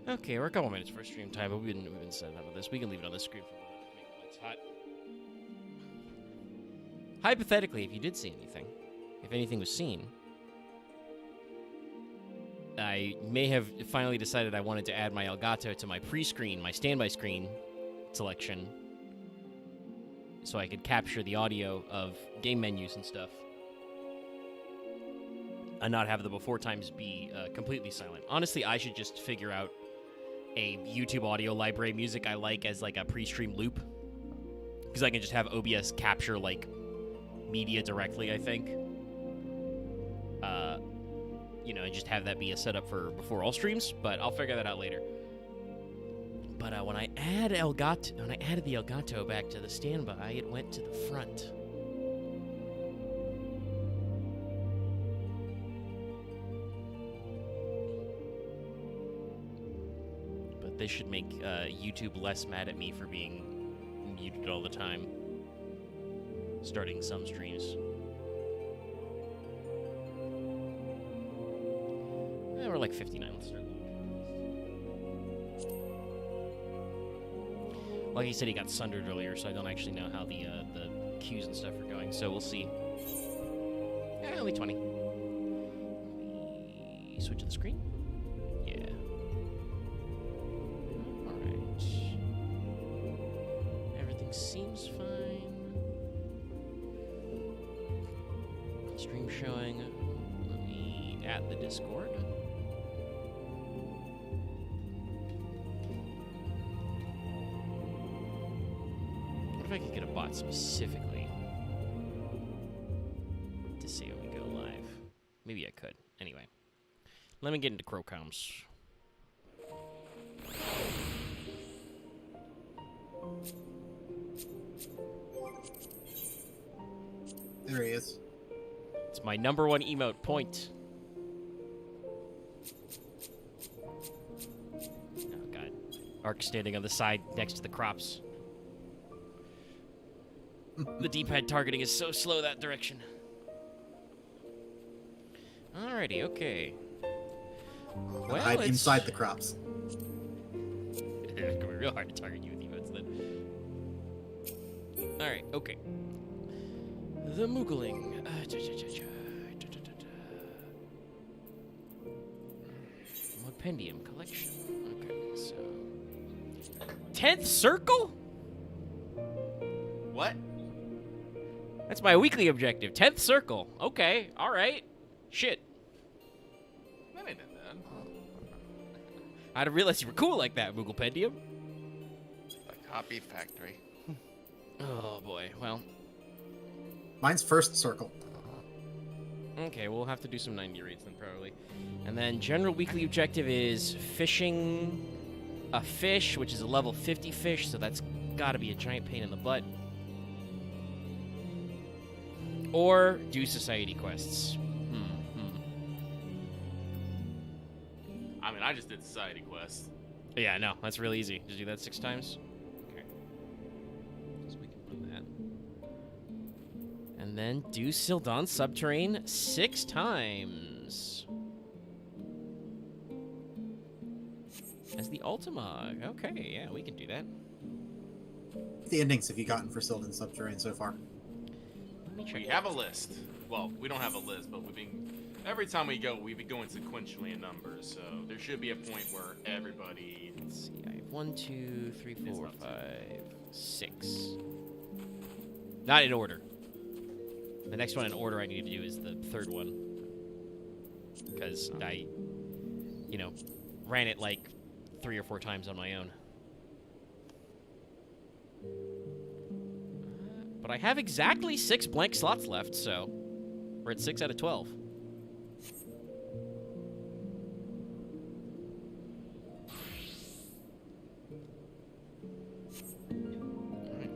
Okay, we're a couple minutes for stream time, but we've been setting up with this. We can leave it on the screen for a little bit to make the lights hot. Hypothetically, if you did see anything, if anything was seen, I may have finally decided I wanted to add my Elgato to my pre-screen, my standby screen selection, so I could capture the audio of game menus and stuff, and not have the before times be completely silent. Honestly, I should just figure out a YouTube audio library music I like as like a pre-stream loop, because I can just have OBS capture like media directly, I think. You know, and just have that be a setup for before all streams, but I'll figure that out later. But when I added the Elgato back to the standby, it went to the front. But this should make YouTube less mad at me for being muted all the time, starting some streams. We're like 59. Let's start. Like he said, he got sundered earlier, so I don't actually know how the queues and stuff are going. So we'll see. Yeah, only 20. We switch to the screen. Yeah. All right. Everything seems fine. Stream showing. Let me add the Discord. If I could get a bot specifically to say when we go live. Maybe I could. Anyway, let me get into Crowcoms. There he is. It's my #1 emote point. Oh, God. Ark standing on the side next to the crops. The D-pad targeting is so slow that direction. Alrighty, okay. Well, hide inside the crops. It's gonna be real hard to target you with emotes then. Alright, okay. The Moogling. Mopendium collection. Okay, so 10th circle? What? That's my weekly objective. 10th circle. Okay, alright. Shit. That ain't that bad. I didn't realize you were cool like that, Mooglependium. A copy factory. Oh boy, well. Mine's first circle. Okay, we'll have to do some 90 rates then, probably. And then general weekly objective is fishing a fish, which is a level 50 fish, so that's gotta be a giant pain in the butt. Or do society quests. I mean, I just did society quest. Yeah, no, that's really easy. Just do that 6 times. Okay. So we can put that. And then do Sildon Subterrane 6 times. As the Ultimog. Okay, yeah, we can do that. The endings have you gotten for Sylvan Subterrane so far? Let me check. We have a list. Well, we don't have a list, but we've been... Every time we go, we've been going sequentially in numbers, so there should be a point where everybody... Let's see, I have 1, 2, 3, 4, 5, 6. Not in order. The next one in order I need to do is the 3rd one. Because I, you know, ran it like 3 or 4 times on my own. But I have exactly 6 blank slots left, so we're at 6 out of 12.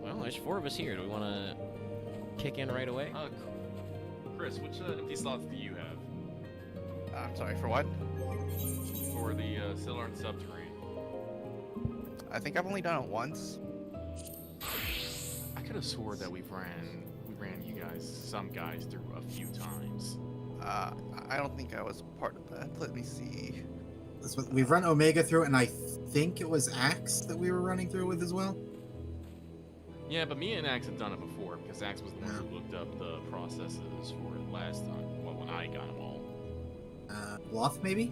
Well, there's 4 of us here. Do we want to kick in right away? Chris, which empty slots do you have? I'm sorry, for what? For the Sildon Subterrane. I think I've only done it once. I could have swore that we ran you guys, some guys, through a few times. I don't think I was part of that. Let me see. We've run Omega through, and I think it was Axe that we were running through with as well. Yeah, but me and Axe had done it before because Axe was the one who looked up the processes for it last time. Well, when I got them all. Loth, maybe?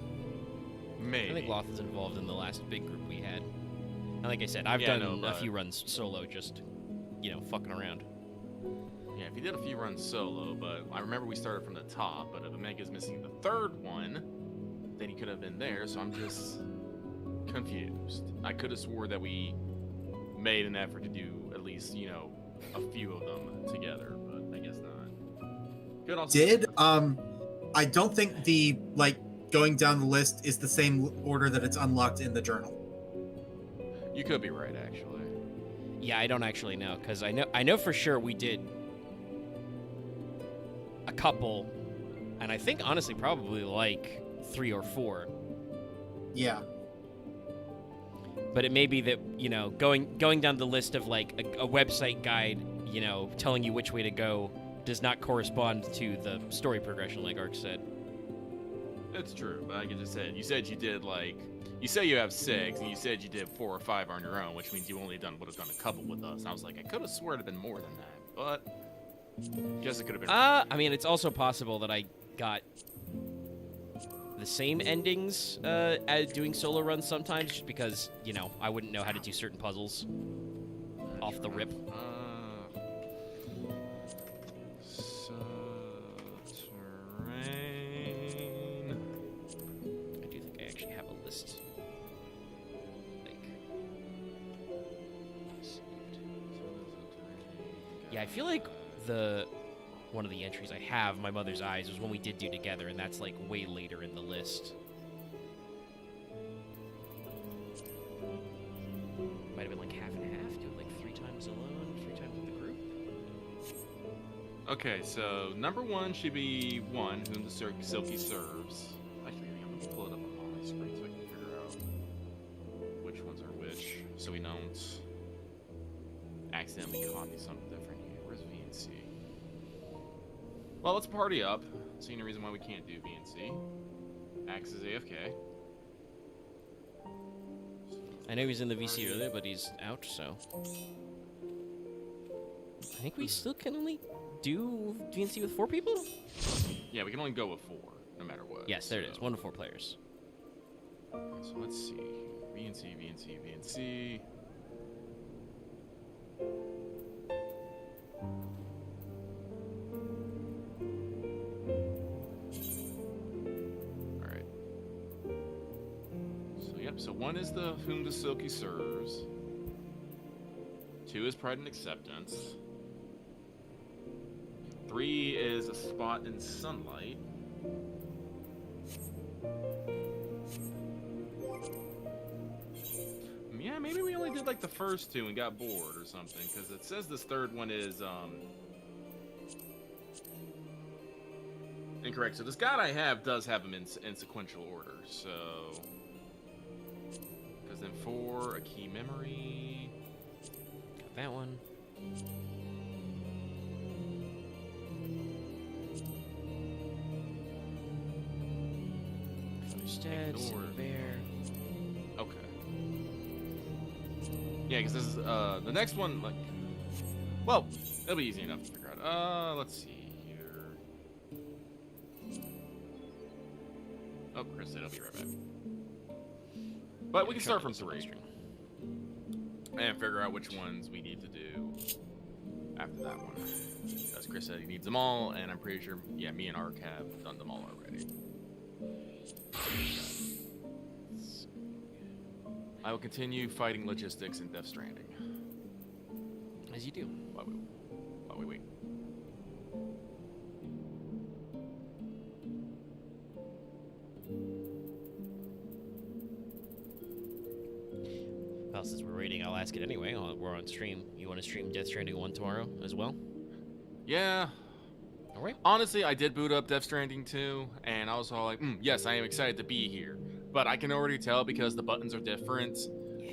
Maybe. I think Loth is involved in the last big group we had. And like I said, I've Yeah, done no, a but- few runs solo, just, fucking around. Yeah, if he did a few runs solo, but I remember we started from the top, but if Omega's missing the third one, then he could have been there, so I'm just confused. I could have swore that we made an effort to do at least, a few of them together, but I guess not. Could also I don't think the going down the list is the same order that it's unlocked in the journal. You could be right, actually. Yeah, I don't actually know, because I know for sure we did a couple, and I think honestly probably like 3 or 4. Yeah. But it may be that, going down the list of like a website guide, telling you which way to go does not correspond to the story progression, like Ark said. It's true, but like I just said, you said you did you say you have 6, and you said you did 4 or 5 on your own, which means you only would have done a couple with us. And I was like, I could have sworn it'd been more than that, but guess it could have been. I mean, it's also possible that I got the same endings as doing solo runs sometimes, just because I wouldn't know how to do certain puzzles off the rip. Terrain. I do think I actually have a list. Yeah, I feel like one of the entries I have, My Mother's Eyes, was one we did do together, and that's like way later in the list. Might have been like half and half, do it like 3 times alone, 3 times with the group. Okay, so number 1 should be 1, whom the Silky serves. Actually, I'm gonna pull it up on my screen so I can figure out which ones are which, so we don't accidentally copy something different here. Where's V and C? Well, let's party up. See any reason why we can't do V and C. Axe is AFK. I know he was in the VC earlier, but he's out, so. I think we still can only do VNC with 4 people? Yeah, we can only go with 4, no matter what. Yes, there it is. 1 to 4 players. So let's see. V and C, V and C, V and C. Alright. So, yep, so 1 is the whom the Silky serves. 2 is Pride and Acceptance. 3 is a spot in sunlight. Yeah, maybe we only did like the first 2 and got bored or something, because it says this third one is incorrect. So this guide I have does have them in sequential order. So, because then 4, a key memory. Got that one. Instead, Ignore. Bear. Okay. Yeah, because this is the next one. Like, well, it'll be easy enough to figure out. Let's see here. Oh, Chris said I'll be right back. But we can start from 3 and figure out which ones we need to do after that one. As Chris said, he needs them all, and I'm pretty sure, yeah, me and Ark have done them all already. I will continue fighting logistics in Death Stranding. As you do. While we wait. Well, since we're waiting, I'll ask it anyway. We're on stream. You want to stream Death Stranding 1 tomorrow as well? Yeah. All right. Honestly, I did boot up Death Stranding 2, and I was all like, yes, I am excited to be here. But I can already tell because the buttons are different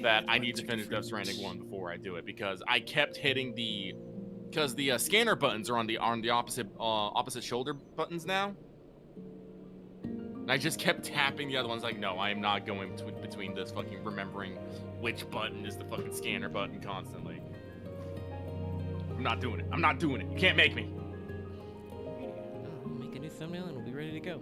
that I need to finish Death Stranding 1 before I do it, because I kept hitting the scanner buttons are on the opposite shoulder buttons now. And I just kept tapping the other ones like, no, I am not going between this fucking remembering which button is the fucking scanner button constantly. I'm not doing it. I'm not doing it. You can't make me. We'll make a new thumbnail and we'll be ready to go.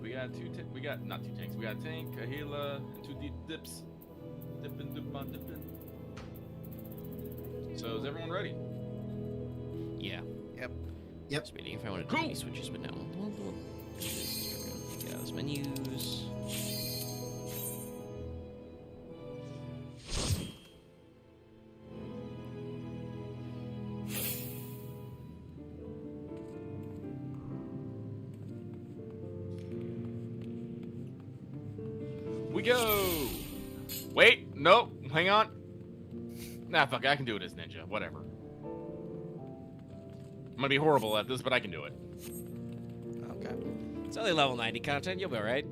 We got we got not two tanks. We got a tank, a healer, and 2 dips. Dippin'. So is everyone ready? Yeah. Yep. Yep. Just waiting if I want to do any switches, but no. We'll get out those menus. We go! Wait, no, hang on. Nah, fuck it, I can do it as ninja, whatever. I'm gonna be horrible at this, but I can do it. Okay. It's only level 90 content, you'll be alright.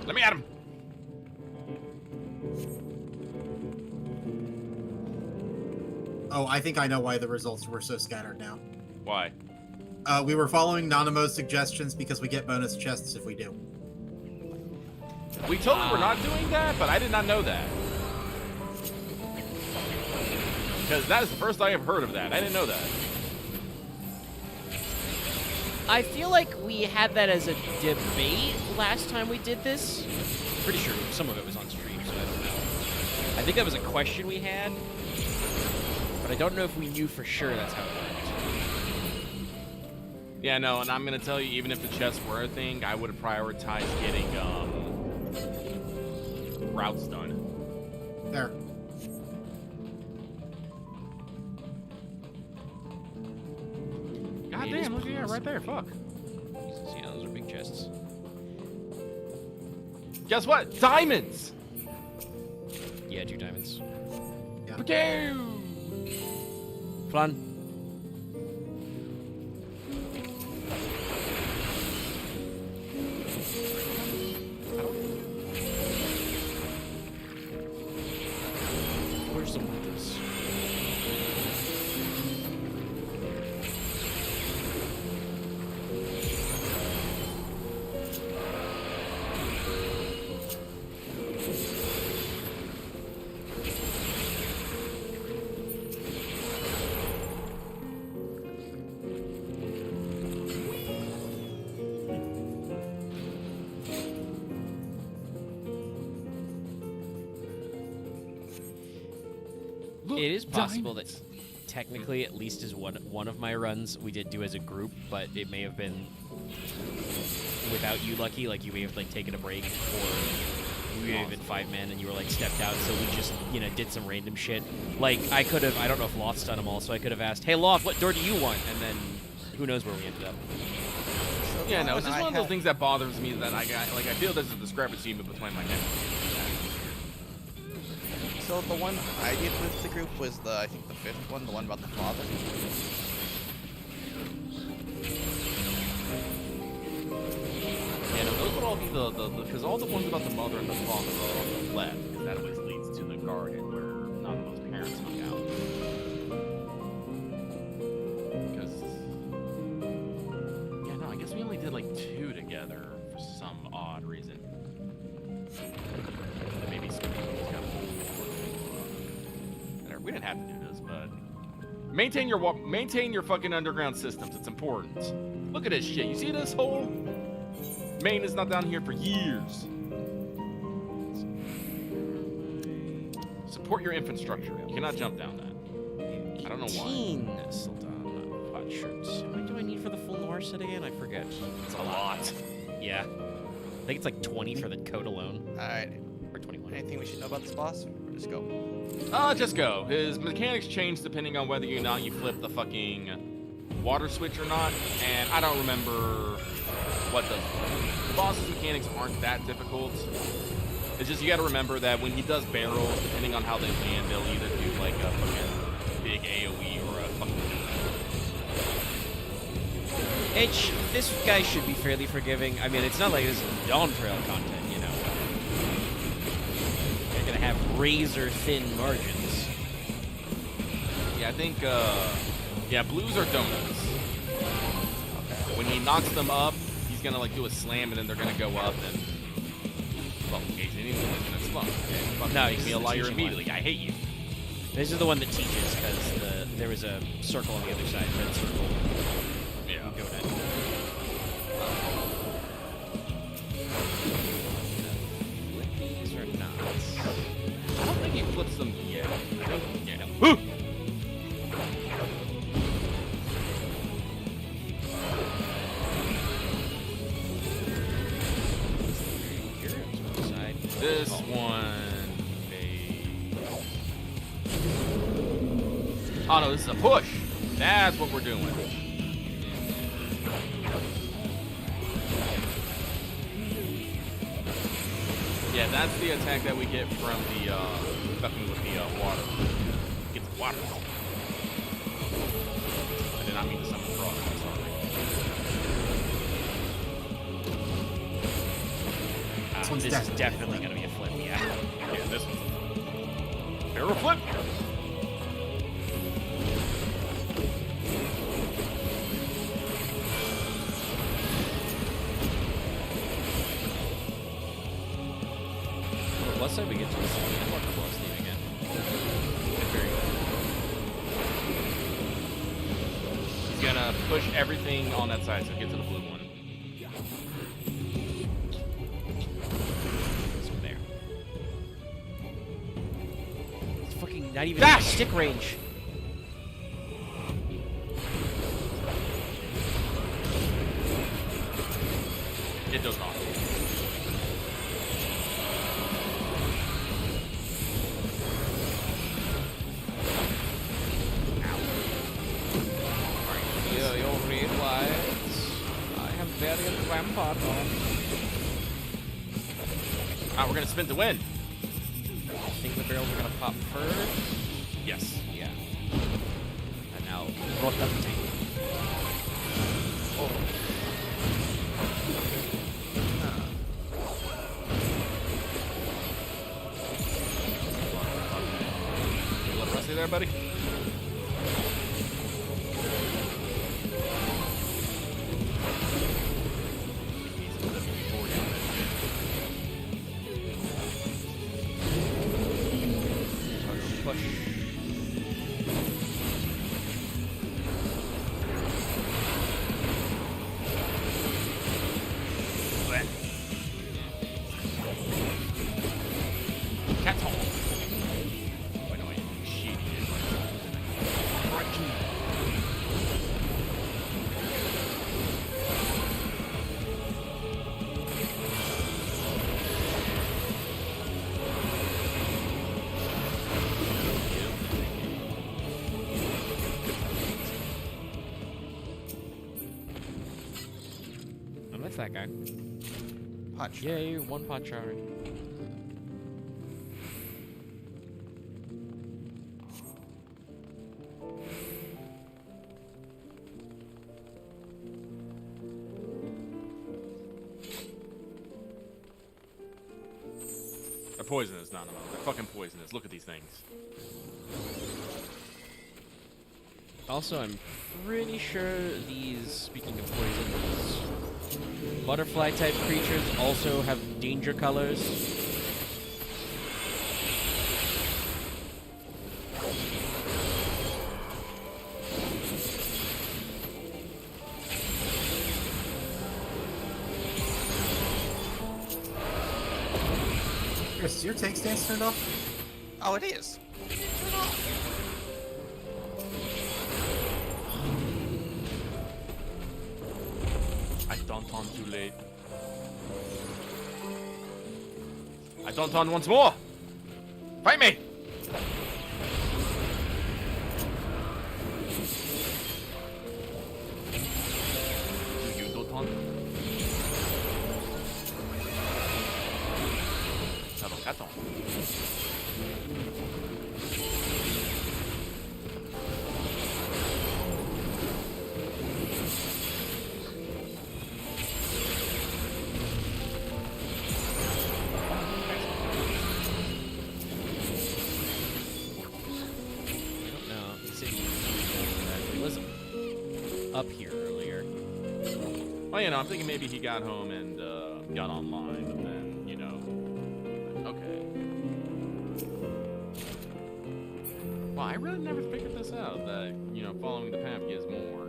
Let me at him! Oh, I think I know why the results were so scattered now. Why? We were following Nanamo's suggestions because we get bonus chests if we do. We told him we're not doing that, but I did not know that. Because that is the first I have heard of that. I didn't know that. I feel like we had that as a debate last time we did this. Pretty sure some of it was on stream, so I don't know. I think that was a question we had, but I don't know if we knew for sure that's how it worked. Yeah, no, and I'm gonna tell you, even if the chests were a thing, I would have prioritized getting routes done. There. God It is damn, look at that right there, fuck. Jesus, yeah, those are big chests. Guess what? Diamonds! Yeah, 2 diamonds. Okay. Flan. Where's the Moogles? Look, It is possible diamonds. that technically, at least as one of my runs, we did do as a group, but it may have been without you, Lucky. Like, you may have, like, taken a break, or we may have been 5 men and you were, like, stepped out, so we just, you know, did some random shit. Like, I could have, I don't know if Loth's done them all, so I could have asked, hey, Loth, what door do you want? And then who knows where we ended up. Yeah, no, it's just one of those things that bothers me that I got. Like, I feel there's a discrepancy between my next. So the one I did with the group was I think the 5th one, the one about the father. Yeah, no, those would all be because all the ones about the mother and the father are on the left, because that always leads to the garden where none of those parents hung out. Because, yeah, no, I guess we only did like 2 together for some odd reason. Maybe some people got whatever. We didn't have to do this, but maintain your fucking underground systems. It's important. Look at this shit. You see this hole? Maine is not down here for years. Support your infrastructure. You cannot jump down that. I don't know why. 18 Sultan pot shirts. How many do I need for the full noir set again? I forget. It's a lot. Yeah. I think it's like 20 for the code alone. Alright. Or 21. Anything we should know about this boss? Or just go? Just go. His mechanics change depending on whether or not you flip the fucking water switch or not. And I don't remember what the boss's mechanics aren't that difficult. It's just you gotta remember that when he does barrels, depending on how they land, they'll either do like a fucking big AoE or a fucking This guy should be fairly forgiving. I mean, it's not like this is Dawntrail content, you know. They're gonna have razor-thin margins. Yeah, I think, yeah, blues are donuts. When he knocks them up, he's gonna, like, do a slam, and then they're gonna go up, and... Well, he's gonna explode. Okay, No, make he's me a the liar teaching immediately. I hate you. This is the one that teaches, because there was a circle on the other side. Red circle. Yeah. Go ahead. Flip these or not? I don't think he flips them yet. I think, yeah. Woo! This one, maybe. Oh no, this is a push. That's what we're doing. Yeah, that's the attack that we get from the fucking with the water. Get the water. I did not mean to summon frog. I'm sorry. one's This is definitely gonna be a flip, yeah. Yeah, this one's arrow flip. On the plus side, we get to a more plus lead again. Very good. He's gonna push everything on that side so get to the blue one. So there. It's fucking not even Dash! stick range. It does not. Here, your red whites. I have variant rampart on. Ah, we're gonna spin to win. I think the barrels are gonna pop first. Yes. Yeah. And now, rotate. Oh. You look rusty there, buddy? Push. Cat's home. Wait, no, wait. Shit. I like that guy. Punch. Yay, one punch already. They're poisonous, Nanamo. They're fucking poisonous. Look at these things. Also, I'm pretty sure these, speaking of poison, these butterfly-type creatures also have danger colors. Chris, is your tank stance turned off? Oh, it is. I don't on too late. I don't on once more. Fight me. Do you don't on? Attends. up here earlier. Well, you know, I'm thinking maybe he got home and got online, but then, you know, okay. Well, I really never figured this out, that, you know, following the path gives more.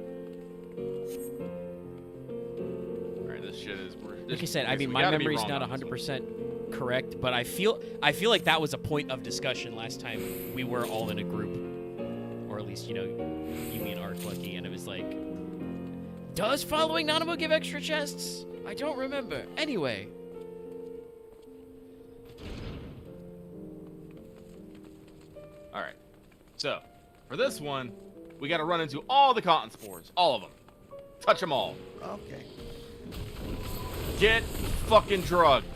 Alright, this shit is... Like I said, I mean, my memory's not 100% correct, but I feel like that was a point of discussion last time we were all in a group. Or at least, you know, you, me, and Ark Lucky, and it was like, does following Nanamo give extra chests? I don't remember. Anyway. Alright. So, for this one, we gotta run into all the cotton spores. All of them. Touch them all. Okay. Get fucking drugged.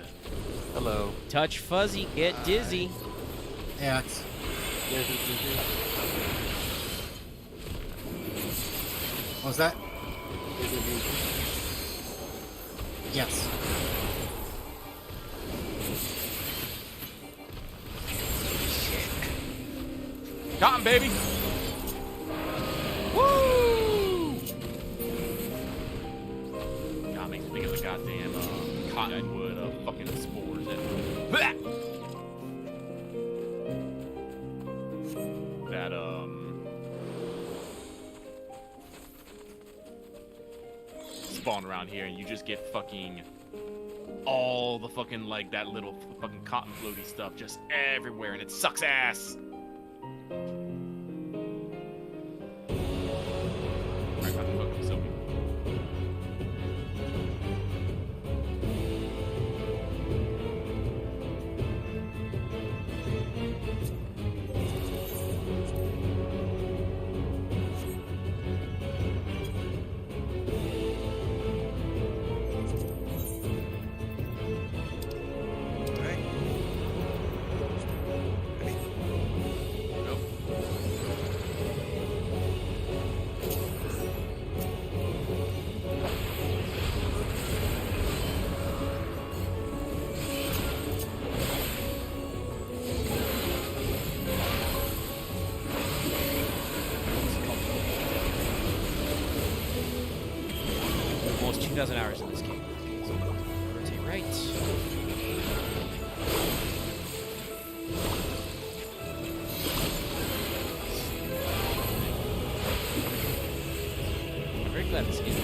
Hello. Touch fuzzy, get dizzy. Yeah. It's, what was that? Yes. Cotton, baby. Woo! God, makes me think of the goddamn cottonwood fucking spores. That spawn around here, and you just get fucking all the fucking like that little fucking cotton floaty stuff just everywhere, and it sucks ass. Alright, time to fuck with Sophie. Alright. Ready? Go. Almost 2,000 hours in this game. So, rotate right. I'm very glad this game.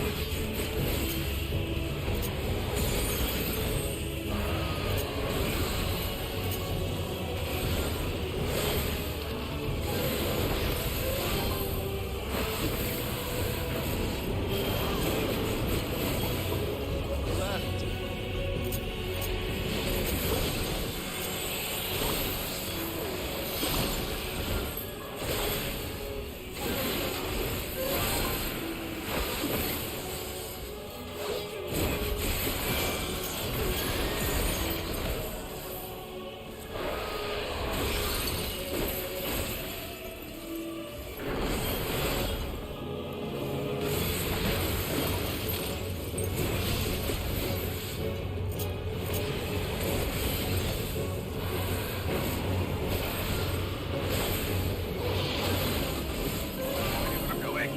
I'm going.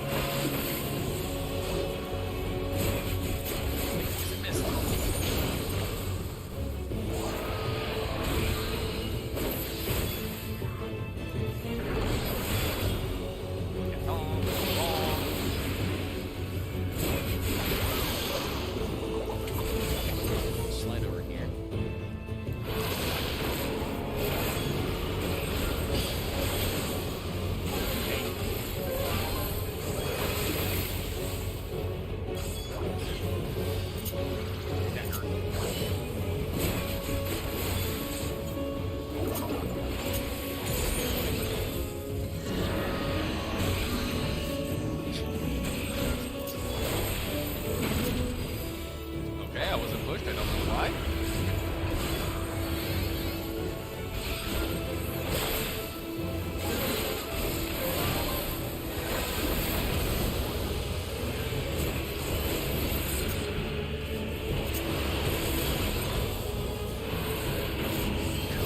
Missed. Get on the ball. Slide over here. That hurt. Okay, I wasn't pushed. I don't know why.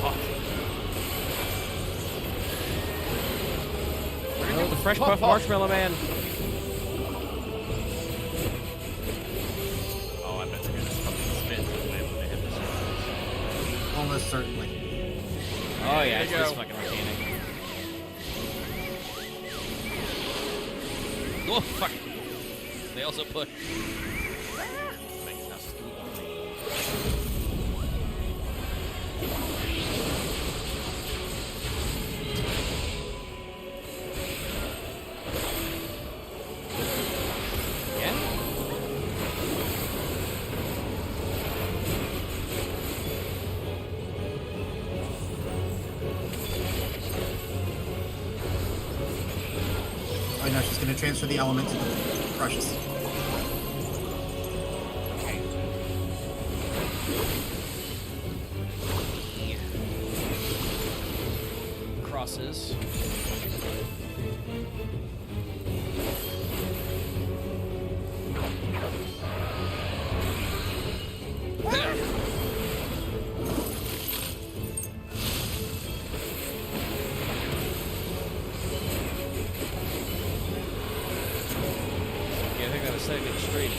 God. Oh, the fresh puff marshmallow man. Oh yeah, There it's you this go. fucking mechanic. Oh fuck! They also put. Makes no sense. Yeah. Oh no, she's gonna transfer the element to the precious. Crosses. Yeah, I think that was second straight.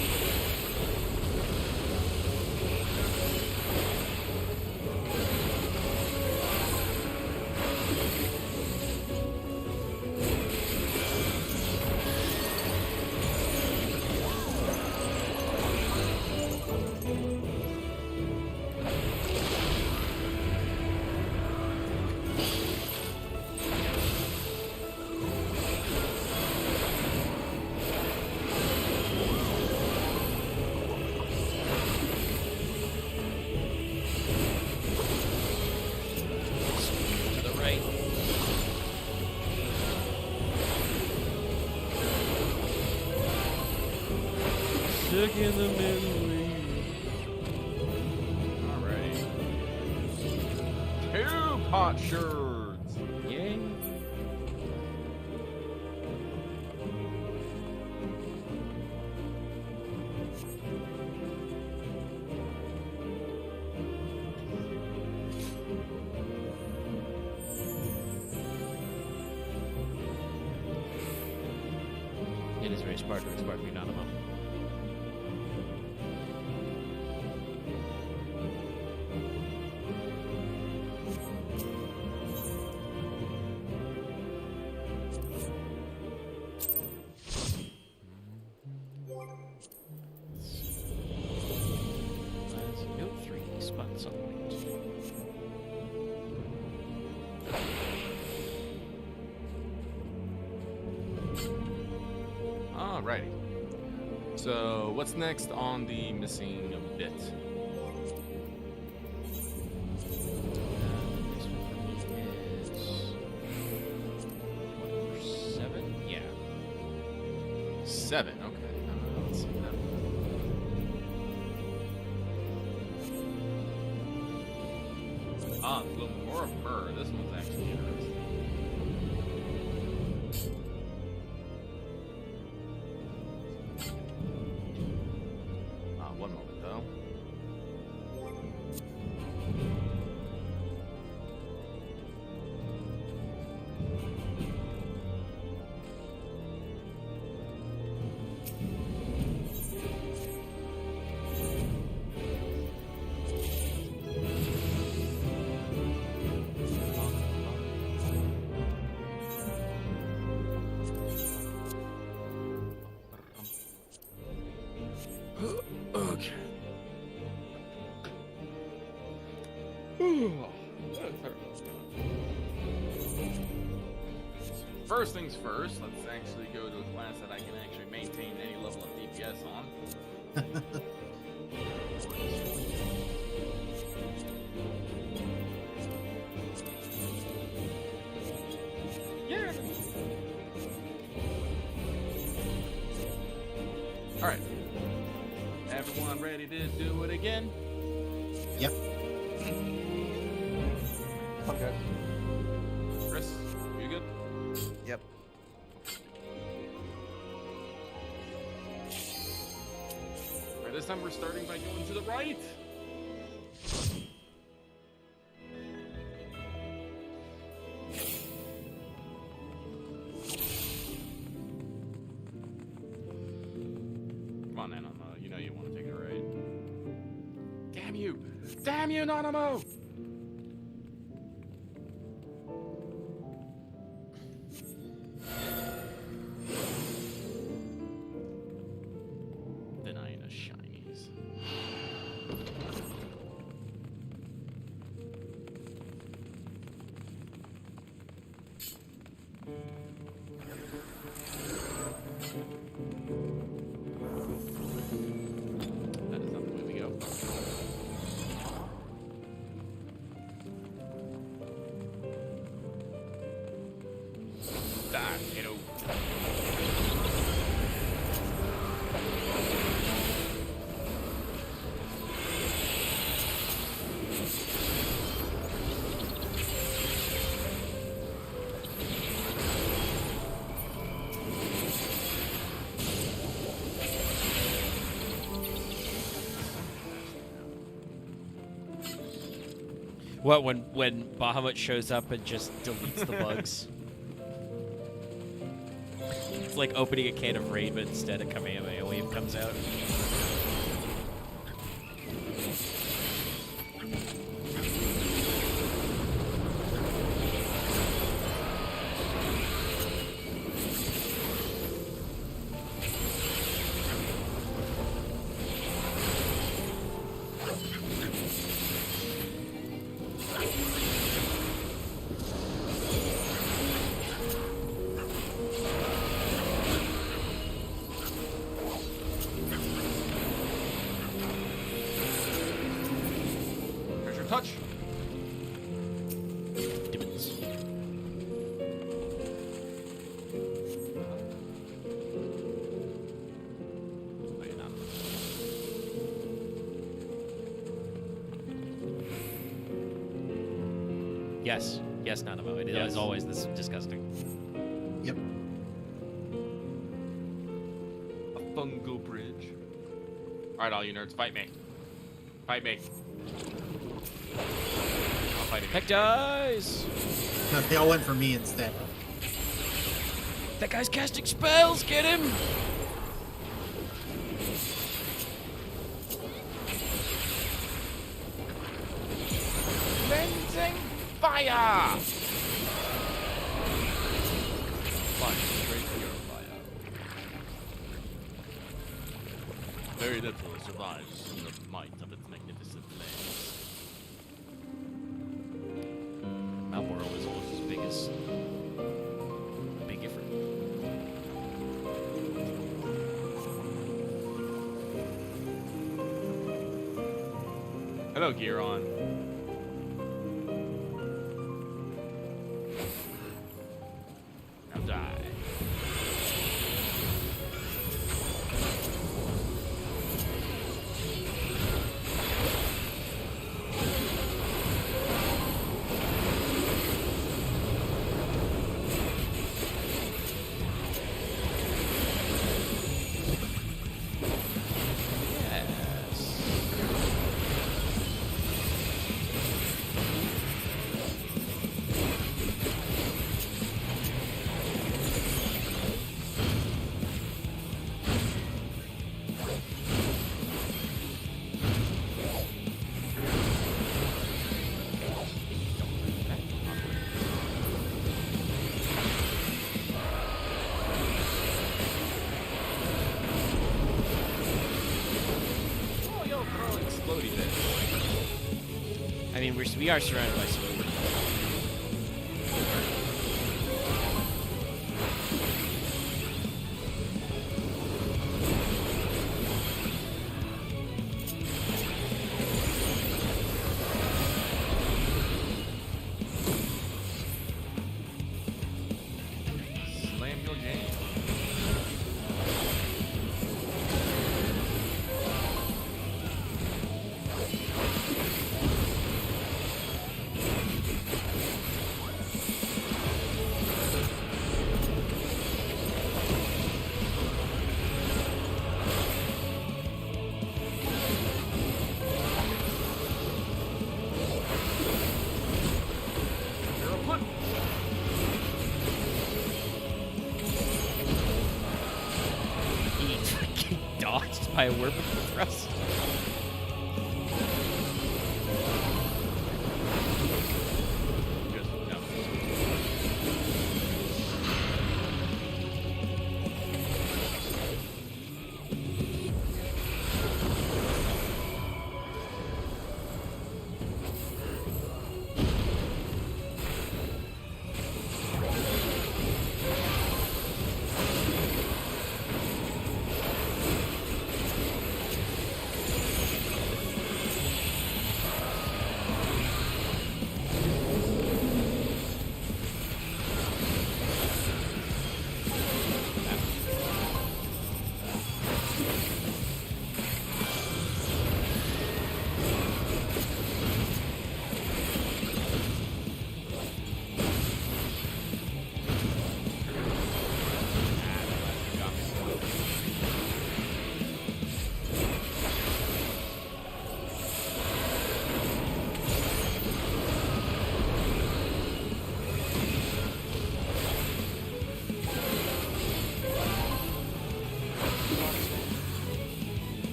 To the right. Stuck in the middle. Alright. 2 pot shards. Yay. It is very sparkly, sparkly Nanamo. No 3 spots on the right. Alrighty. So, what's next on the missing bit? This one for me is 7. Yeah. 7. Okay. Let's see that. Ah, the more of her. This one's actually interesting. One moment though. Okay. First things first, let's actually go to a class that I can actually maintain any level of DPS on. Yeah. All right. Everyone ready to do it again? Yep. Okay. Chris, you good? Yep. Right, this time we're starting by going to the right. Come on, Nanamo. You know you want to take it right. Damn you! Damn you, Nanamo! Die, kiddo. What, when Bahamut shows up and just deletes the bugs? It's like opening a can of rain, but instead a Kamehameha wave comes out. Touch. Divots. Wait, not. Yes. Yes, Nanamo. It Yes. is always this disgusting. Yep. A fungal bridge. Alright, all you nerds, fight me. Fight me. I'll fight him. Heck dies! No, they all went for me instead. That guy's casting spells! Get him! Cleansing fire! Fire, straight purifier. Very little survives from the might of its magnificent flames. Mount World is almost as big as Big Ifrit. Hello, Giron. Now die. Oh, you'll throw explodey bits. I mean, we are surrounded by smoke. Slam your game. You're a put. He freaking dodged by a Werewolf thrust. Good. No.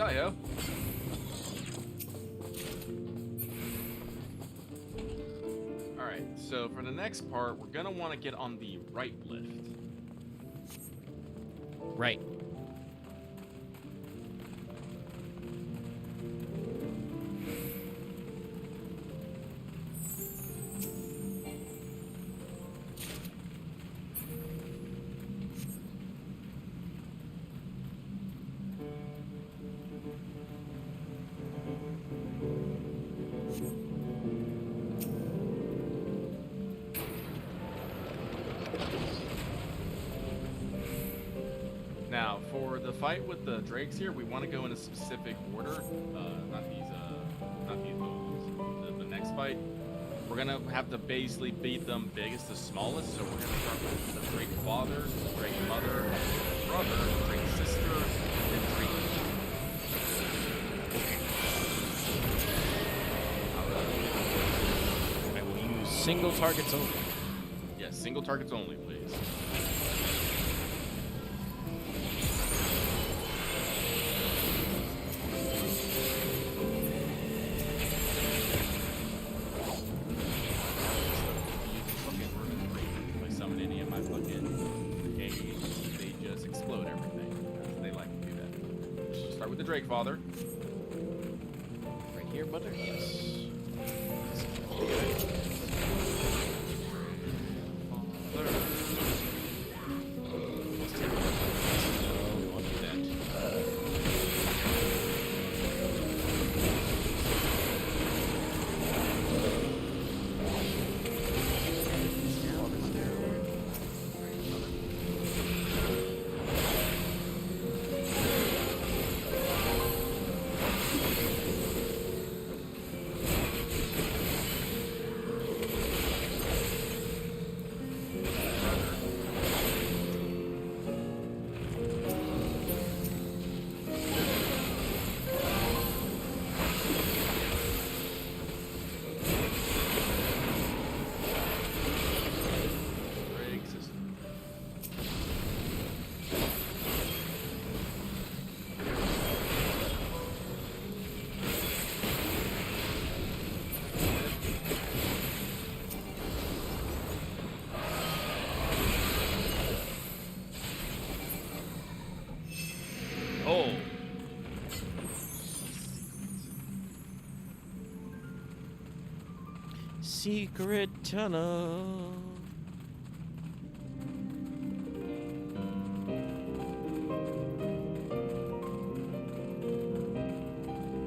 Hi-ho. Alright, so for the next part, we're gonna want to get on the right lift. Right. Now, for the fight with the drakes here, we want to go in a specific order. Not these Moogles. The next fight, we're gonna have to basically beat them biggest to smallest. So we're gonna start with the Drake father, the Drake mother, the brother, the Drake sister, and Drake. I will use single targets only. Yes, single targets only, please. If I summon any of my fucking eggs, they just explode everything. Because they like to do that. Just start with the Drake father. Right here, mother? Yes. Oh. Secret tunnel.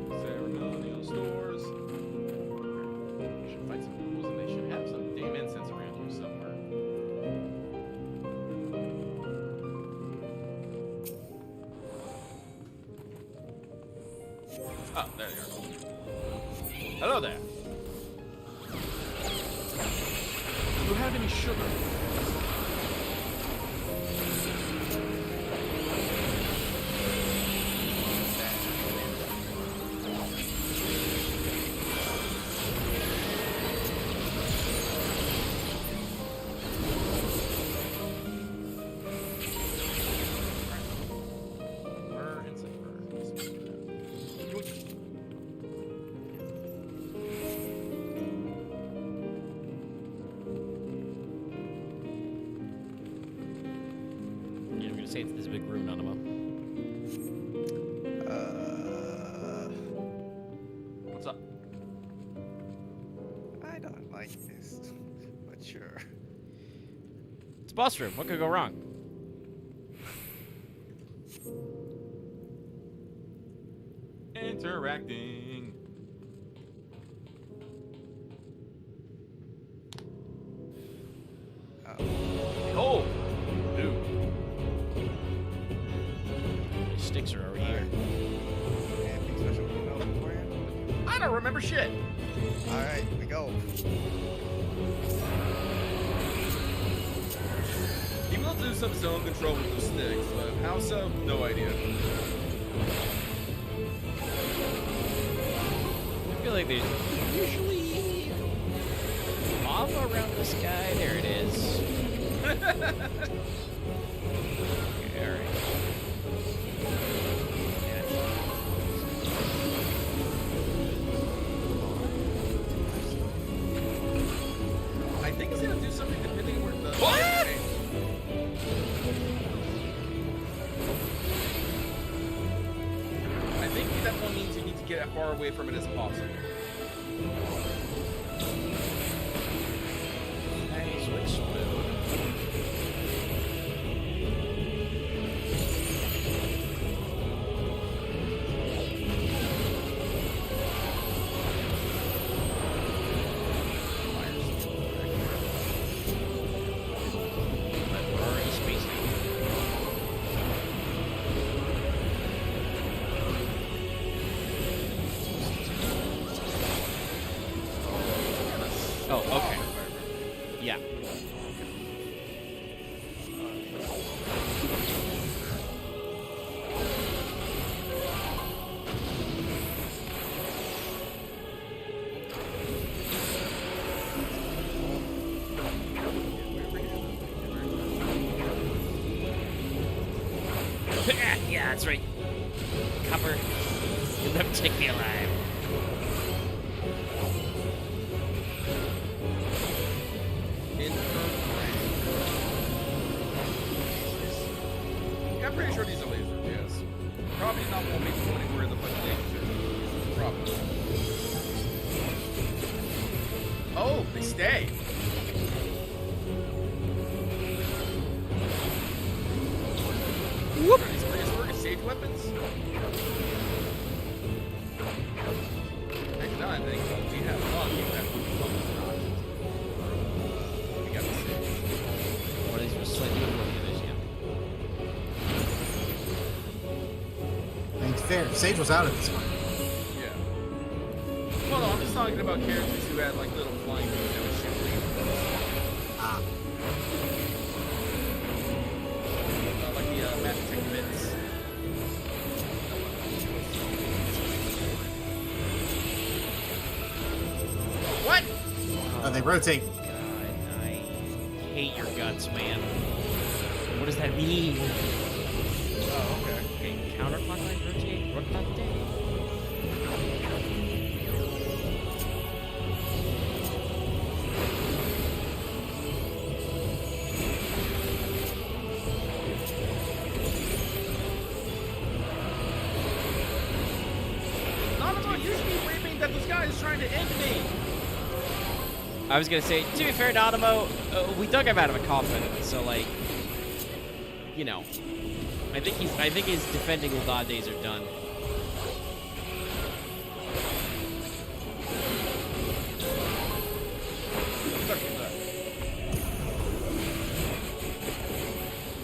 Ceremonial stores. Should fight some Moogles, and they should have some damn incense around here somewhere. Oh, there you are. Hello there. Do you have any sugar? Burr, incense burr. Yeah, I'm gonna say it's this big rune on him. What's up? I don't like this, but sure. It's a boss room. What could go wrong? Interacting. Oh! Dude. The sticks are over here. Anything special coming out for you? I don't remember shit. Alright, we go. He will do some zone control with those sticks, but how so? No idea. I feel like there's usually lava around this guy. There it is. Okay, alright. get as far away from it as possible. Switch mode. Oh, okay. Yeah. Yeah, that's right. Copper, you'll never take me alive. Yeah, I'm pretty sure these are lasers, yes. Probably not won't be pointing where the fucking lasers are. Probably. Oh, they stay. Whoop! Are these prehistoric sage weapons? Heck no, I think we have luck. You have we got the sage. One of these was slightly over the others, yeah. I mean, fair. Sage was out at this point. Yeah. Well, no, I'm just talking about characters who had like little flying things that would shoot lasers. Ah. Like the Magic Bits. What? Oh, they rotate. God, I hate your guts, man. What does that mean? Oh, okay. Okay, counterclockwise rotate, rotate. Not you should be raping that this guy is trying to end me. I was gonna say, to be fair, Nanamo, we dug him out of a coffin, so like, you know, I think his defending Ul'dah days are done.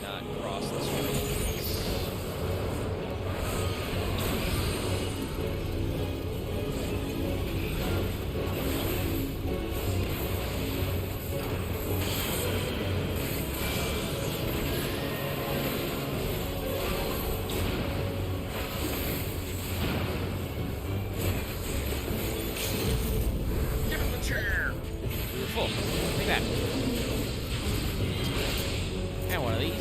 Not cross the streets. Give him the chair. We're full. Take that. And one of these.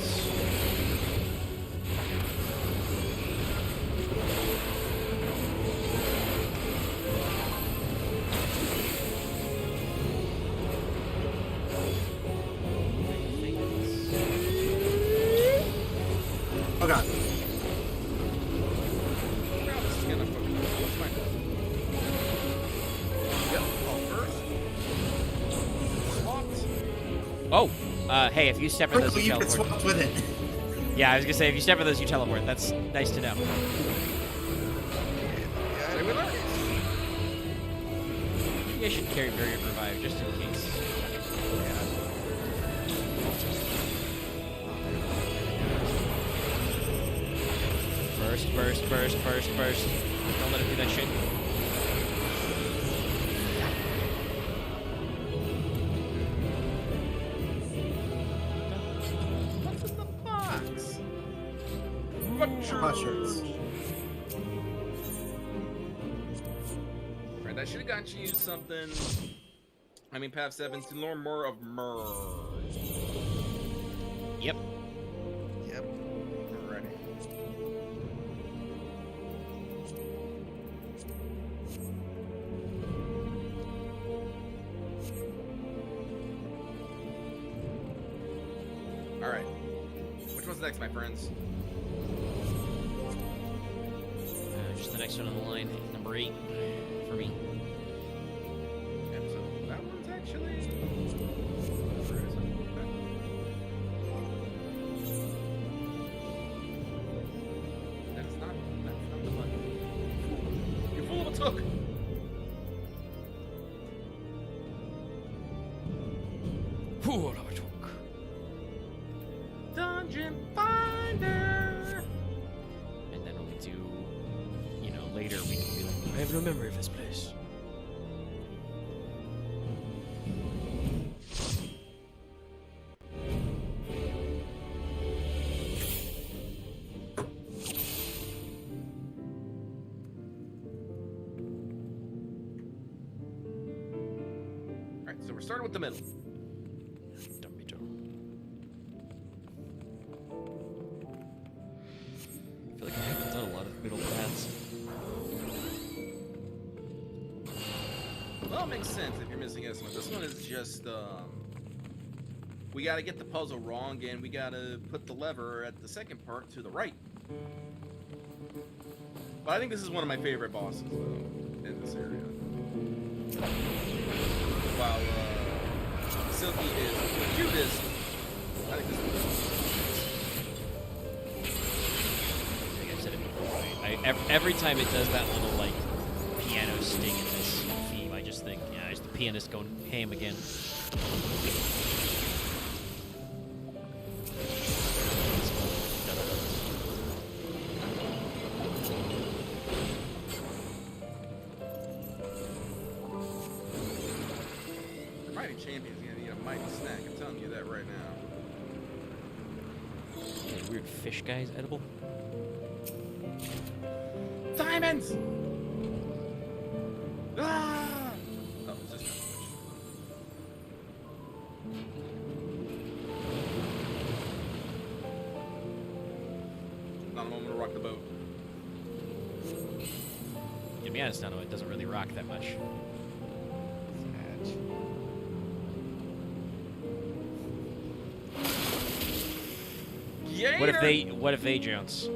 Oh god. Now this is gonna fucking what's my Yep, oh, first. Swapped. Oh, hey, if you step in those, Quickly, you you can teleport. swap with it. Yeah, I was gonna say, if you step in those, you teleport. That's nice to know. Say we learn. You guys should carry Barrier Revive, just in case. Burst. Don't let it do that shit. What's in the box? Mushrooms. Right, I should have got you something. I mean, Path 7 to learn more of Merge. Yep. Yep. We're ready. Alright. Which one's next, my friends? Just the next one on the line? Number 8 for me. And so that one's actually. Where is it? That's not the button. You're full of a took. Dungeon Finder. And then when we do, later we can be like, I have no memory of this place. Alright, so we're starting with the middle. I feel like I haven't done a lot of middle paths. Well, it makes sense if you're missing this one. This one is just, we gotta get the puzzle wrong, and we gotta put the lever at the second part to the right. But I think this is one of my favorite bosses, though, in this area. While, Silky is the cutest, I think this one I think I've said it before. Every time it does that little, piano sting in this theme, I just think, yeah, it's the pianist going ham again. Mighty Champion's gonna need a mighty snack. I'm telling you that right now. That weird fish guy's edible. Diamonds! Ah! Oh, it's just not fish. Not a moment to rock the boat. To be honest, it doesn't really rock that much. Yeah. What if they jounce?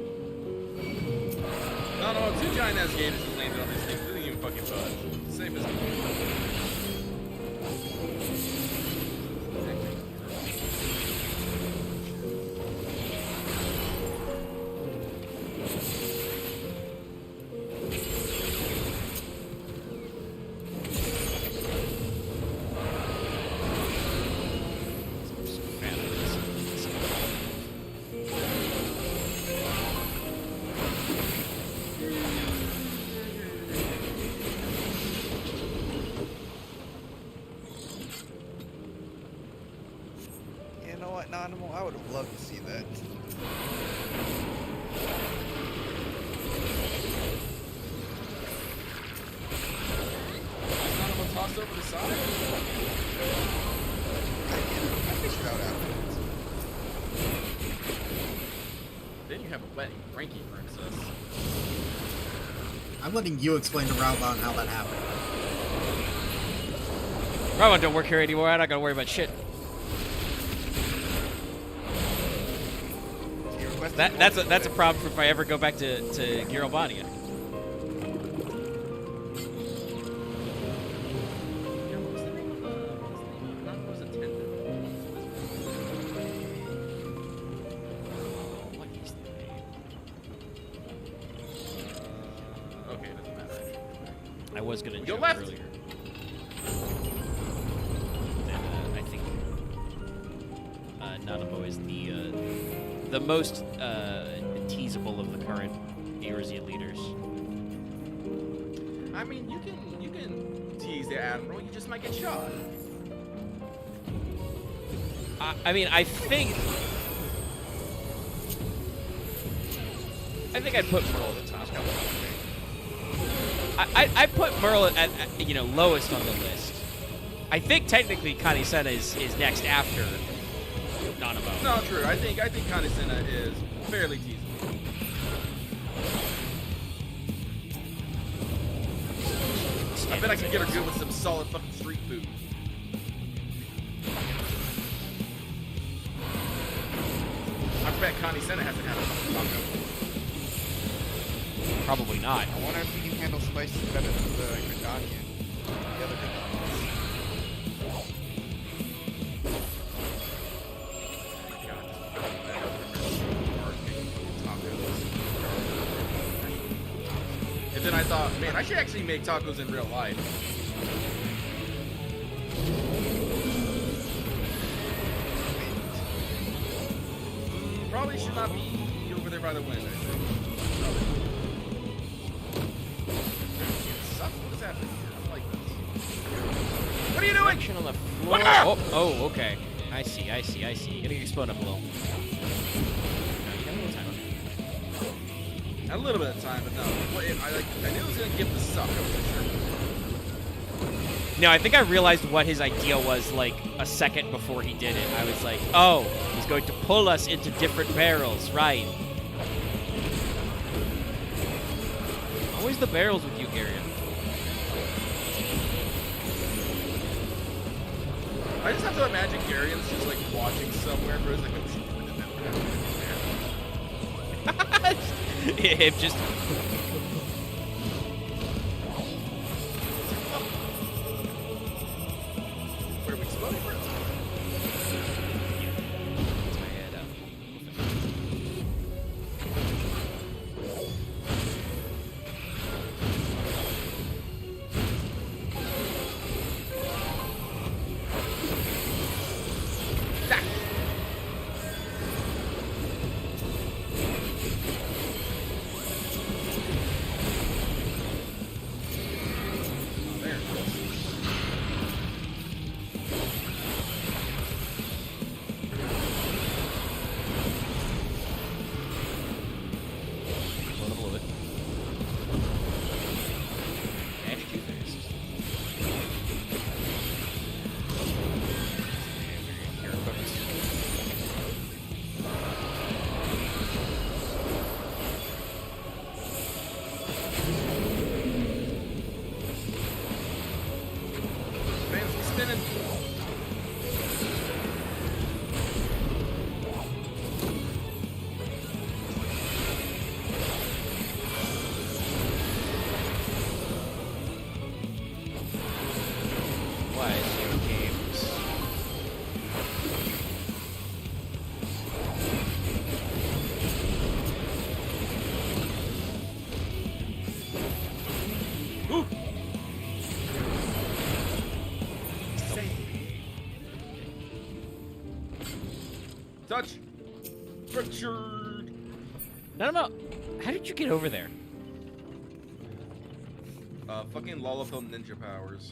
No, two giant ass gators just landed on this thing. It didn't even fucking budge. Safe as You know what, Nanimal? I would have loved to see that. tossed over the side. I fished it out afterwards. Then you have a wet Frankie princess. I'm letting you explain to Raubon how that happened. Rowan don't work here anymore. I'm not gonna worry about shit. That's a problem if I ever go back to Girobania. Yeah, what was the name of the not was attendant? What is the name? Okay, it doesn't matter. I was gonna Go joke left. earlier. Then I think Nanamo is the most teasable of the current Eorzean leaders. I mean, you can tease the admiral. You just might get shot. I mean, I think I'd put Merle at the top. I put Merle at lowest on the list. I think technically Kanisena is next after Nanamo. No, true. I think Kanisena is fairly teasable. I bet I can get her good with some solid fucking street food. I bet Kanisena hasn't had a fucking taco. Probably not. I wonder if you can handle spices better than the Gridanian. The other And then I thought, man, I should actually make tacos in real life. Probably should not be over there by the window. What is happening here? I don't like this. What are you doing? Action on the floor. Oh, okay. I see. You gotta explode up a little. A little bit of time, but no. I knew it was gonna give the suck. I wasn't sure. No, I think I realized what his idea was like a second before he did it. I was like, oh, he's going to pull us into different barrels, right? Always the barrels with you, Garion. I just have to imagine Garion's just like watching somewhere for his like, Him just. where are we exploding for? Touch! Richard! No. How did you get over there? Fucking Lollapalooza ninja powers.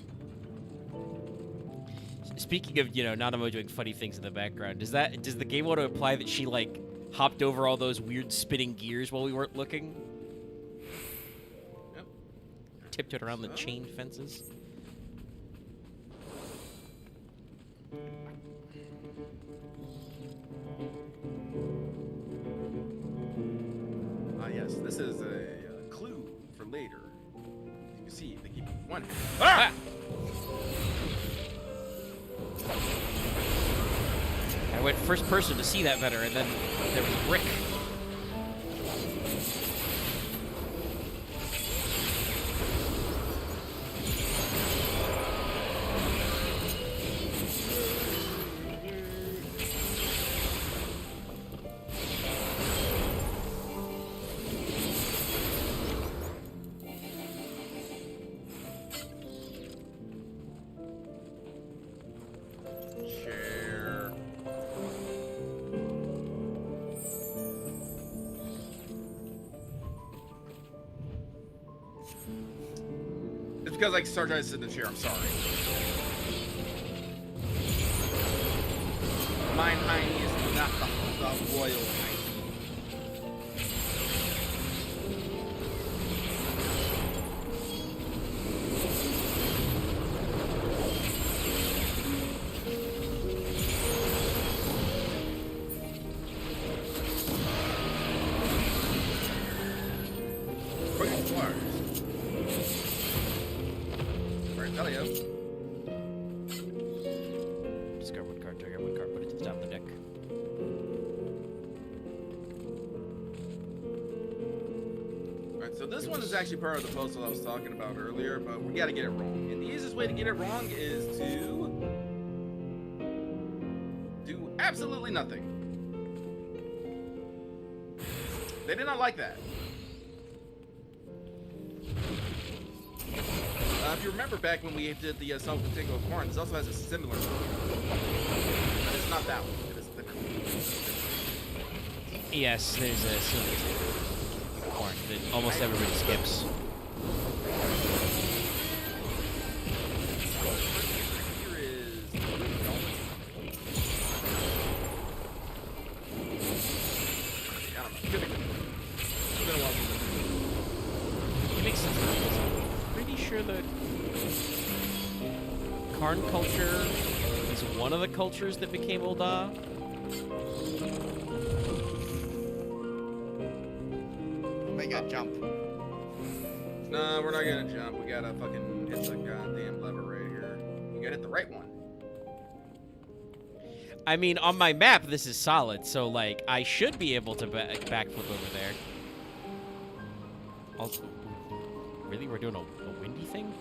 Speaking of, Nanamo doing funny things in the background, does the game want to imply that she, like, hopped over all those weird spinning gears while we weren't looking? Yep. Tiptoed around the chain fences? Yes, this is a clue for later. You can see they keep one. Ah! I went first person to see that better, and then there was a brick. Because I start trying to sit in the chair, I'm sorry. Mine Heine is not the royal Heine. Discard one card, trigger one card, put it to the top of the deck. Alright, so this one one is actually part of the puzzle I was talking about earlier, but we gotta get it wrong. And the easiest way to get it wrong is to do absolutely nothing. They did not like that. If you remember back when we did the self-particular corn, this also has a similar one. But it's not that one. It is a different one. Yes, there's a silver corn that almost everybody skips. Here is I don't know. Could be. It's been a while since It makes sense. I'm pretty sure the Karn culture is one of the cultures that became Ul'dah. Make a jump. No, we're not gonna jump. We gotta fucking hit the goddamn lever right here. We gotta hit the right one. I mean, on my map, this is solid, so, like, I should be able to backflip over there. Also, really? We're doing a windy thing?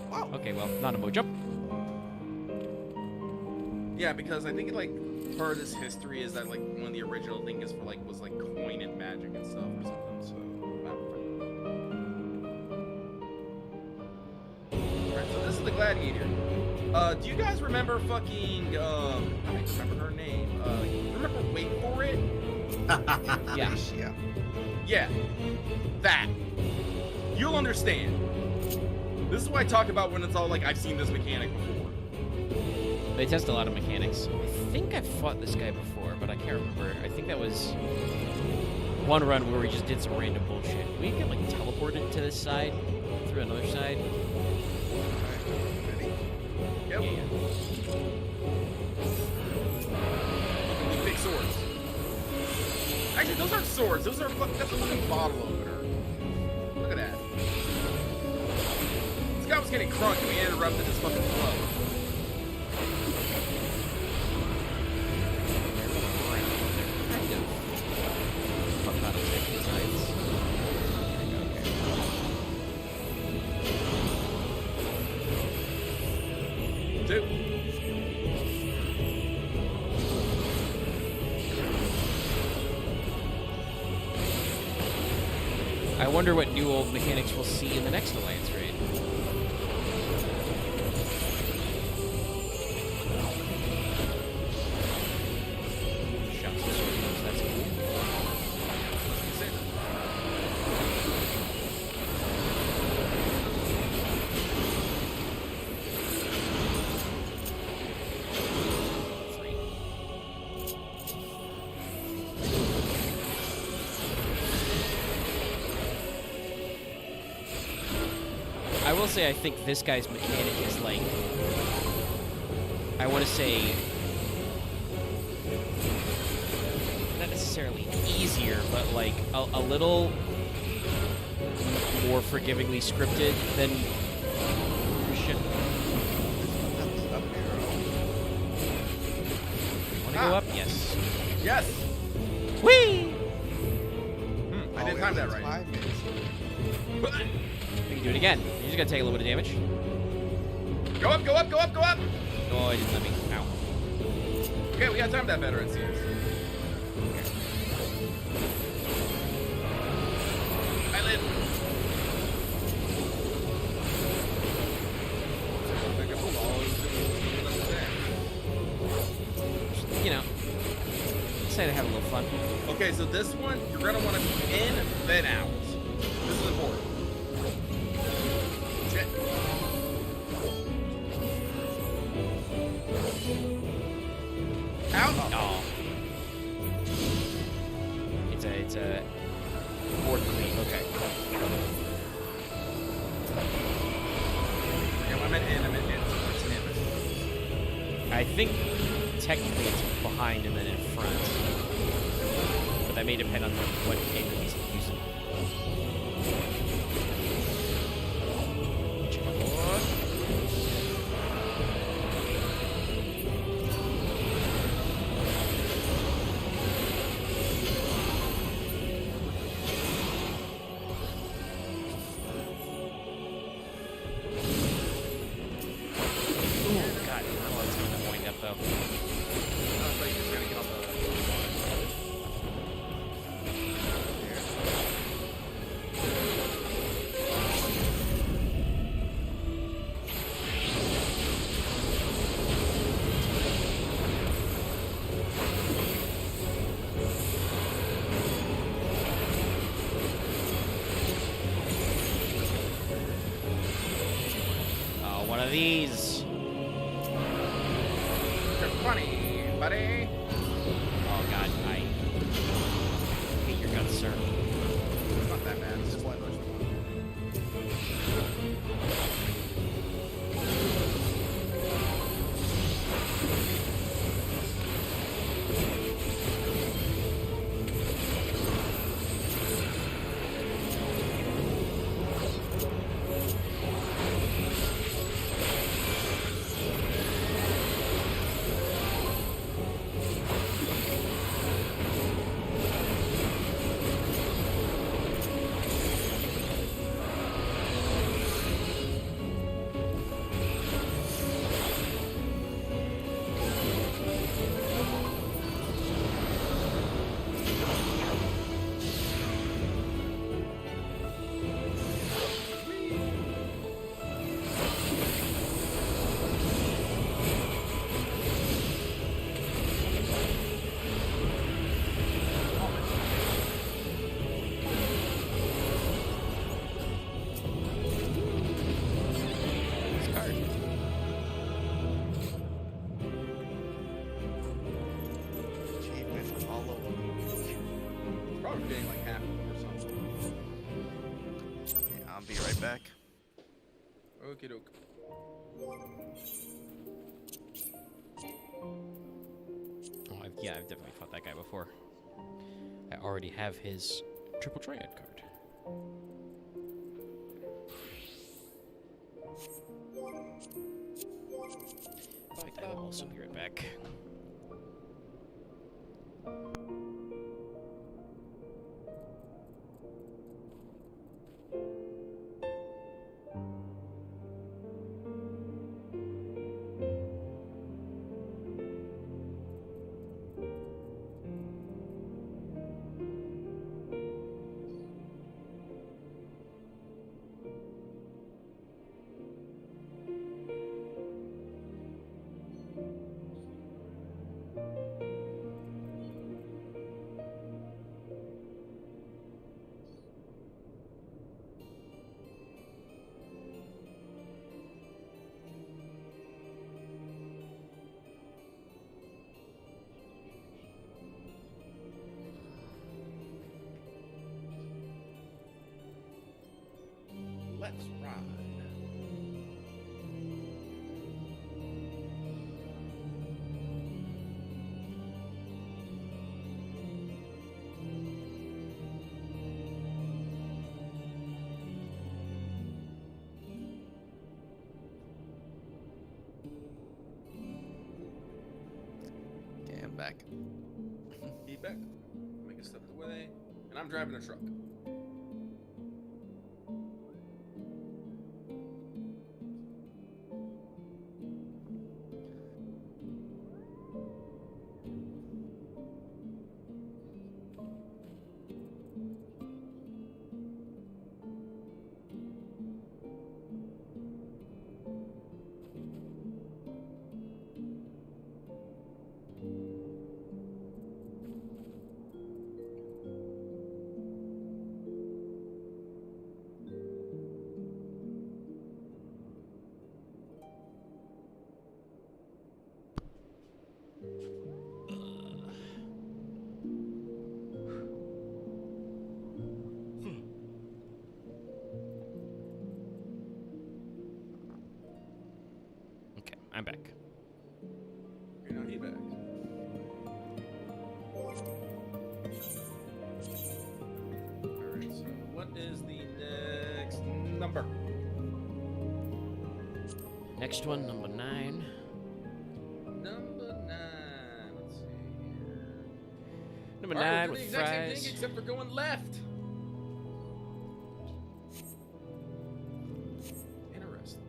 Wow. Okay, well, not a mo jump. Yeah, because I think like part of this history is that like one of the original things for like was like coin and magic and stuff or something. So. Alright, so this is the gladiator. Do you guys remember fucking? I don't remember her name. Remember Wait for It? Yeah. Yeah. Yeah, that. You'll understand. This is what I talk about when it's all like, I've seen this mechanic before. They test a lot of mechanics. I think I've fought this guy before, but I can't remember. I think that was one run where we just did some random bullshit. We get like teleported to this side, through another side. Ready? Yep. Yeah. These big swords. Actually, those aren't swords. That's a fucking bottle opener. Look at that. This guy was getting crunk and we interrupted his fucking flow. Two. I wonder what new old mechanics we'll see in the next Alliance raid. Shots and swords, that's cool. I will say I think this guy's mechanic is like, I want to say, not necessarily easier, but like a little more forgivingly scripted than Christian. Up arrow. Want to go up? Yes. Yes. Whee! I didn't time that right. 5 minutes. We can do it again. You're just gonna take a little bit of damage. Go up, go up, go up, go up. Oh, it didn't let me. Ow. Okay, we got timed that better, it seems. I live. You know, decided to have a little fun. Okay, so this one, you're gonna want to be in, then out. This is important. Shit. Out. Oh. It's a board clean. Okay. Yeah, I meant in, I meant in. It's in. I think technically it's behind and then in front. But that may depend on what game he's using. so. I thought you were just gonna get on the. Oh, one of these. You're funny, buddy. Oh god, I hate your guts, sir. It's not that bad. It's just one. This card. Achievement all over. Probably getting like half of them or something. Okay, I'll be right back. Okie doke. Oh, yeah, I've definitely fought that guy before. I already have his triple triad card. But I will also be right back. Let's ride. Okay, I'm back. Feedback. Make a step away. And I'm driving a truck. Okay, I'm back. You're not back. Alright, so what is the next number? Next one, number 9. Number 9. Let's see here. Number Alright, 9 we're with doing the exact same fries. thing except for going left. Interesting.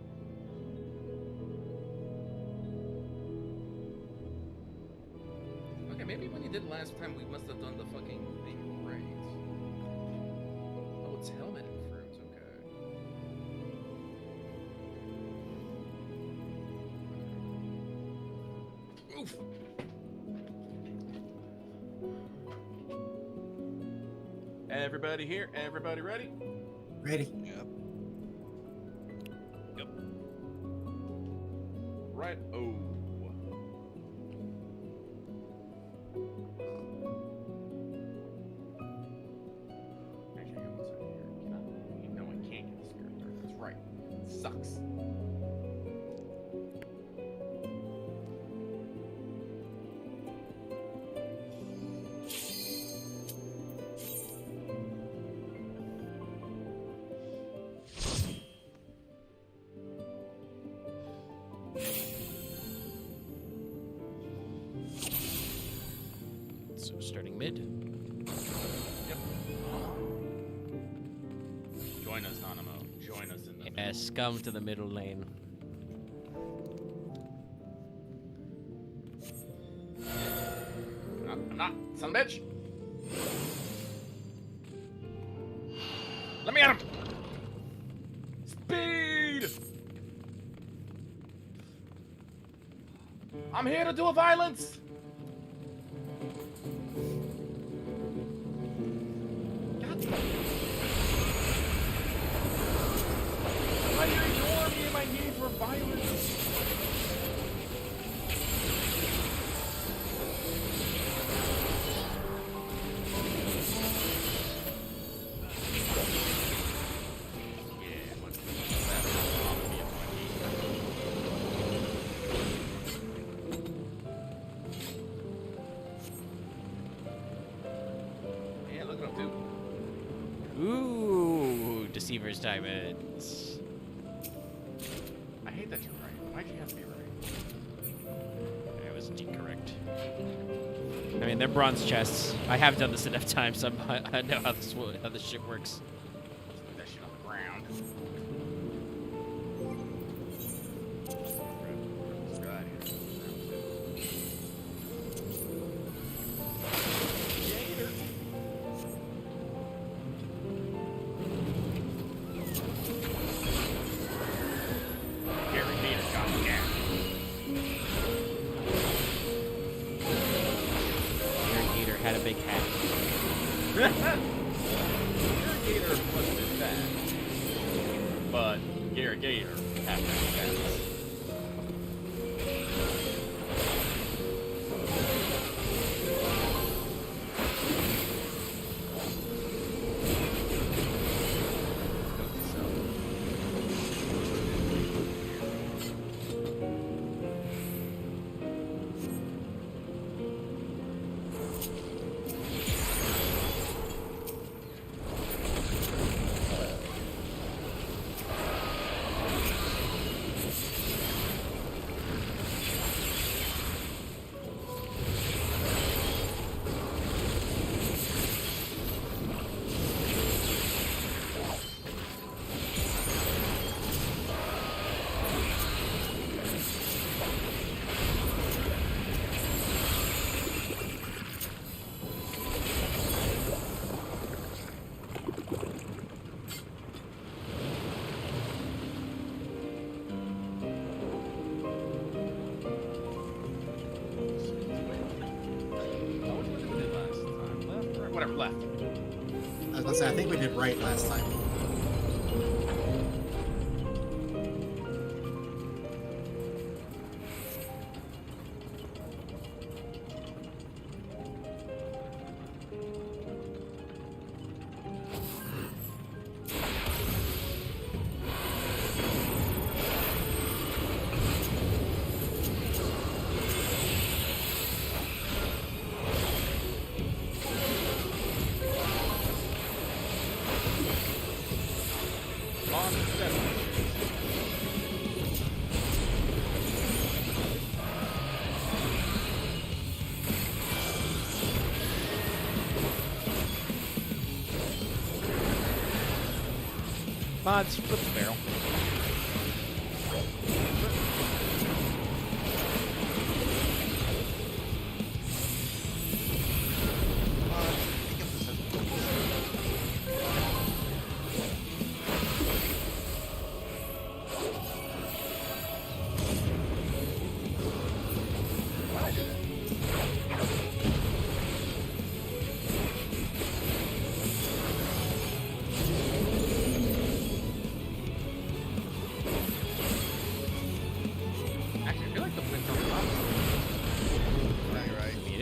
did last time, we must have done the fucking thing right. Oh, it's helmet and fruits. Okay. Oof. Everybody here? Everybody ready? Ready. Yep. Right. Oh. Actually, hang on one second here. Can I? You know I can't get the spirit dark. That's right. Sucks. So starting mid. Yep. Join us, Nanamo. Join us in the middle. Yes, come to the middle lane. I'm not, son of a bitch. Let me at him. Speed. I'm here to do a violence. God damn. Why do you ignore me in my need for violence? Yeah, look at him do. Ooh, Deceiver's Diamonds. I hate that you're right. Why'd you have to be right? I was indeed correct. I mean, they're bronze chests. I have done this enough times. I know how this shit works. Put that shit on the ground. Let's go out here. Gator. Gary Gator got me down. Gary Gator had a big hat. Gator wasn't as bad. But Gary Gator had that bad. Whatever, left. I was gonna say, I think we did right last time. On the step. Mods, flip the barrel.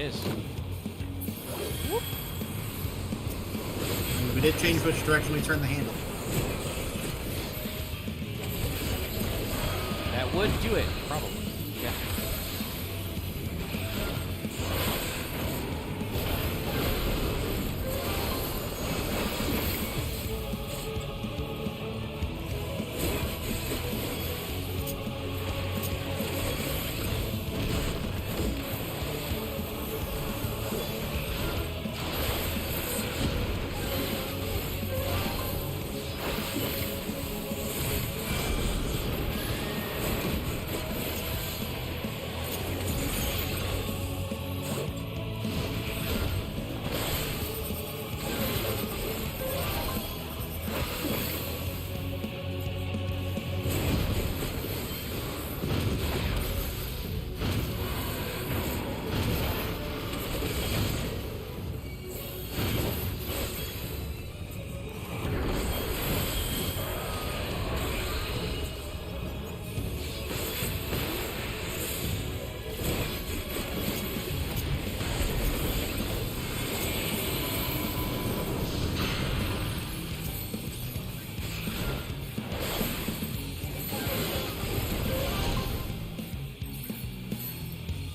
is. We did change which direction we turned the handle. That would do it, probably. Yeah.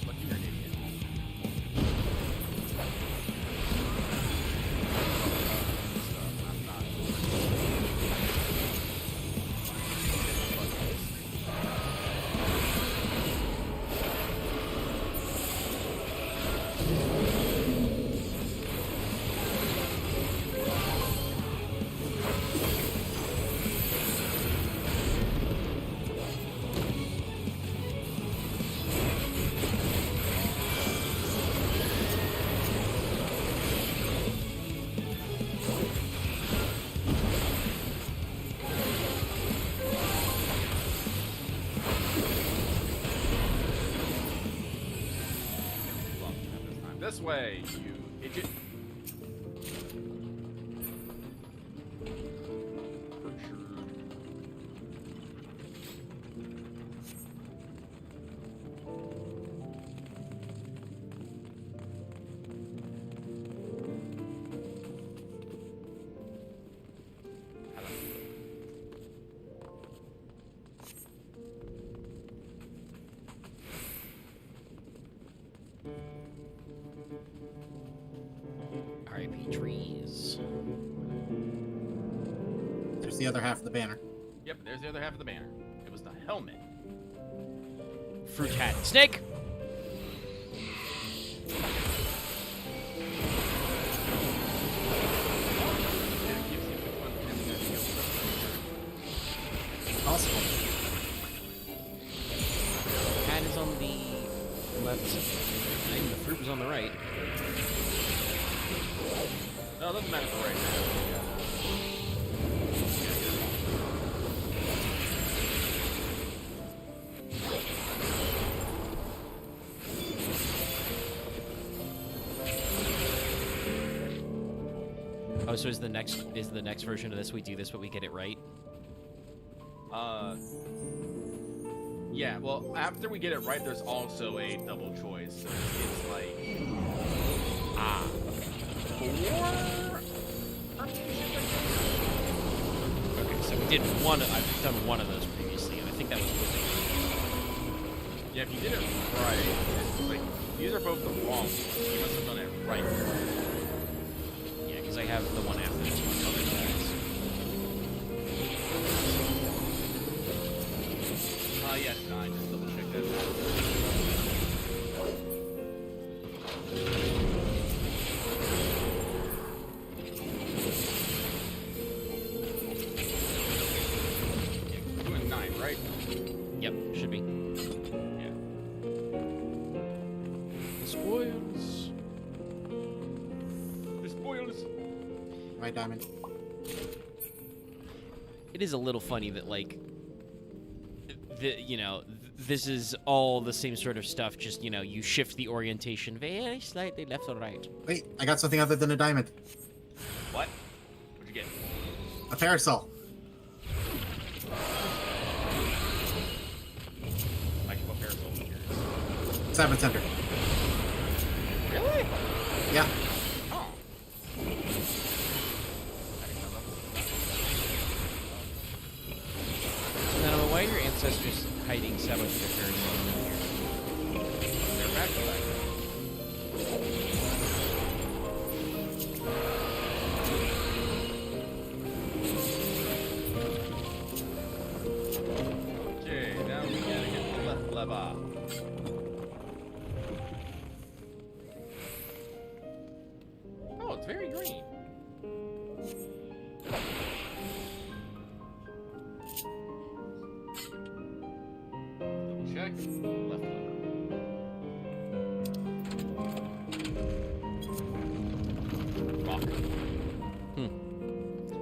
Lucky you're an idiot. I'm not. This way, you idiot. For sure. R.I.P. trees. There's the other half of the banner. Yep, there's the other half of the banner. It was the helmet. Fruit hat. Snake! And it gives you which one can Possible. Hat is on the left side, and the fruit was on the right. No, it doesn't matter for right now. Oh, so is the next version of this we do this but we get it right? Yeah, well, after we get it right, there's also a double choice. So it's like, Okay, so we did one. I've done one of those previously, and I think that was worth yeah, if you did it right, it's like, these are both the wrong ones. You must have done it right. it. Yeah, because I have the one after this one covered, guys. Yeah, no, I just double checked that. Yeah, doing 9, right? Yep, should be. Yeah. The spoils. The spoils. Right, Diamond. It is a little funny that this is all the same sort of stuff. Just you shift the orientation very slightly left or right. Wait, I got something other than a diamond. What? What'd you get? A parasol. Like what parasol? Sabbath Tender. Really? Yeah. Oh. Now, why are your ancestors hiding sabotage occurs? They're back to back. Okay, now we gotta get the left lever. Oh, it's very green. Double check. Left lever. Rock.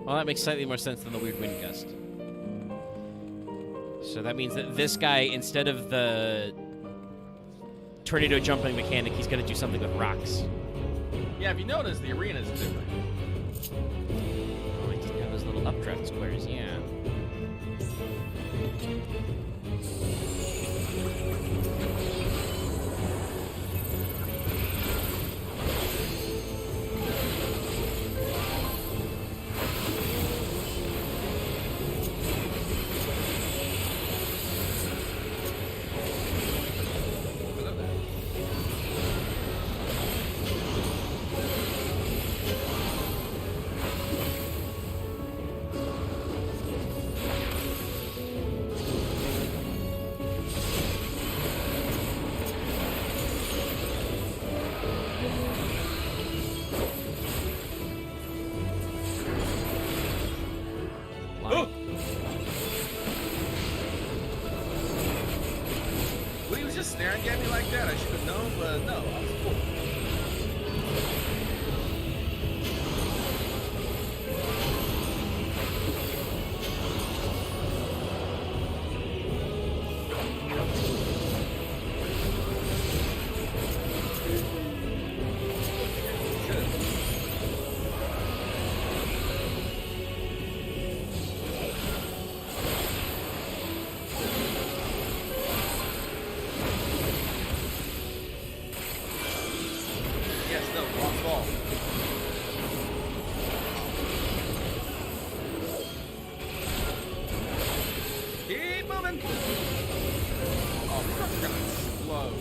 Well, that makes slightly more sense than the weird wind gust. So that means that this guy, instead of the tornado jumping mechanic, he's going to do something with rocks. Yeah, if you notice, the arena is different. Oh, he doesn't have those little updraft squares, yeah. I love that. Line. Well, he was just staring at me like that. I should have known, but no, I was cool. Yes, no, wrong ball. Keep moving. Oh, this stuff's gonna explode.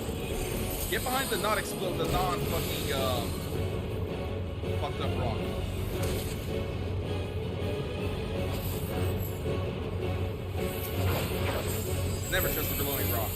Get behind the not explode, the non-fucking, fucked up rock. Never trust the glowing rock.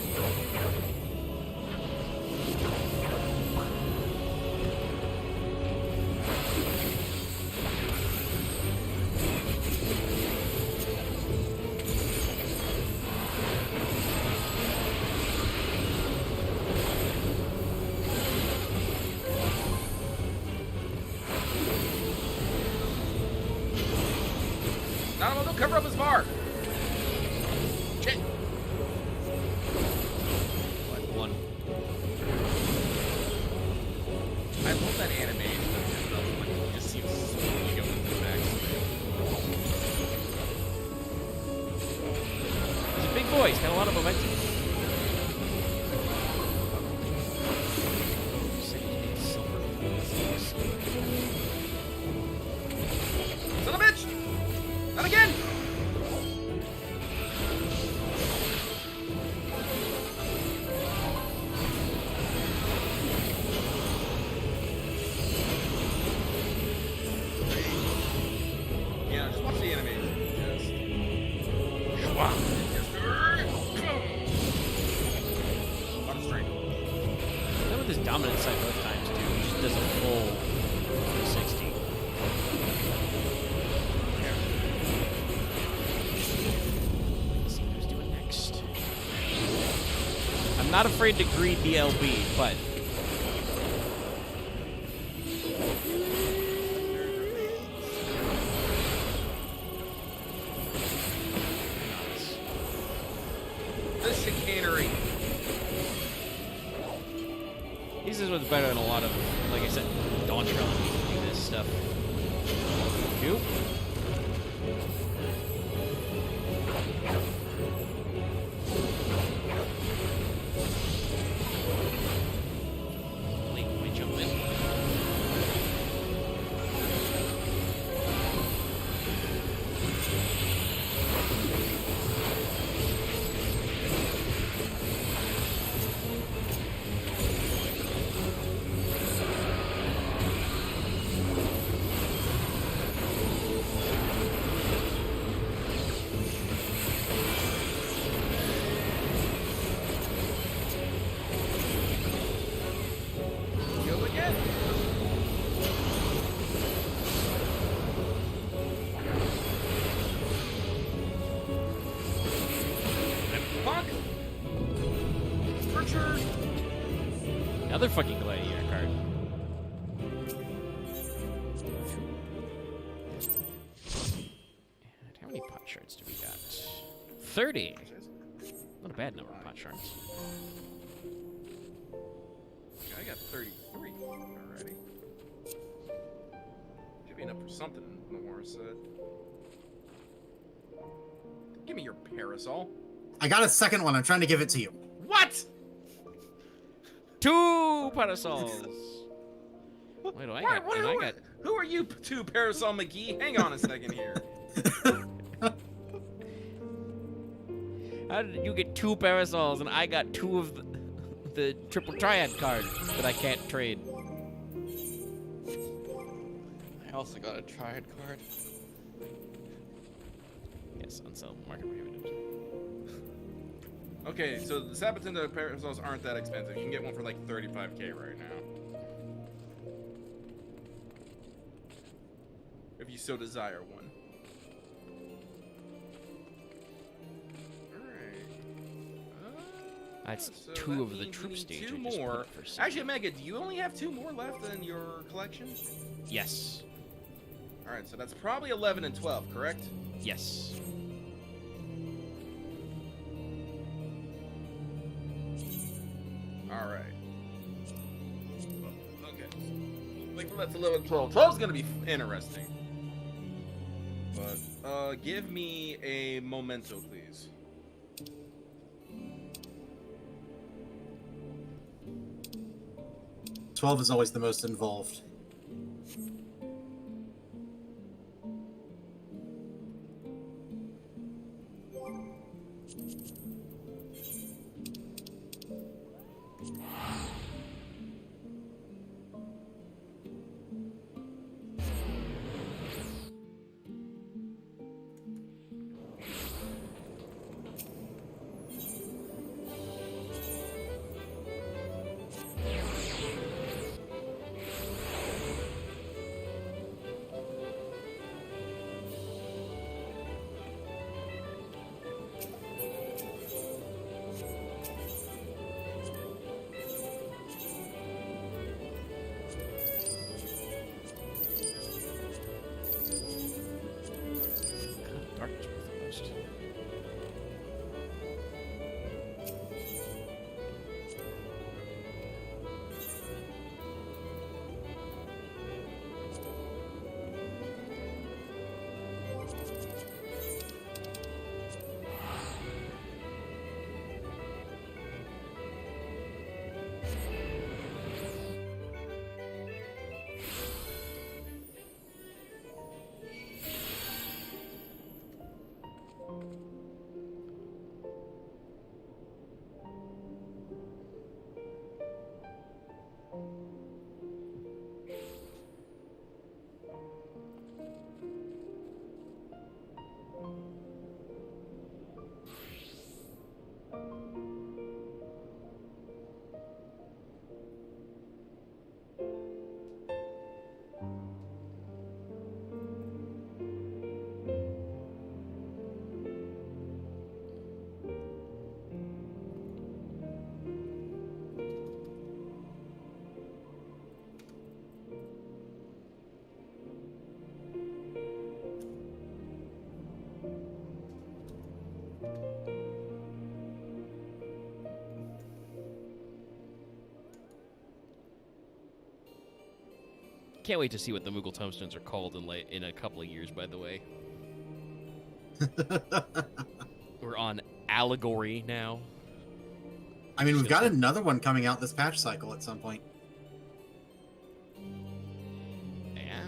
No, don't cover up his bar. Shit. Like one. I love that animation. Like, you just see slowly go into the back. He's a big boy. He's got a lot of momentum. Son of a bitch! Not again! Yeah, just watch the animation. Just... Schwab. Just... Lot of strength. That with his dominant side both times, too. He just does a full 360. Let's see who's doing next. I'm not afraid to greed the LB, but The chicanery. this is what's better than a lot of, like I said, Dawntrail do this stuff. You? Wait, let me jump in. Archer. Another fucking gladiator card. And how many pot shards do we got? 30. Not a bad number of pot shards. I got 33 already. Should be enough for something in the war set. Give me your parasol. I got a second one. I'm trying to give it to you. What? 2 parasols. Wait, do I got? What- and I got. Who are you, two Parasol McGee? Hang on a second here. How did you get 2 parasols and I got 2 of the triple triad cards that I can't trade? I also got a triad card. Yes, unsellable, market prohibited. Okay, so the Sabatenda parasols aren't that expensive. You can get one for like 35k right now. If you so desire one. That's So 2 that of the means we troop need stage. 2 I just put more. for sale. Actually, Mega, do you only have 2 more left in your collection? Yes. Alright, so that's probably 11 and 12, correct? Yes. Alright. Okay. Like, that's 11, 12. 12's gonna be interesting. But, give me a memento, please. Twelve is always the most involved. Darkness worth the most. Can't wait to see what the Moogle tombstones are called in a couple of years, by the way. We're on Allegory now. I mean, we've got another one coming out this patch cycle at some point. Yeah.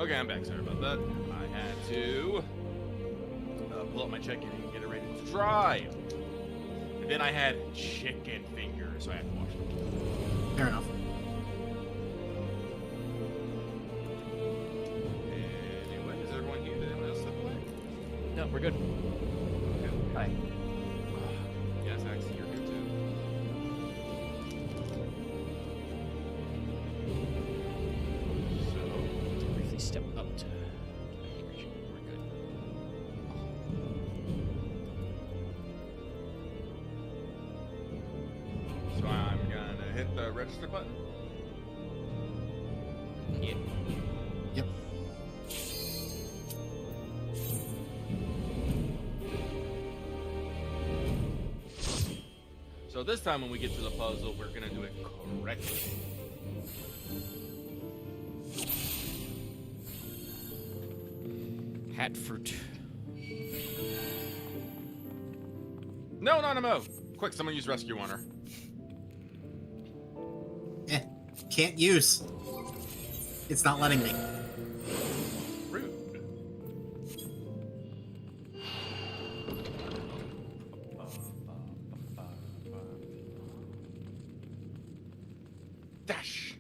Okay, I'm back. Sorry about that. I had to pull up my chicken and get it ready to dry. And then I had chicken fingers, so I had to wash them. Fair enough. Anyway, is everyone here? Did anyone else step away? No, we're good. Okay. Hi. Yes, actually, you're good too. So, Briefly step up to. We're good. so I'm gonna hit the register button. Yeah. Yep. So this time when we get to the puzzle, we're gonna do it correctly. Hat fruit. No, no. Quick, someone use rescue on her. Can't use. It's not letting me. Rude. Dash.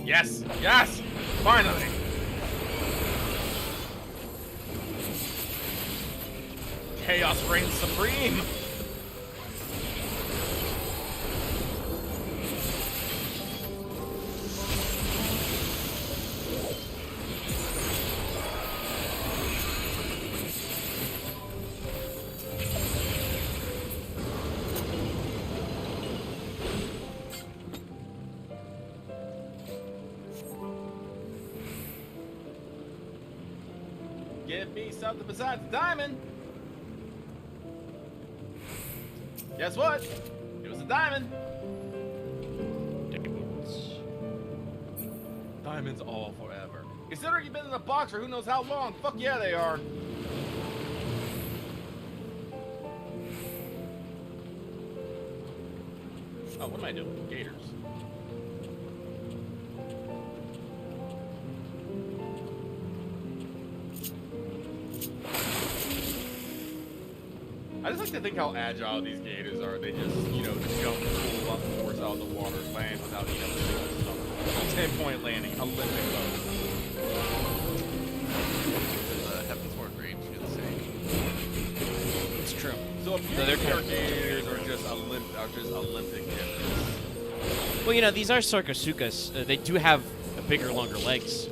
Yes, yes, finally. Chaos reigns supreme. Give me something besides a diamond. Guess what? It was a diamond. Diamonds all forever. Considering you've been in a box for who knows how long, fuck yeah they are. Oh, what am I doing? Gators. I just like to think how agile these gators are. They just, jump full up force out of the water, land without, stuff. 10-point landing, Olympic boat. The Heaven's Ward Rage do the same. It's true. So if No, they're your gators are just Olympic gymnasts. Well, these are Sarcosuchus. They do have bigger, longer legs.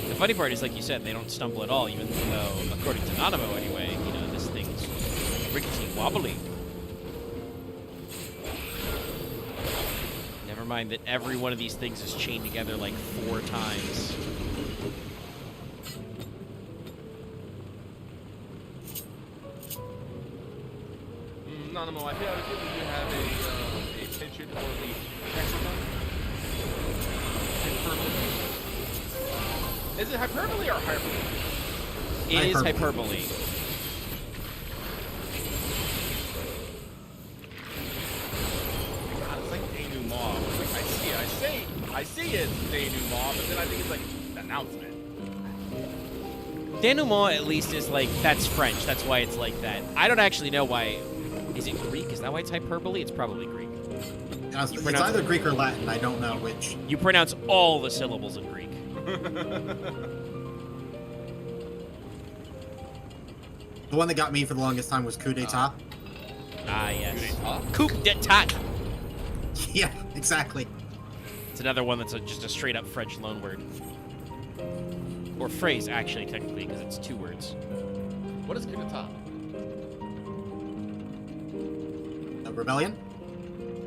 The funny part is, like you said, they don't stumble at all, even though, according to Nanamo anyway, this thing's rickety wobbly. Never mind that every one of these things is chained together like 4 times. Nanamo, I feel like you have a penchant for the hexagon. Hyperbole. Is it hyperbole or hyperbole? It is hyperbole. God, it's like denouement. Like, I see it's denouement, but then I think it's like an announcement. Denouement, at least, is like, that's French. That's why it's like that. I don't actually know why. Is it Greek? Is that why it's hyperbole? It's probably Greek. It's either Greek or Latin. I don't know which. You pronounce all the syllables in Greek. The one that got me for the longest time was coup d'etat. Ah, yes. Coup Coup d'etat. Yeah, exactly. It's another one that's just a straight-up French loanword. Or phrase, actually, technically, because it's 2 words. What is coup d'etat? Rebellion?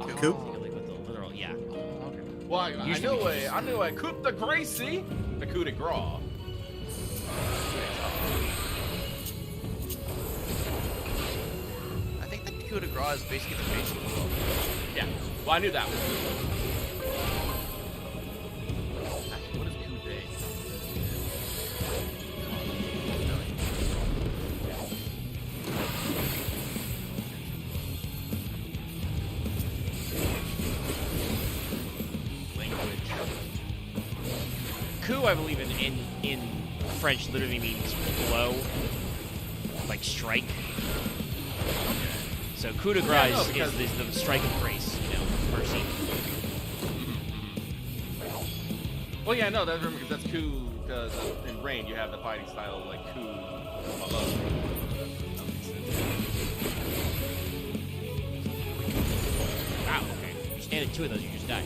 Oh. Coup? Like with the literal, yeah. Oh, okay. Well, I Usually know a coup de grace, a coup de grace. I think the coup de grace is basically the basic move. Yeah. Well, I knew that one. Actually, what is coup de? I believe in French literally means blow, like strike. So coup de grace is the strike of grace, mercy. Well, yeah, no, that's because that's coup. Because in Rain, you have the fighting style of like coup. Wow. Okay. You stand at 2 of those, you just die.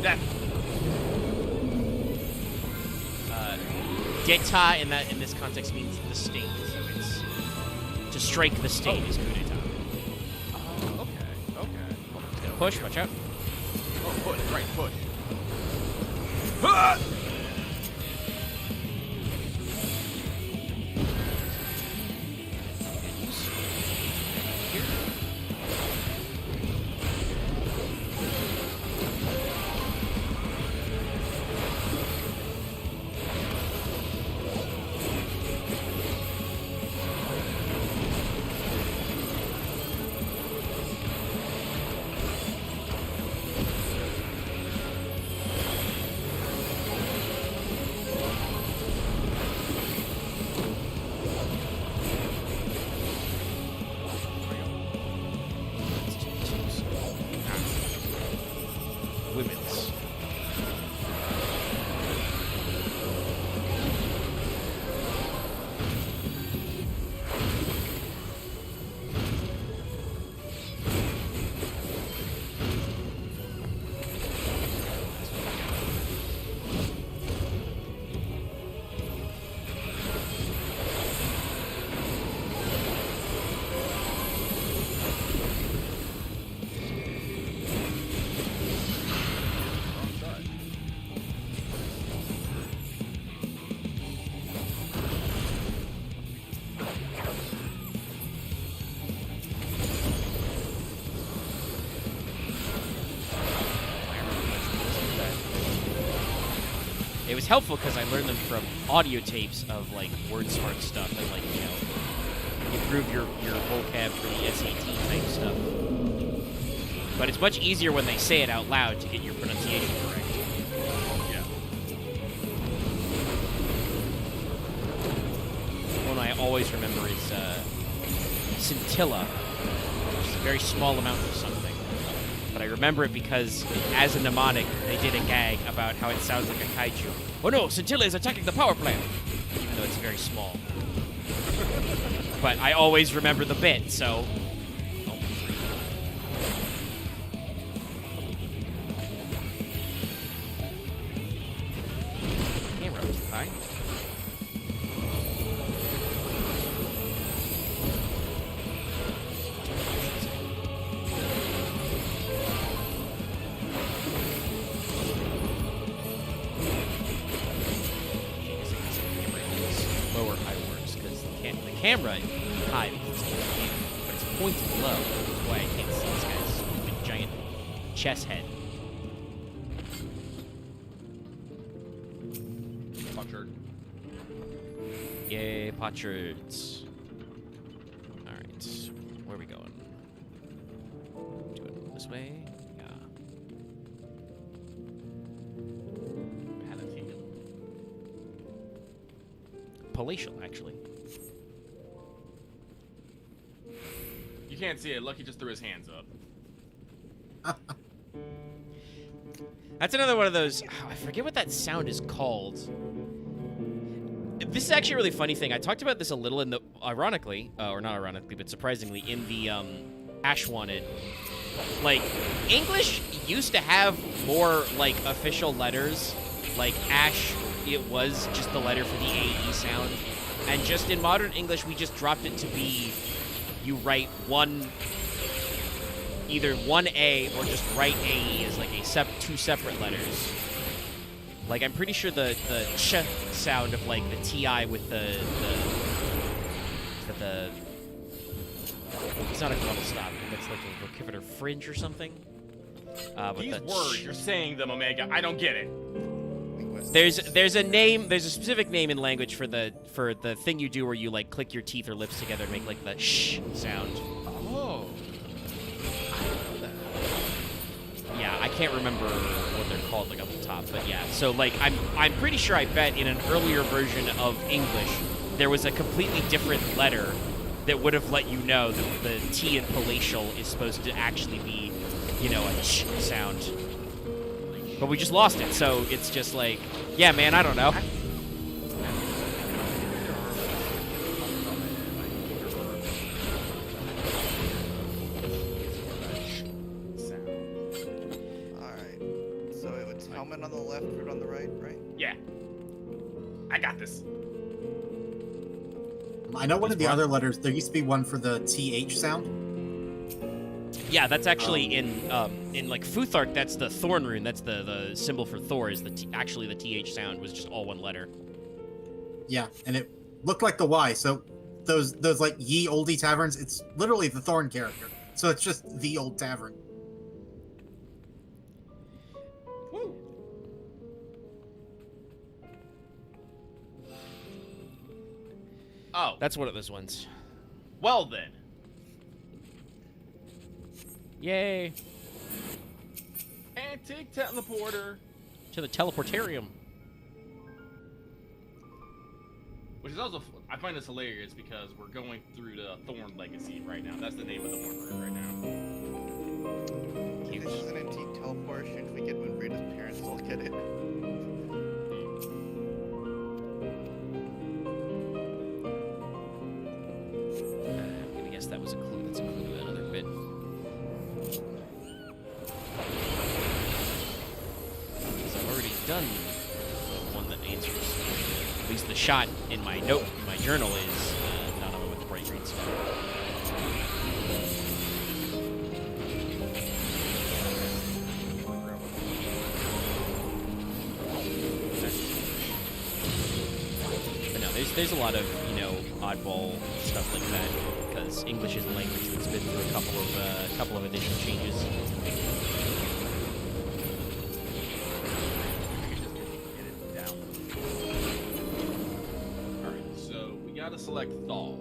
Death. D'état in this context means the state, so it's to strike the state is coup d'état. Okay. It's gonna push. Watch out. Oh, push. Right, push. Women's. It was helpful because I learned them from audio tapes of like word smart stuff and like improve your vocab for the SAT type stuff. But it's much easier when they say it out loud to get your pronunciation correct. Yeah. One I always remember is scintilla, which is a very small amount of something. But I remember it because, as a mnemonic, they did a gag about how it sounds like a kaiju. Oh no, scintilla is attacking the power plant! Even though it's very small. But I always remember the bit, so... Camera was too high. Lower high works because the camera is high because it's pointed in, but it's pointed low. That's why I can't see this guy's stupid giant chest head. Potsherd. Yay, potsherds. Alright, where are we going? Doing this way? Yeah. Palatine. Palatial, actually. You can't see it. Lucky just threw his hands up. That's another one of those. I forget what that sound is called. This is actually a really funny thing. I talked about this a little in the, ironically, or not ironically, but surprisingly, in the Ash Wanted. Like, English used to have more, like, official letters. Like, Ash, it was just the letter for the AE sound. And just in modern English, we just dropped it to be, you write either one A or just write AE as like two separate letters. Like, I'm pretty sure the ch sound of like the TI with the it's not a double stop. That's like a vocabular fringe or something. But These the words, you're saying them, Omega. I don't get it. There's a specific name in language for the thing you do where you like click your teeth or lips together and make like the sh sound. Oh. Yeah, I can't remember what they're called like up the top, but yeah. So like I'm pretty sure I bet in an earlier version of English there was a completely different letter that would have let you know that the T in palatial is supposed to actually be, you know, a ch sound. But we just lost it, so it's just like, yeah, man, I don't know. Alright. So it's helmet on the left, root on the right, right? Yeah. I got this. I know one of the This one? other letters, there used to be one for the TH sound. Yeah, that's actually in like Futhark, that's the Thorn rune. That's the symbol for Thor. Is actually the TH sound was just all one letter. Yeah, and it looked like the Y. So those like ye oldie taverns, it's literally the Thorn character. So it's just the old tavern. Woo. Oh, That's one of those ones. well then. Yay! Antique teleporter. To the teleportarium. Which is also, I find this hilarious because we're going through the Thorn Legacy right now. That's the name of the Thorn right now. This is an antique teleport. Should we get when Rita's parents will get it? I'm gonna guess that was a clue. That's a clue to another bit. Because I've already done the one that answers. At least the shot in my note, in my journal is none of them with the bright green spell. But no, there's a lot of, you know, oddball stuff like that because English is a language that's been through a couple of additional changes. Get it down. Alright, so we gotta select Thal.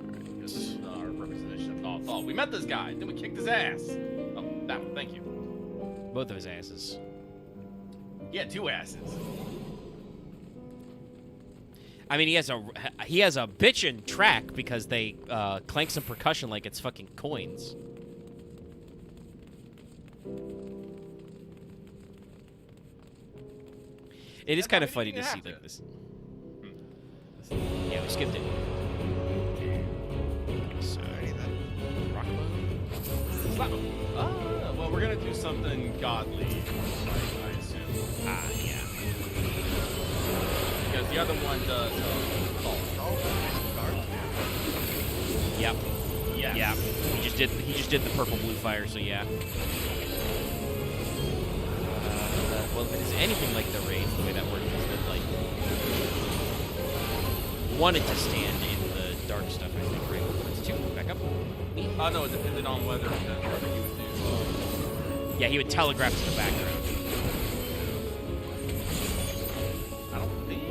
Alright, this is our representation of Thal. Thal. We met this guy, then we kicked his ass. Oh, that one, thank you. Both of his asses. He had two asses. I mean, he has a bitchin' track because they clank some percussion like it's fucking coins. It is kind of funny to see like this. Yeah, we skipped it. So, Alrighty then. It's not, well, we're gonna do something godly, I assume. ah, yeah. Because the other one does Thal. Oh, dark. Yep. Yes. Yeah. He just did the purple blue fire, so yeah. Well, if it is anything like the raid, the way that works is that like wanted to stand in the dark stuff, I think, right? That's two. Back up. Oh no, it depended on whether he would do. Yeah, he would telegraph to the background. I don't think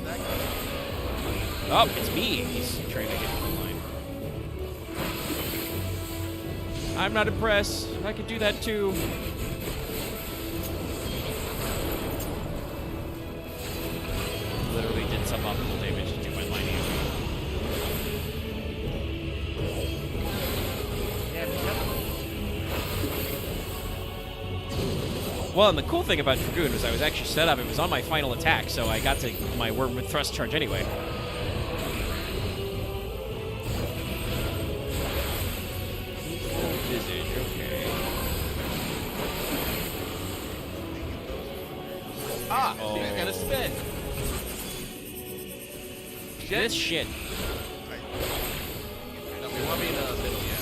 that Oh, it's me. He's trying to get in line. I'm not impressed. I could do that too. Literally did suboptimal damage to my line here. Well, and the cool thing about Dragoon was I was actually set up. It was on my final attack, so I got to my Wormwood Thrust charge anyway. Visage, okay. Oh, he's gonna spin. This shit. No, we want me in the middle, yeah.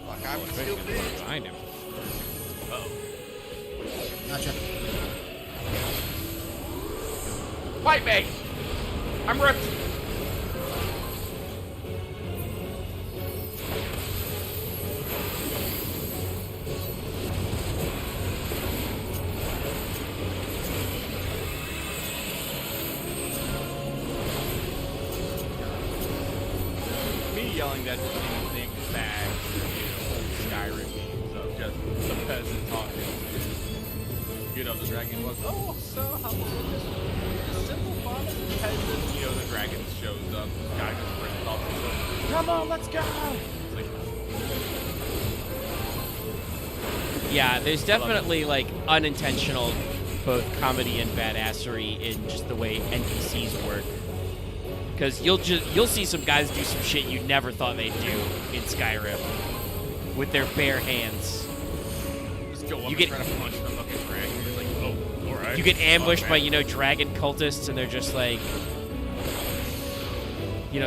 Fuck, I'm stupid. I know. Uh-oh. Gotcha. Fight me! I'm ripped! Me yelling that thing bag, Skyrim. dragon was. Oh, so how was it? Simple fun and repetitive. You know, the dragon shows up. The guy just brings off and says, "Come on, let's go." It's like, Yeah, there's definitely like unintentional both comedy and badassery in just the way NPCs work. Because you'll see some guys do some shit you never thought they'd do in Skyrim with their bare hands. just go up You and get- try to punch the fucking dragon. You're just like, oh, all right. You get ambushed Oh, by, man. dragon cultists, and they're just like,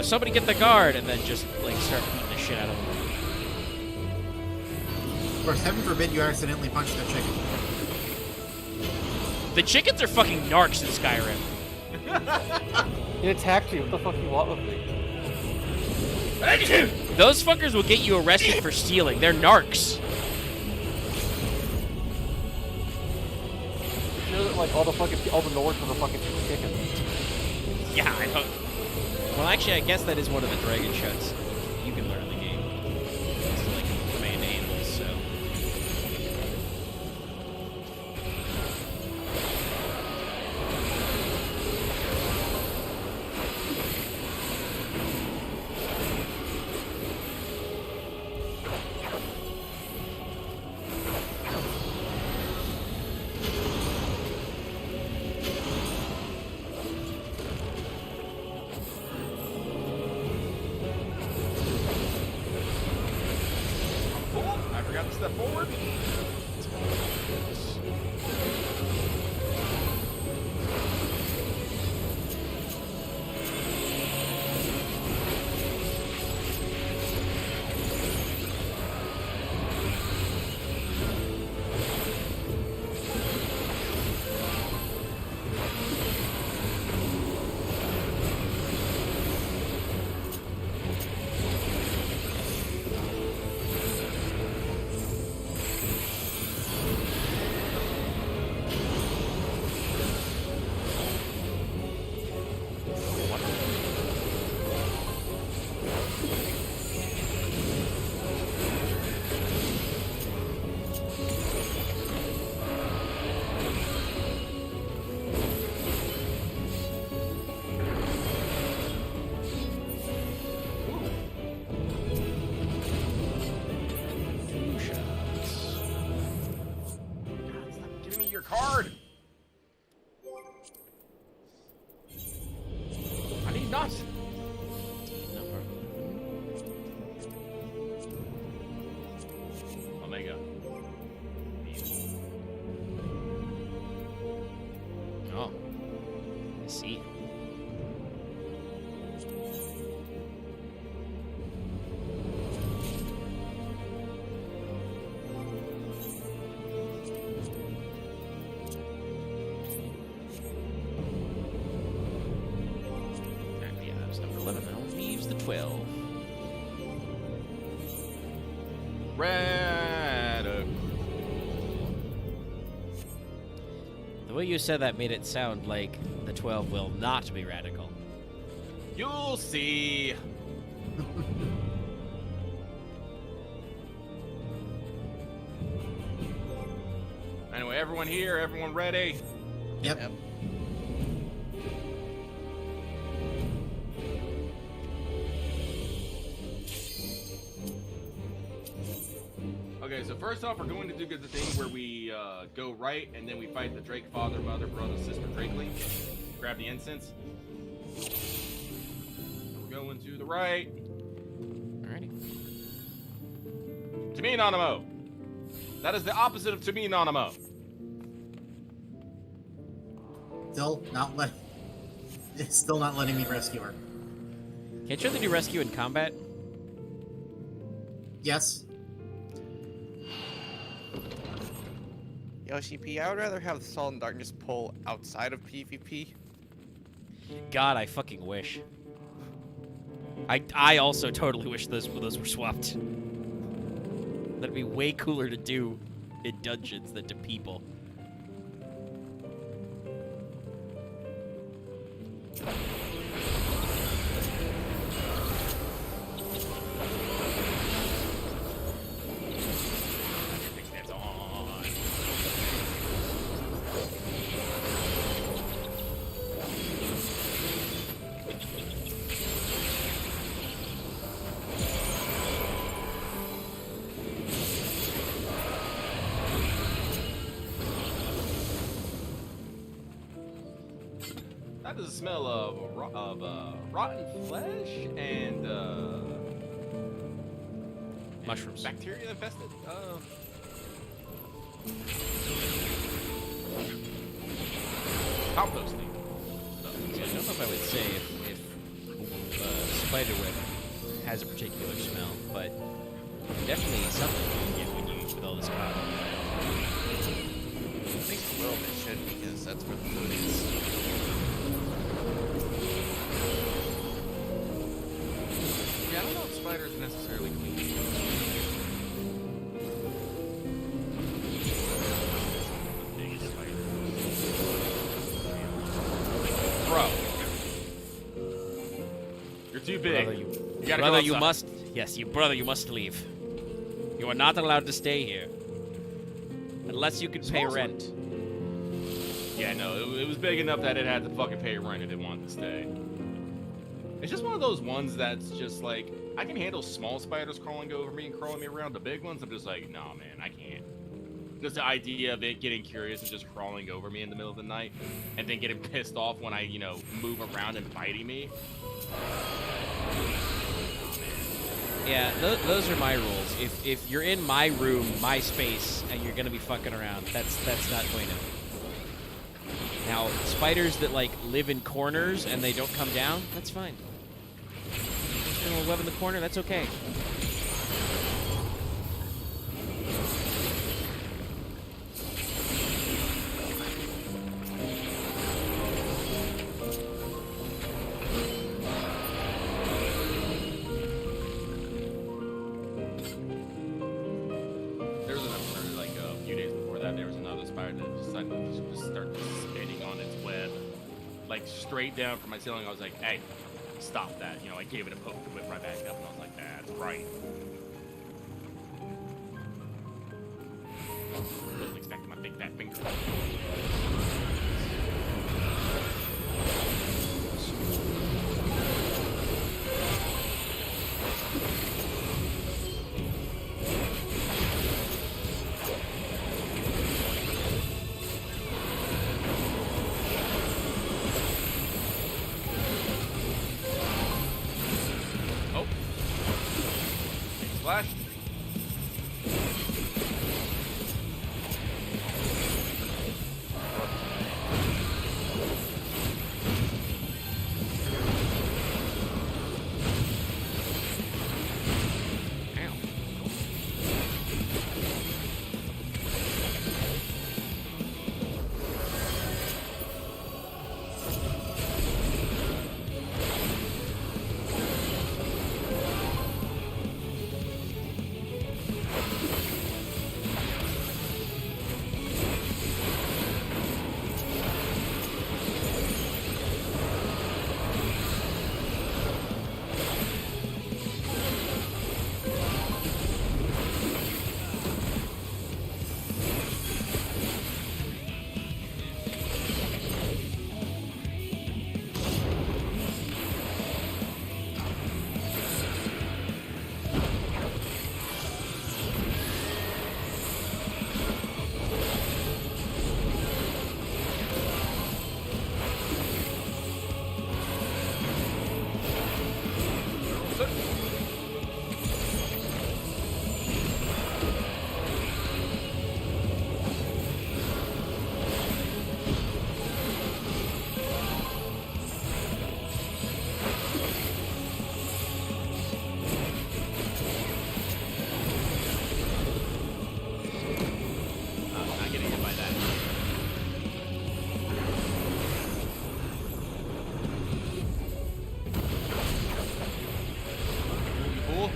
somebody get the guard, and then just like start beating the shit out of them. Of course, heaven forbid you accidentally punch the chicken. The chickens are fucking narcs in Skyrim. It attacked you. What the fuck you want with me? Those fuckers will get you arrested for stealing. They're narcs. You know, like all the Nords are the fucking chickens. Yeah, I know. Well, actually, I guess that is one of the dragon shots you can learn in the game. It's like command animals, so. I forgot to step forward. God, stop giving me your card. I need nuts. Omega. Oh. I see. Yeah, that was number 11. Now leaves the 12. Radical. The way you said that made it sound like the 12 will not be radical. You'll see. Anyway, everyone here, everyone ready? Yep. Yep. Okay, so first off, we're going to do the thing where we go right, and then we fight the Drake father, mother, brother, sister, Drakeling. Grab the incense. We're going to the right. Alrighty. To me, Nanamo. That is the opposite of to me, Nanamo. It's still not letting me rescue her. Can't you only do rescue in combat? Yes. Yoshi P, I would rather have the Salt and Darkness pull outside of PvP. God, I fucking wish. I also totally wish those were swapped. That'd be way cooler to do in dungeons than to people. That's on. got the smell of rotten flesh and Mushrooms. bacteria infested. Composting. So I don't know if I would say if spiderweb has a particular smell, but definitely something you can get when you with all this cotton. At least a little bit should, because that's where the food is. Yeah, I don't know if spiders are necessarily clean. Bro, you're too big. Brother, You gotta brother, go you outside. must. Yes, brother, you must leave. You are not allowed to stay here unless you can pay Small rent. Yeah, no, it was big enough that it had to fucking pay rent if it wanted to stay. It's just one of those ones that's just like, I can handle small spiders crawling over me and crawling me around. The big ones, I'm just like, nah, man, I can't. Just the idea of it getting curious and just crawling over me in the middle of the night, and then getting pissed off when I, move around and biting me. Yeah, those are my rules. If you're in my room, my space, and you're gonna be fucking around, that's not going to. Now, spiders that like live in corners and they don't come down, that's fine. There's a little web in the corner, that's okay. There was another, like a few days before that, there was another spider that decided to just start spinning on its web, like straight down from my ceiling. I was like, hey, stop that. I gave it a poke to whip right back up, and I was like, that's right. Wasn't expecting my big fat finger. Oh. Splash. Not getting hit by that. You fool.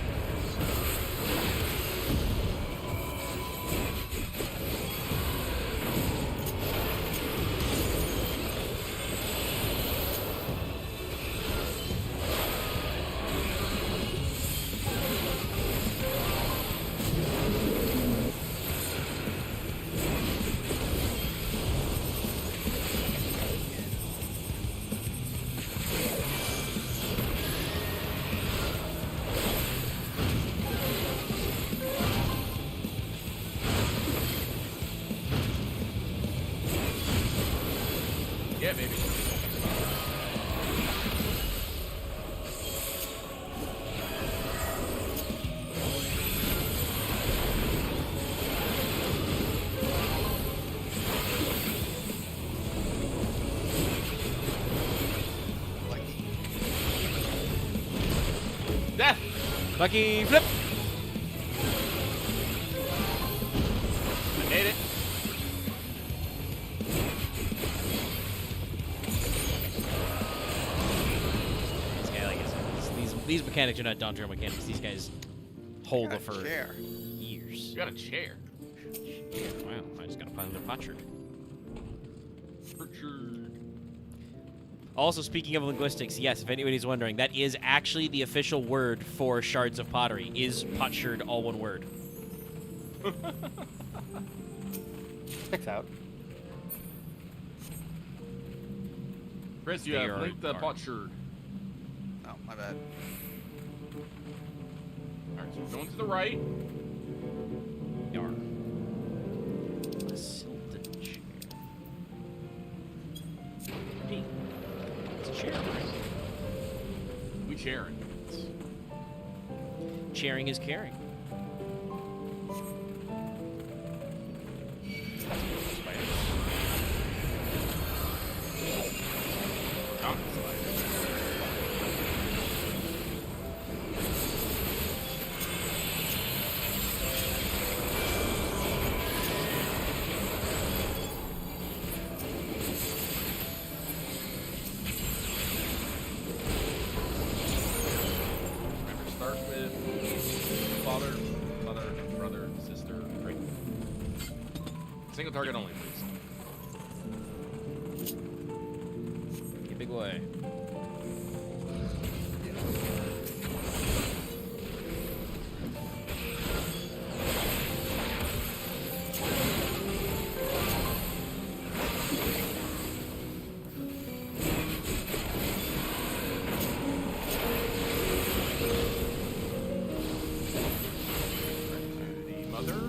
Yeah, baby. Death! Lucky flip. I made it. This guy, like I said, these mechanics are not Dawntrail mechanics. These guys hold Got it a for chair. years. You got a chair. Wow, I just gotta find the potsherd. Also, speaking of linguistics, yes, if anybody's wondering, that is actually the official word for shards of pottery. Is potsherd all one word? Checks out. Chris, you They have are linked the art. potsherd. Oh, my bad. Alright, so we're going to the right. Yar. A silted chair. Hey, it's a chair, right? We sharing. Sharing is caring. Mountain spider. Remember, start with father, mother, brother, sister, right? Single target only, please. Yeah, big boy. The mother.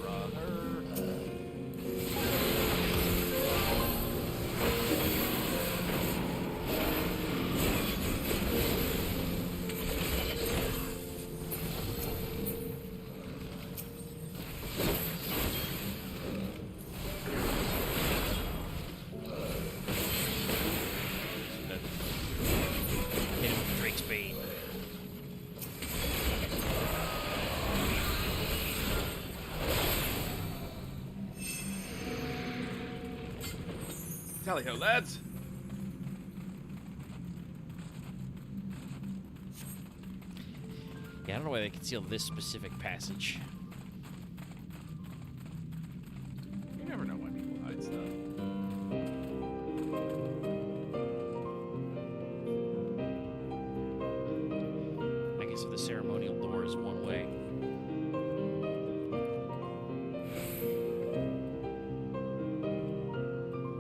Brother. Hit him with Drake's Bane. Tally ho, lads. Yeah, I don't know why they conceal this specific passage. You never know why people hide stuff. I guess if the ceremonial door is one way.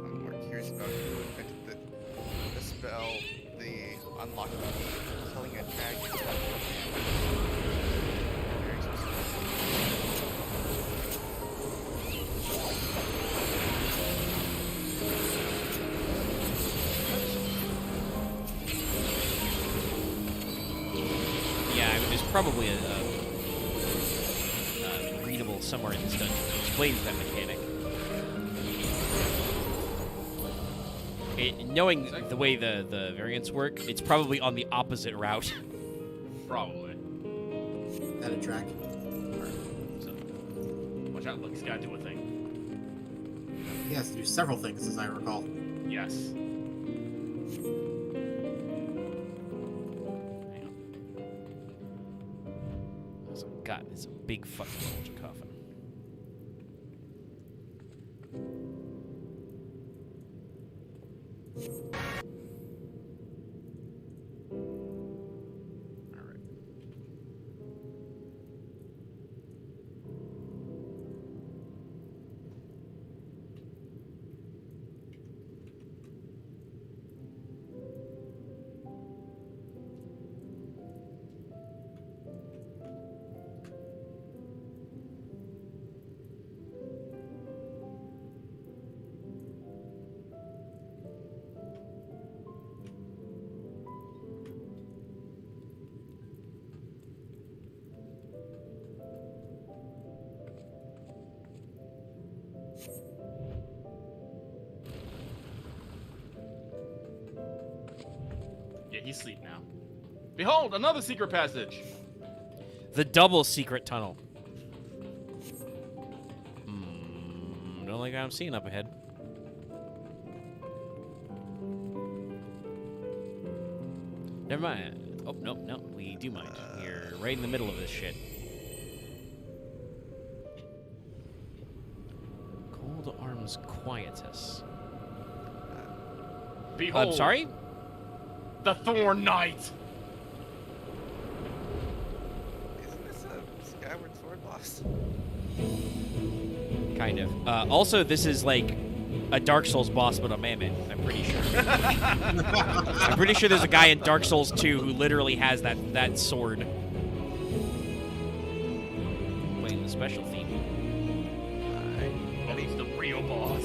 I'm more curious about who invented the spell, the unlocking, killing a dragon. Very specific. Yeah, I mean, there's probably a readable somewhere in this dungeon that explains that mechanic. Knowing the way the variants work, it's probably on the opposite route. Probably. At a track. So, watch out, Luke's gotta do a thing. He has to do several things, as I recall. Yes. Hang on. There's a god. It's a big fucking bulging coffin. Alright. he's asleep now. Behold, another secret passage. The double secret tunnel. Don't like what I'm seeing up ahead. Never mind. Oh, no, we do mind. We're right in the middle of this shit. Cold Arms Quietus. Behold. I'm sorry? The Thorn Knight. Isn't this a Skyward Sword boss? Kind of. Also, this is like a Dark Souls boss, but a mammoth. I'm pretty sure. I'm pretty sure there's a guy in Dark Souls 2 who literally has that sword. Playing the special theme. Oh, he's the real boss.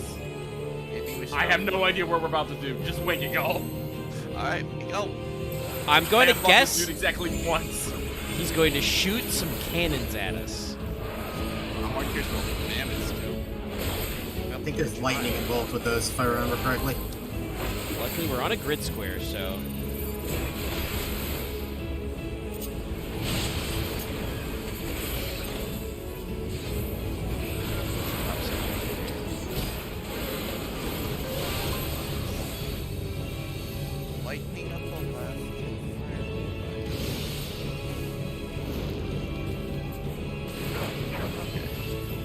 Maybe we should I have no idea what we're about to do. Just wait and go. Alright, go. I'm going I to have fought this guess dude exactly once. he's going to shoot some cannons at us. I'm more curious about the mammoths too. I think there's lightning involved with those, if I remember correctly. Luckily, we're on a grid square, so. Lightning up the left.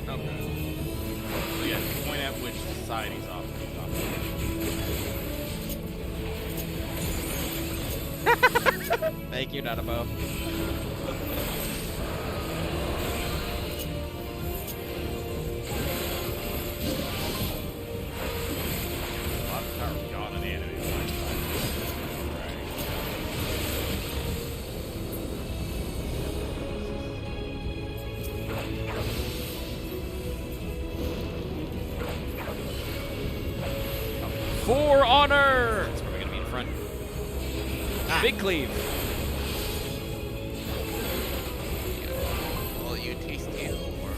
Okay. So yeah, point at which side he's off. Thank you, Nanabo. God, an enemy. For honor! That's where we're gonna be in front. Big cleave. Will you taste you or?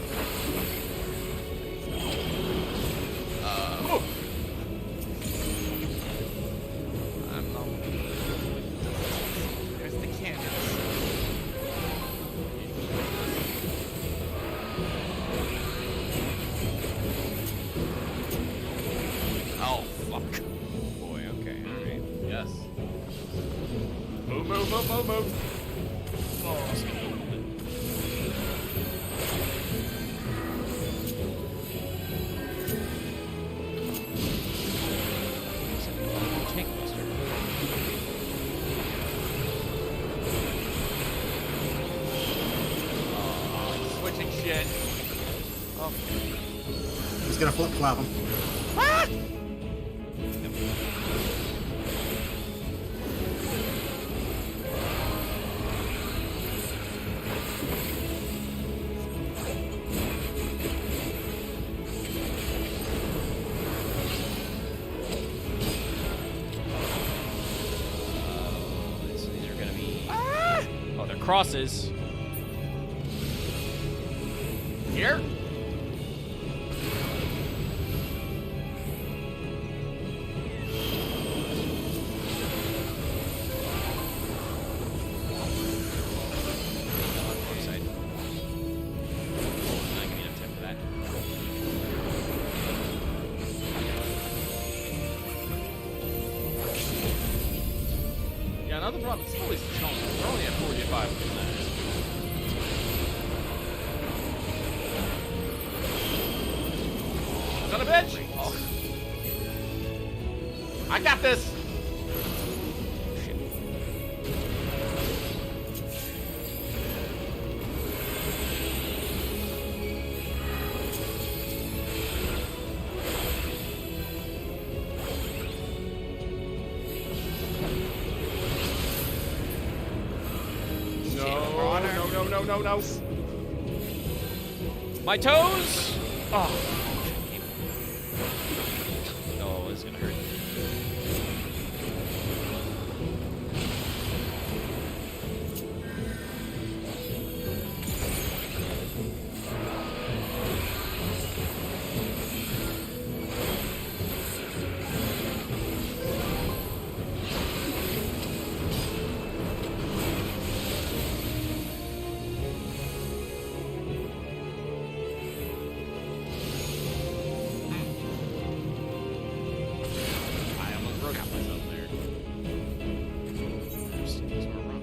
I'm not. There's the cannons. Oh fuck. Boy, okay, alright. Yes. Move, move, move, move, move. Tank buster. Switching shit. Oh, He's gonna flip flop him. These are gonna be. Oh, they're crosses. Here? Side. Not gonna get enough time for that. Yeah, another problem. It's always chunky. We're only at 45%. Son of a bitch! Oh. I got this! Shit. No. My toes! Oh. Oh, it's gonna hurt. got myself there. Just use our run.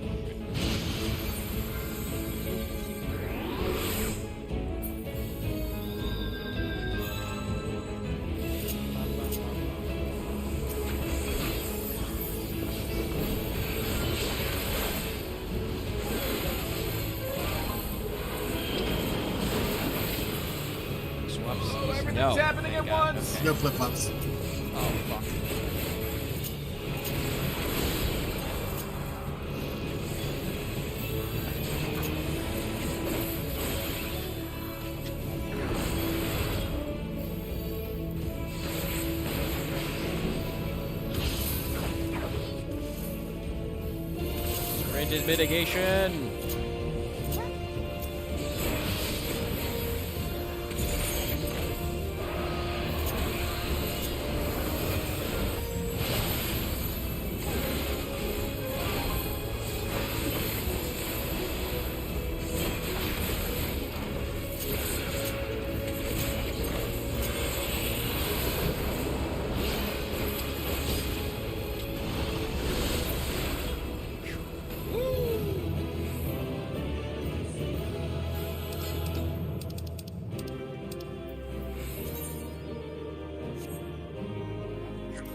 Swaps. Oh, everything's No. happening at Thank God. once. Okay. No flip flops. Oh fuck. Granted mitigation.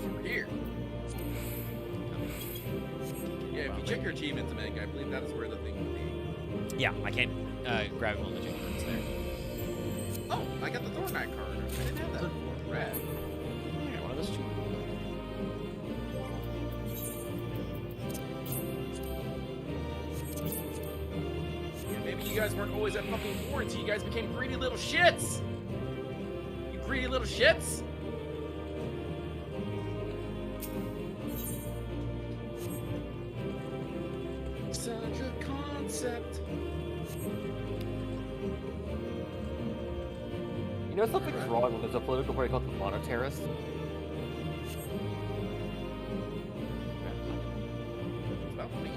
Over here. Yeah, if you check your achievements, Meg, I believe that is where the thing would be. Yeah, I can't grab one of the achievements there. Oh, I got the Thorn Knight card. I didn't have that before. Rad. Yeah, one of those two. Yeah, maybe you guys weren't always at fucking war until you guys became greedy little shits. You greedy little shits. Such a concept. You know something's wrong when there's a political party called the Monetarists? About me.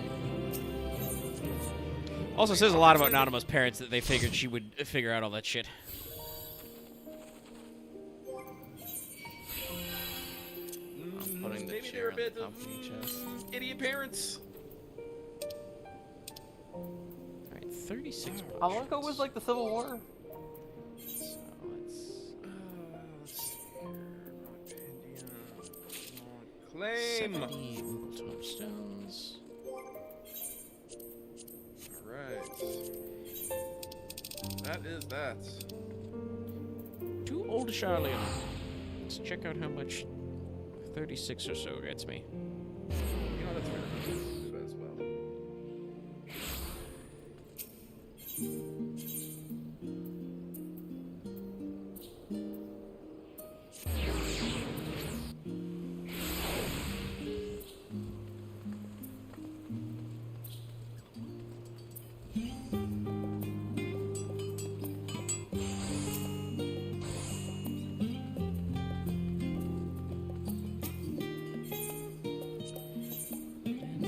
Also says a lot about Nanamo's parents that they figured she would figure out all that shit. I'm putting the Maybe chair they're a in bit the of company chest. idiot parents. Alright, 36 How long ago was like the Civil War? So let's... Let's see here. Claim. 70 Moogle tombstones. Alright. That is that. 2 old Charlian. Let's check out how much 36 or so gets me. You know, that's fair. Do that as well.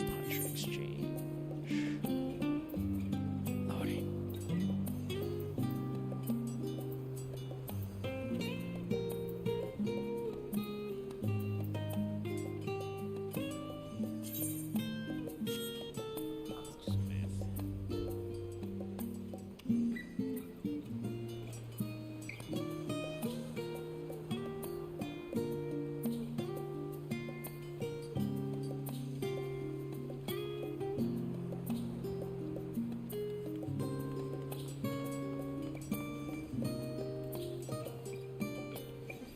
Punch exchange. Loading.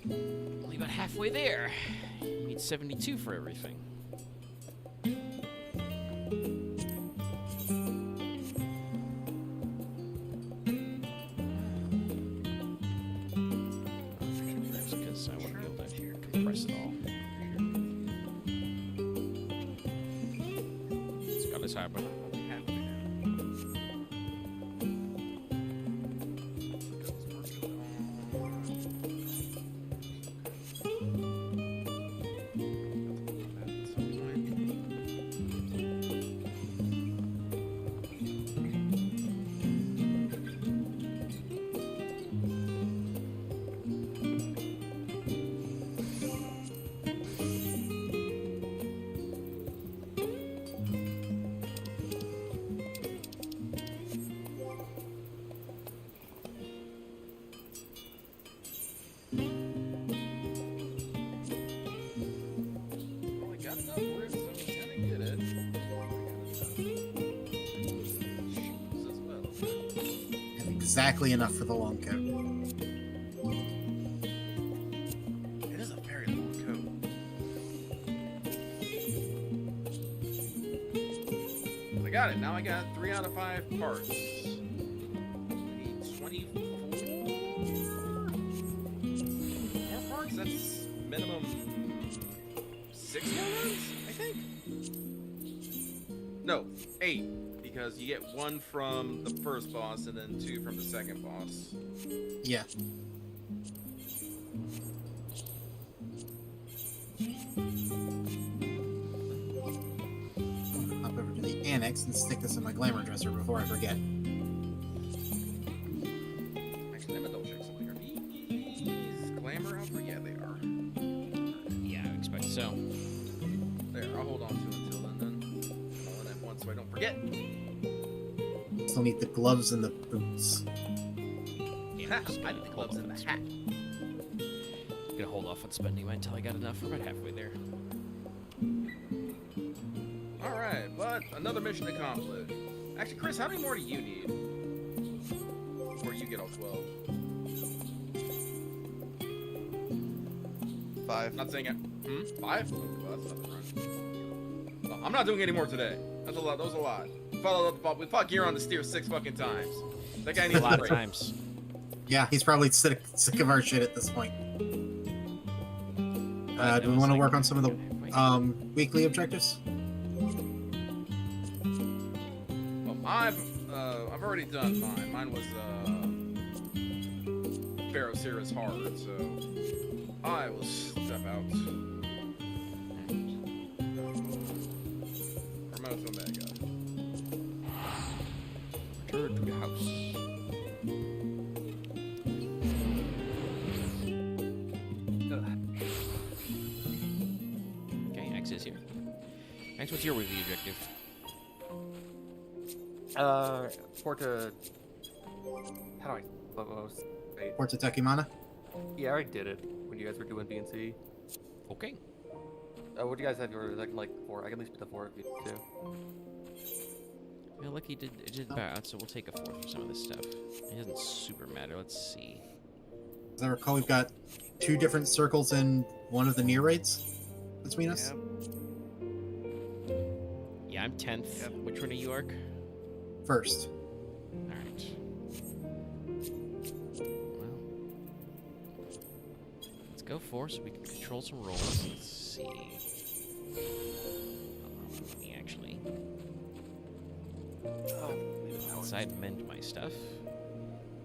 Only about halfway there. You need 72 for everything. Because I want to be able to compress it all. Scott is high, but only half there. exactly enough for the long coat. It is a very long coat. I got it. Now I got 3 out of 5 parts. I need 24 more parts. That's minimum 6 more runs, I think. No, 8. Because you get 1 from the first boss and then 2 from the second boss. Yeah. Hop over to the annex and stick this in my glamour dresser before I forget. Actually, I'm gonna double check something. Are these glamour outfit? Yeah, they are. Yeah, I expect so. There, I'll hold on to it until then. All in at once so I don't forget. Still need the gloves and the boots. Yeah, Ha, just I gonna need the hold gloves off and on the hat. Gonna hold off on spending mine until I got enough. We're about halfway there. Alright, but another mission accomplished. Actually, Chris, how many more do you need? Before you get all 12. 5. Not saying it. 5? Well, that's not the run. Well, I'm not doing any more today. That's a lot. That was a lot. We fought Gear on the steer 6 fucking times. That guy needs A lot of break. times. Yeah, he's probably sick of our shit at this point. Do we want to work on some of the weekly objectives? Well, I've already done mine. Mine was Pharaoh Sirius hard, so I will step out. Promote Omega. Return to the house. Okay, X is here. X, what's your weekly objective? Porta. How do I? Wait. Porta Tekimana? Yeah, I already did it when you guys were doing BNC. Okay. What do you guys have? Your like 4. I can at least put the 4 of you too. Well, Lucky did about, so we'll take a 4 for some of this stuff. It doesn't super matter. Let's see. As I recall, we've got 2 different circles in one of the near raids between us. Yeah, I'm 10th. Yep. Which one are you, Ark? First. Alright. Well, let's go 4 so we can control some rolls. Let's see. Let me actually outside mend my stuff.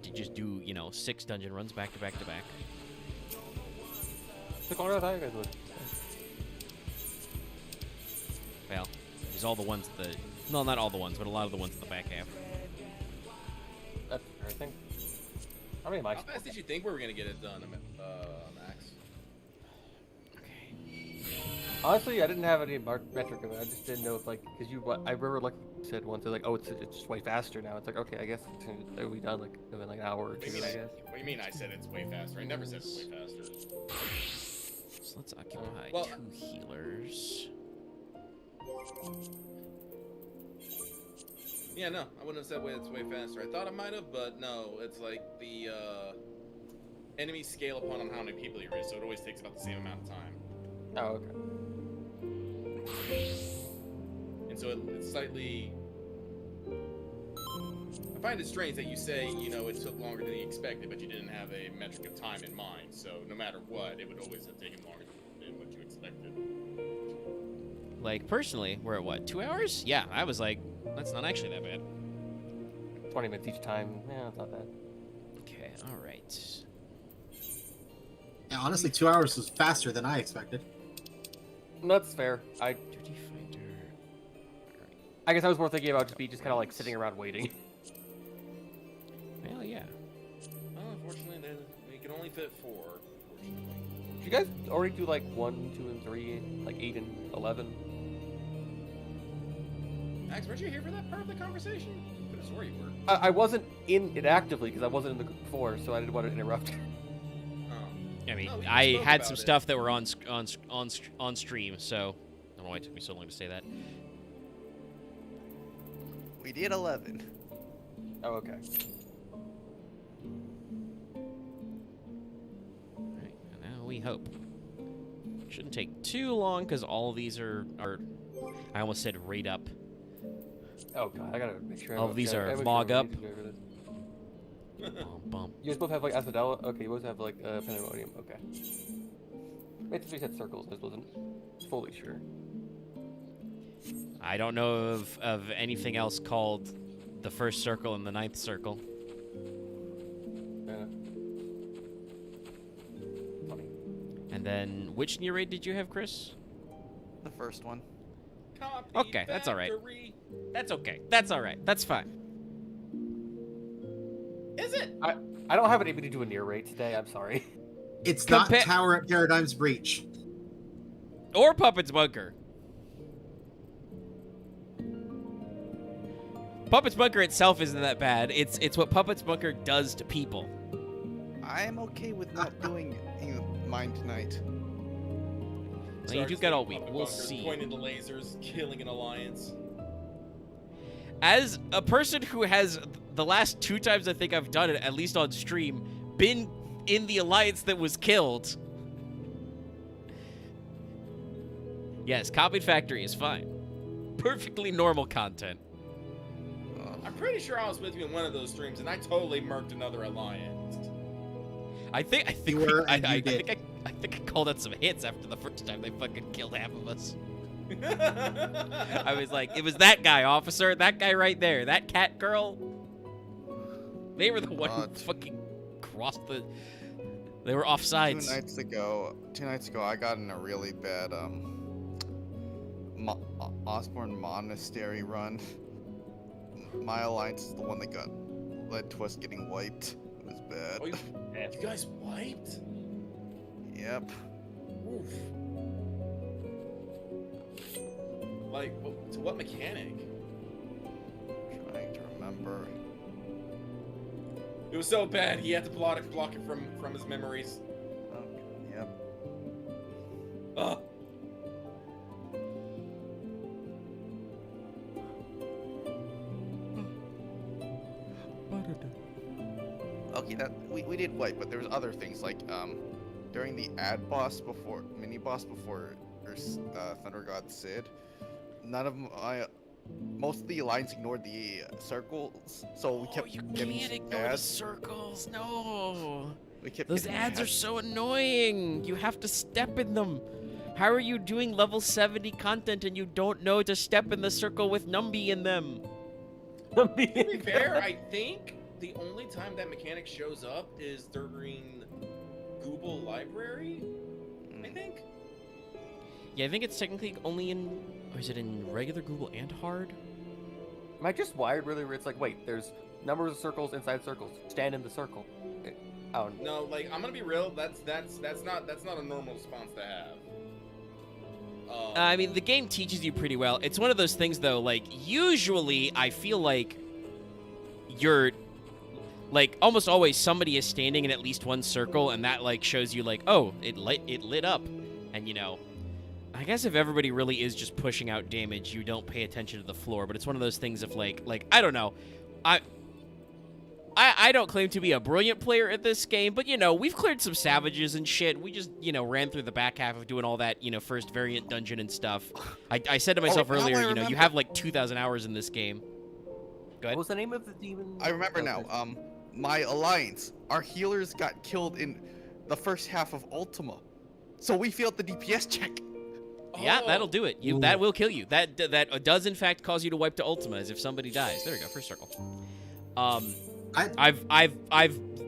To just do, 6 dungeon runs back to back to back. Took longer than I thought you guys would. Well, there's all the ones no, not all the ones, but a lot of the ones in the back half. That's fair, I think. How many am I? How fast did you think we were gonna get it done, Max? Okay. Honestly, I didn't have any metric of it. I just didn't know if because I remember like you said once, they're like, oh, it's just way faster now. It's like, okay, I guess it'll be done in like an hour or 2, I guess. What do you mean I said it's way faster? I never said it's way faster. So let's occupy Well- 2 healers. Yeah, no, I wouldn't have said it's way faster. I thought I might have, but no, it's like the enemies scale upon how many people you're in, so it always takes about the same amount of time. Oh, okay. And so it's slightly. I find it strange that you say, it took longer than you expected, but you didn't have a metric of time in mind. So no matter what, it would always have taken longer than what you expected. Like, personally, we're at what, 2 hours? Yeah, I was like, that's not actually that bad. 20 minutes each time. Yeah, it's not bad. Okay, alright. Yeah, honestly, 2 hours was faster than I expected. That's fair. Duty Finder. I guess I was more thinking about just kind of like sitting around waiting. Well, yeah. Well, unfortunately, we can only fit 4. Fortunately. Did you guys already do like 1, 2, and 3, like 8 and 11? Max, weren't you here for that part of the conversation? Could have swore you were. I wasn't in it actively because I wasn't in the group before, so I didn't want to interrupt. Oh. I mean, No, we I spoke had about some it. stuff that were on stream, so I don't know why it took me so long to say that. We did 11. Oh, okay. we hope. Shouldn't take too long because all of these are. I almost said rate up. Oh god, I gotta make sure. All of these are mog up. Bum, bum. You guys both have like Asphodella? Okay, you both have like Pandemonium. Okay. Wait, we said circles. I just wasn't fully sure. I don't know of anything else called the first circle and the ninth circle. Yeah. Funny. And then, which near raid did you have, Chris? The first one. Copy Okay, that's all right. factory. That's okay. That's all right. That's fine. Is it? I don't have anybody to do a near raid today. I'm sorry. It's Compa- not Tower at Paradigm's Breach. Or Puppet's Bunker. Puppet's Bunker itself isn't that bad. It's what Puppet's Bunker does to people. I am okay with not doing mine tonight. Well, you do got all week. We'll Bunkers, see. Pointing the lasers, killing an alliance. As a person who has the last 2 times I think I've done it, at least on stream, been in the alliance that was killed. Yes, copied factory is fine. Perfectly normal content. I'm pretty sure I was with you in one of those streams, and I totally murked another alliance. I think You were, and you did. I think I called out some hits after the first time they fucking killed half of us. I was like, it was that guy, officer, that guy right there, that cat girl. They were the one who fucking crossed the. They were offsides. 2 nights ago, I got in a really bad Osborne Monastery run. My alliance is the one that led to us getting wiped. It was bad. Oh, you guys wiped? Yep. Oof. Like, to what mechanic? Trying to remember. It was so bad he had to block it from his memories. Oh, yep. Ugh. Okay, we did wipe, but there was other things like during the mini boss before Thunder God Sid, most of the alliance ignored the circles, so we kept getting ads. Circles. No. We kept Those getting ads are so annoying. You have to step in them. How are you doing level 70 content and you don't know to step in the circle with Numby in them? To be fair, I think the only time that mechanic shows up is during Google Library, I think. Yeah, I think it's technically only in... Or is it in regular Google and hard? Am I just wired really where it's like, wait, there's numbers of circles inside circles. Stand in the circle. I don't know. No, like, I'm gonna be real, that's not a normal response to have. I mean, the game teaches you pretty well. It's one of those things, though, like, usually I feel like you're... Like, almost always somebody is standing in at least one circle, and that, like, shows you, like, oh, it lit up. And, you know, I guess if everybody really is just pushing out damage, you don't pay attention to the floor. But it's one of those things of, like I don't know. I don't claim to be a brilliant player at this game, but, you know, we've cleared some savages and shit. We just, you know, ran through the back half of doing all that, you know, first variant dungeon and stuff. I said to myself earlier, you know, you have, like, 2,000 hours in this game. Go ahead. What was the name of the demon? I remember now. My alliance, our healers got killed in the first half of Ultima, so we failed the DPS check. Yeah, that'll do it. That will kill you. That does in fact cause you to wipe to Ultima, as if somebody dies. There we go, first circle. I've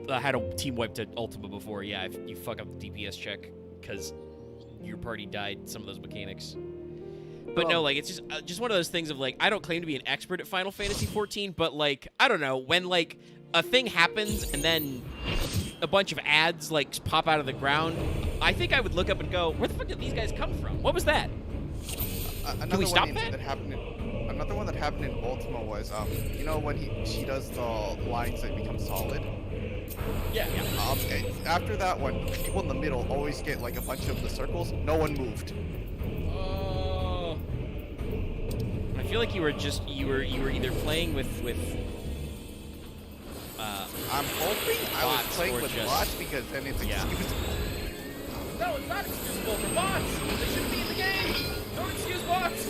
had a team wipe to Ultima before. Yeah, you fuck up the DPS check because your party died. Some of those mechanics. But no, like, it's just one of those things of, like, I don't claim to be an expert at Final Fantasy XIV, but, like, I don't know, when, like, a thing happens and then a bunch of ads, like, pop out of the ground, I think I would look up and go, where the fuck did these guys come from? What was that? Can we stop that? Another one that happened in Ultima was, you know when she does the lines that become solid? Yeah. After that one, people in the middle always get, like, a bunch of the circles. No one moved. I feel like you were either playing with I'm hoping I was playing with bots because then it's excusable. No, it's not excusable for bots. They shouldn't be in the game. Don't excuse bots.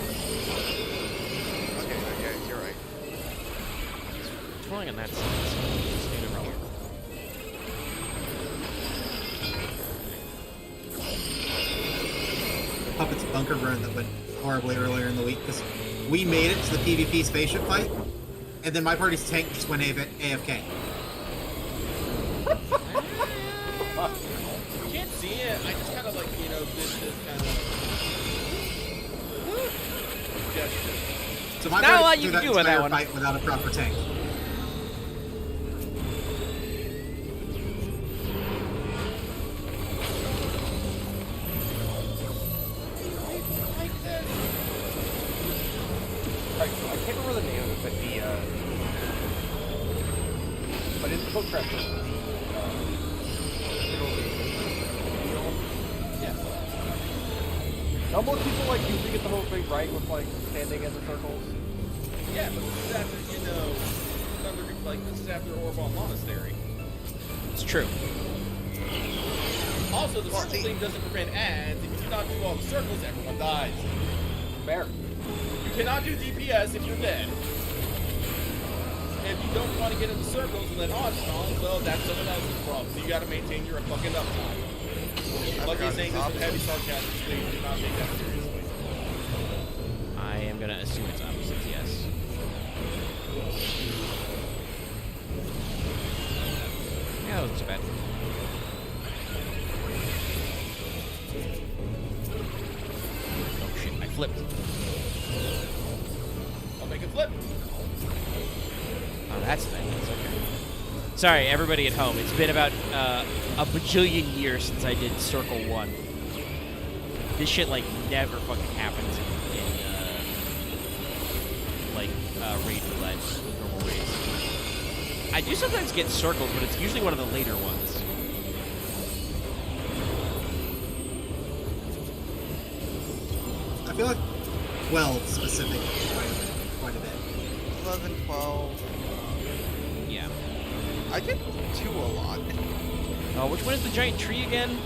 Okay, yeah, you're right. It's rolling on that side. So just need to roll. Puppet's bunker burn that went horribly earlier in the week because we made it to the PvP spaceship fight, and then my party's tank just went AFK. You can't see it. I just kind of like, you know, did this kind of gesture. So my Not a party lot threw you that can do with entire that one. fight without a proper tank. Right, so I can't remember the name of it, but in the book reference, Yeah. don't most people like usually get the whole thing right with like standing in the circles? Yeah, but this is after, you know, this is after Orbon Monastery. It's true. Also, the Well, circle the- thing doesn't prevent ads. If you do not do all the circles, everyone dies. Fair. You cannot do DPS if you're dead. If you don't want to get in the circles and then odds on, well, that's someone else's problem. So you gotta maintain your fucking uptime. Like he's saying this with heavy sarcasm, please do not take that seriously. I am gonna assume it's opposite. Yes. Yeah, that wasn't so bad. Oh shit! I flipped. I'll make it flip. Oh, that's nice. Okay. Sorry, everybody at home. It's been about a bajillion years since I did Circle 1. This shit, like, never fucking happens in Raid Roulette, normal raids. I do sometimes get circles, but it's usually one of the later ones. I feel like 12 specifically quite a bit. 11, 12. Yeah. I get 2 a lot. Oh, which one is the giant tree again?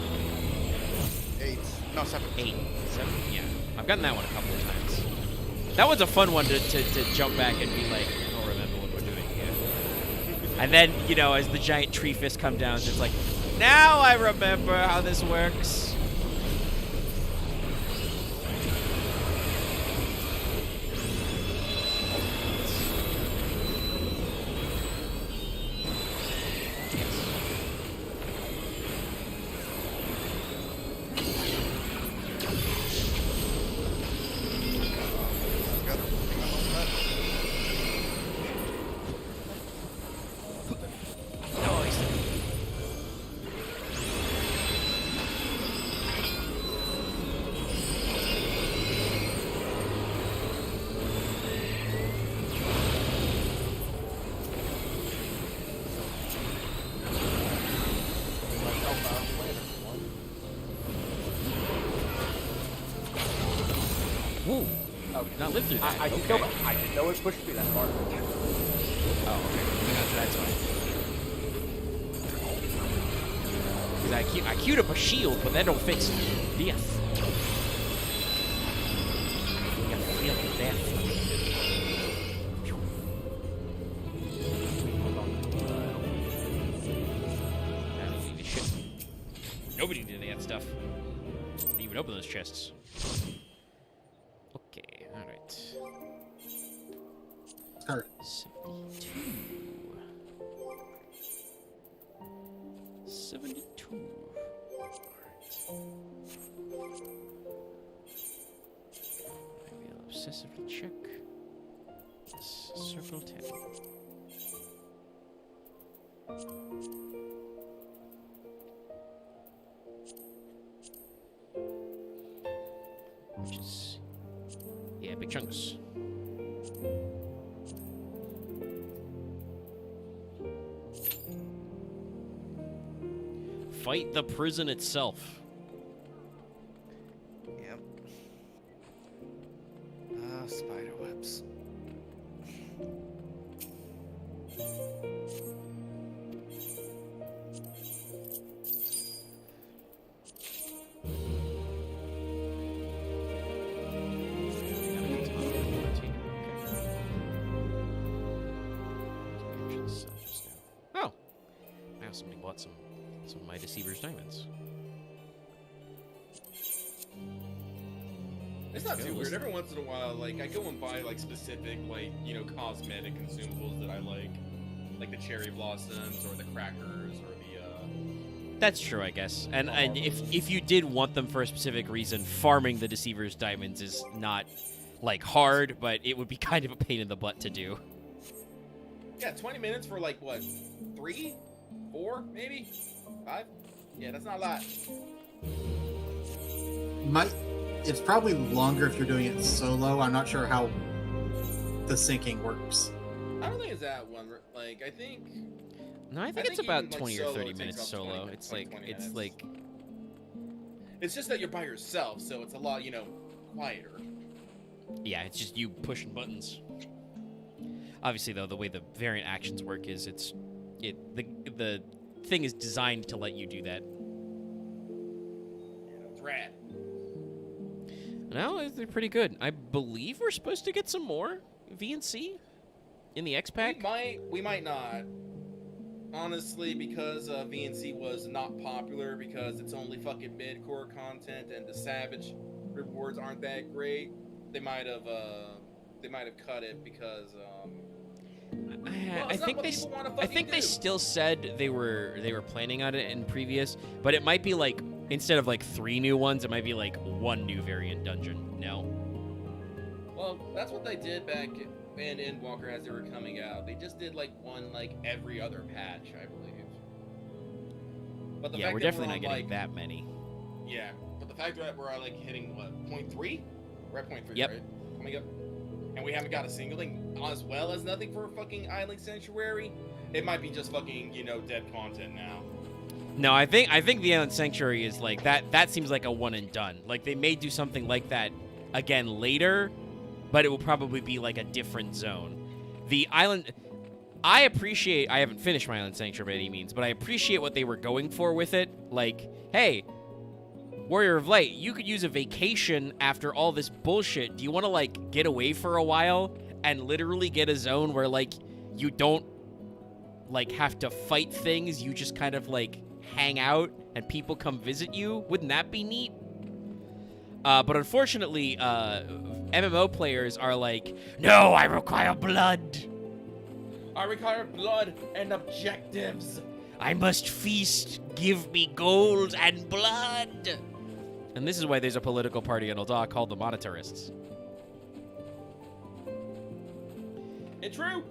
8. No, 7. 8. 7? Yeah. I've gotten that one a couple of times. That one's a fun one to jump back and be like, I don't remember what we're doing here. And then, you know, as the giant tree fist come down, it's like, now I remember how this works. Woo. Oh, Not live through that. I didn't okay. know. I didn't know it pushed me that far. Oh, okay. That's fine. Because I queued up a shield, but that don't fix death. You feel death. I don't need this shit. Nobody did that stuff. Didn't even open those chests. Okay, alright. Start. 72. I will obsessively check this circle 10. Which is, yeah, big chunks. Fight the prison itself. Yep. Spider webs. out some of my Deceiver's diamonds. It's not too Goes. weird. Every once in a while, like, I go and buy, like, specific, like, you know, cosmetic consumables that I like the cherry blossoms or the crackers or the, That's true, I guess. And if you did want them for a specific reason, farming the Deceiver's diamonds is not, like, hard, but it would be kind of a pain in the butt to do. Yeah, 20 minutes for, like, what, 3? 4, maybe? 5? Yeah, that's not a lot. It's probably longer if you're doing it solo. I'm not sure how the syncing works. I don't think it's that one. Like, I think... No, I think I it's think about even, like, 20 or solo, 30 it takes minutes about 20 solo. minutes, It's 20 like, minutes. it's like... It's just that you're by yourself, so it's a lot, you know, quieter. Yeah, it's just you pushing buttons. Obviously, though, the way the variant actions work is the thing is designed to let you do that. Yeah, it's rad. No, they're pretty good. I believe we're supposed to get some more VNC in the X-Pack. We might not. Honestly, because VNC was not popular because it's only fucking mid-core content and the Savage rewards aren't that great. They might have cut it because I think they still said they were planning on it in previous, but it might be like instead of like 3 new ones, it might be like 1 new variant dungeon. No. Well, that's what they did back in Endwalker as they were coming out. They just did like one like every other patch, I believe. But the Yeah, fact we're that definitely not on, getting like, that many. Yeah, but the fact that we're like hitting what 0.3, we're at 0.3, Yep. right? Coming up, and we haven't got a single thing as well as nothing for fucking Island Sanctuary. It might be just fucking dead content now. No, I think the Island Sanctuary is like that. That seems like a one and done. Like they may do something like that again later, but it will probably be like a different zone. The island, I haven't finished my Island Sanctuary by any means, but I appreciate what they were going for with it. Like, hey, Warrior of Light, you could use a vacation after all this bullshit. Do you want to like get away for a while and literally get a zone where like you don't like have to fight things? You just kind of like hang out and people come visit you. Wouldn't that be neat? But unfortunately, MMO players are like, no, I require blood. I require blood and objectives. I must feast. Give me gold and blood. And this is why there's a political party in Ul'dah called the Monetarists. It's true.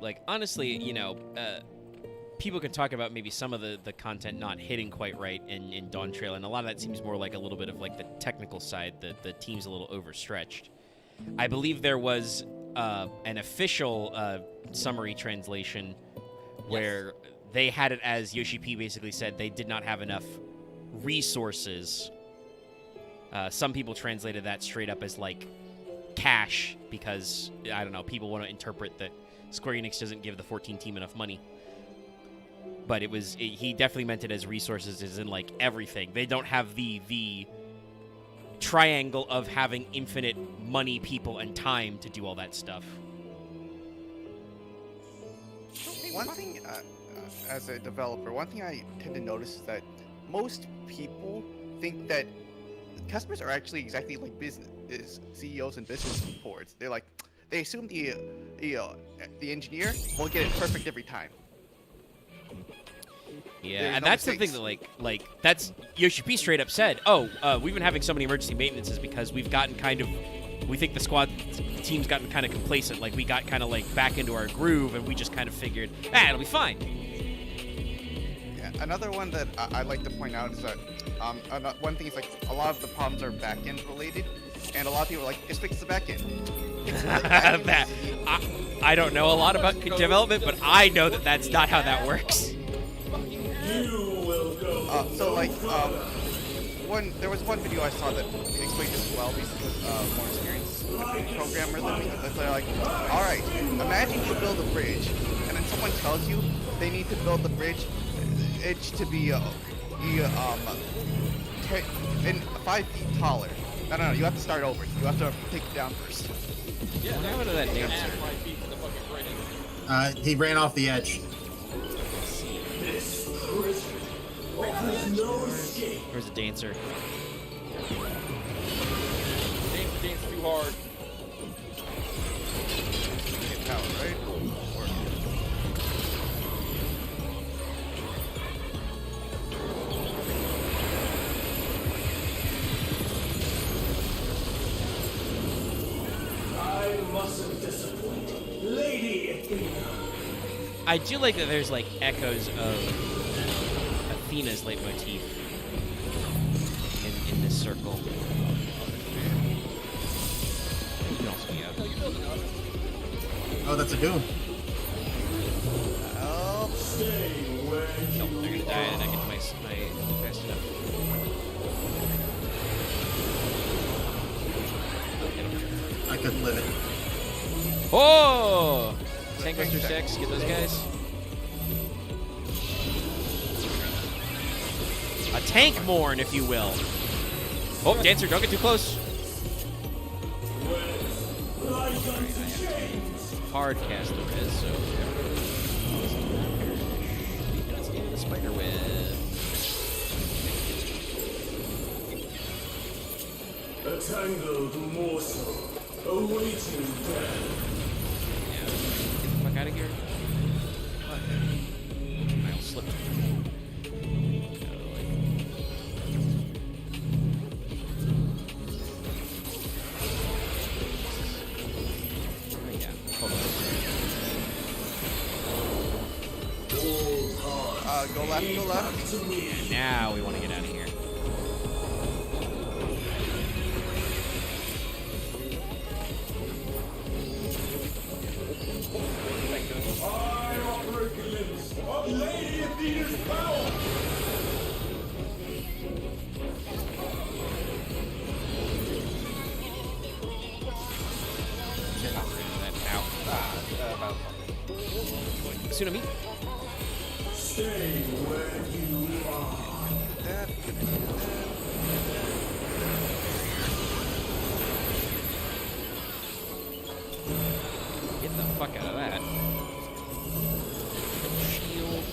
Like, honestly, people can talk about maybe some of the content not hitting quite right in Dawntrail, and a lot of that seems more like a little bit of like the technical side. The team's a little overstretched. I believe there was an official summary translation where they had it as Yoshi P basically said they did not have enough resources. Some people translated that straight up as like cash because, I don't know, people want to interpret that Square Enix doesn't give the 14 team enough money. But he definitely meant it as resources, as in like everything. They don't have the triangle of having infinite money, people, and time to do all that stuff. One thing, as a developer, one thing I tend to notice is that most people think that customers are actually exactly like business CEOs and business boards. They're like, they assume the engineer will get it perfect every time. Yeah, There's and no that's the thing mistakes. that like that's Yoshi P straight up said, we've been having so many emergency maintenances because we think the squad team's gotten kind of complacent. Like we got kind of like back into our groove and we just kind of figured, it'll be fine. Yeah, another one that I like to point out is that one thing is like a lot of the problems are back-end related, and a lot of people are like, just fix the back-end. I don't know a lot about development, but I know that that's not how that works. There was one video I saw that explained this well because it was more experienced programmer than me. They're like, all right, imagine you build a bridge, and then someone someone tells you they need to build the bridge, it's to be 5 feet taller. No, you have to start over. You have to take it down first. Yeah, What happened to that add dancer? 5 feet to the fucking bridge. He ran off the edge. Where's the dancer? Dance too hard. Get power, right? I mustn't disappoint. Lady Athena. I do like that there's like echoes of Athena's leitmotif in this circle. You can also be out. Oh, that's a doom. Oh, Stay where Nope, they're gonna die and I get to my fast enough. I couldn't live it. Oh! Tank Buster 6, get those guys. A tank morn, if you will. Oh, Dancer, don't get too close. Hard cast the res, so. Let's get the spider web. a tangled morsel awaiting death. Yeah, get the fuck out of here. I'll slip. go left, go left. Now we want to get out of here. I operate the limbs of Lady Athena's power. Tsunami. Stay where you are. Get the fuck out of that. Shield.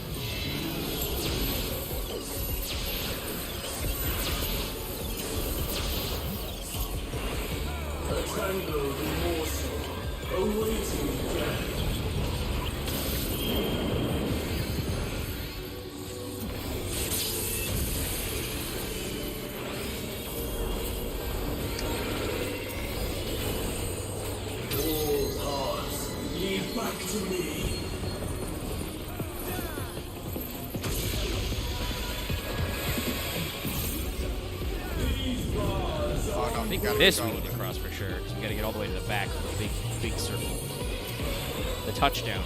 A tangled morsel awaiting death. Old hearts, lead back to me. These bars Oh no, I think gotta this go. we need to cross for sure. So we gotta get all the way to the back of the big circle. The touchdown.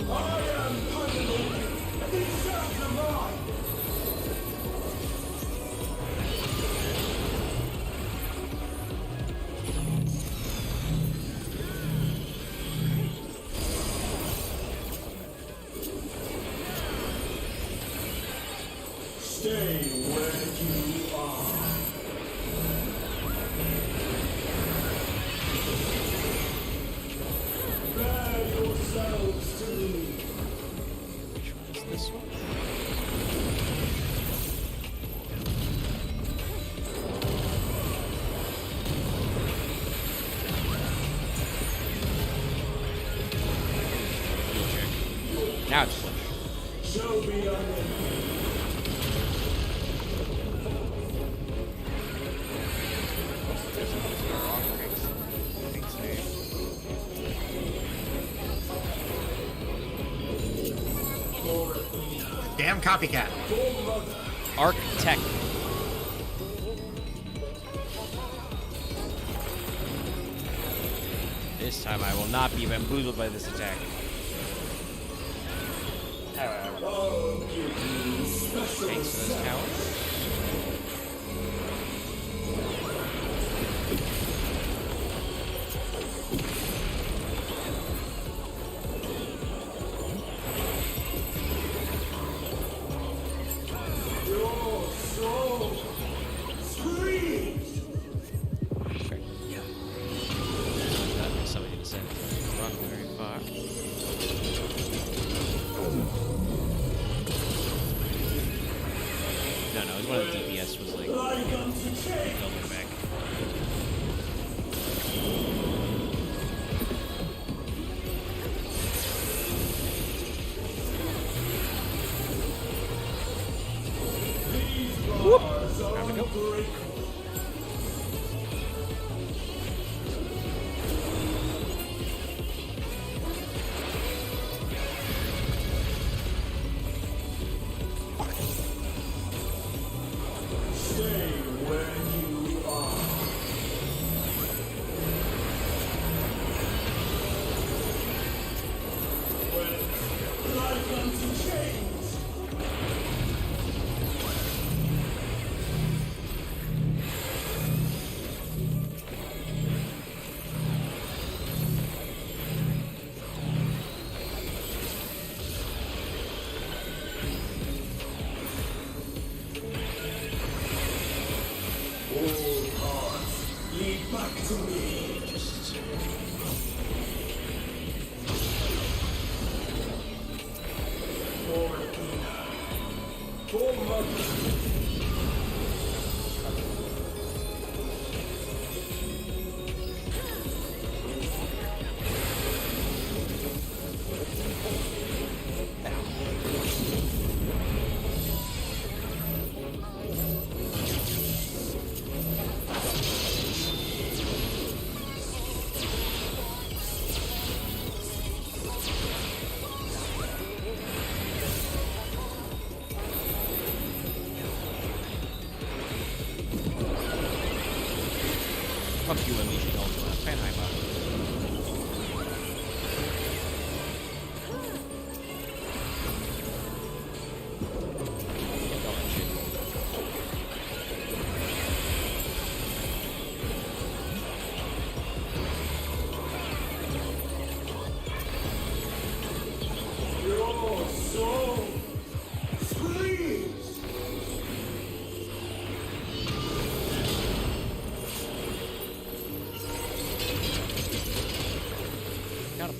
I am Pandora. These sounds are mine. Stay where you are. Bear yourselves to me. Which one is this one? Now it's push. Show me unending. Damn copycat. Arc-Tech. This time I will not be bamboozled by this attack. I'll give you special Thanks for those towers. Your soul screams. Okay. Somebody to send run very far. No, it was one of the DPS was like Like unto change. double back. These bars are Time to go. unbreakable. Stay where you are. When like unto change. All paths lead back to me. For Ina. For Mother. Fuck you, Unleashed Ultima. Fenheimer. Your soul screams. Got him.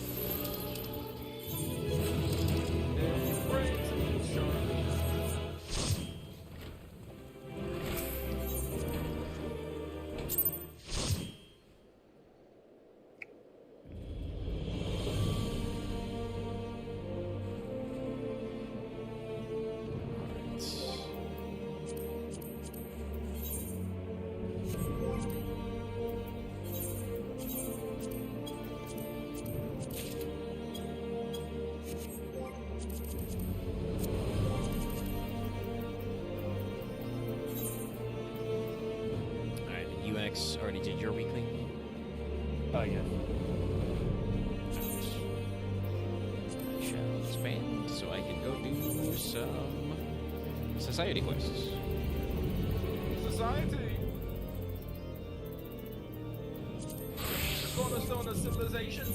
Alright, the UX already did your weekly? Oh, yes. Shall expand so I can go do some society quests. Society. The cornerstone of civilization.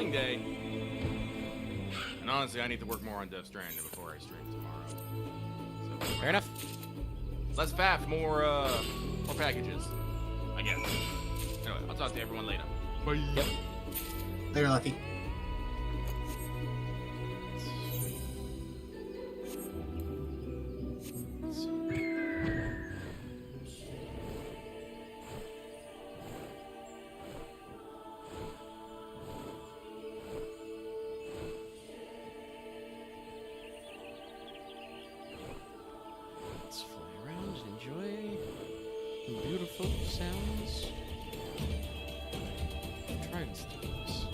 filling day. And honestly, I need to work more on Death Stranding before I stream tomorrow. So, Fair enough. less fat, more packages, I guess. Anyway, I'll talk to everyone later. Bye. Yep. They're lucky. Let's fly around and enjoy the beautiful sounds of Dragonstones.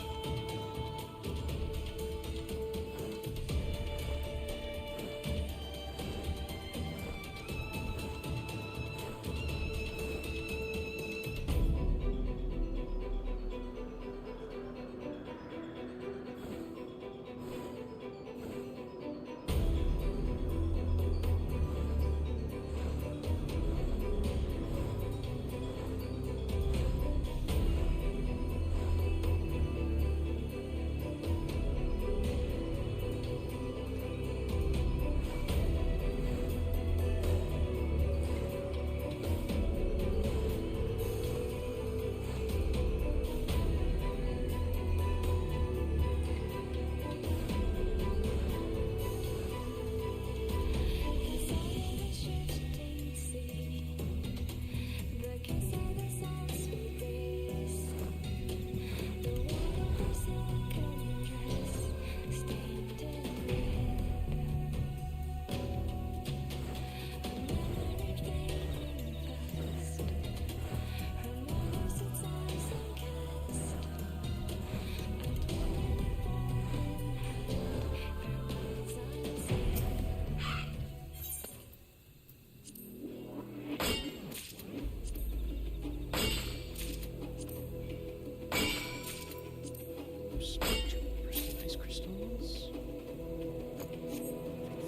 Ice crystals.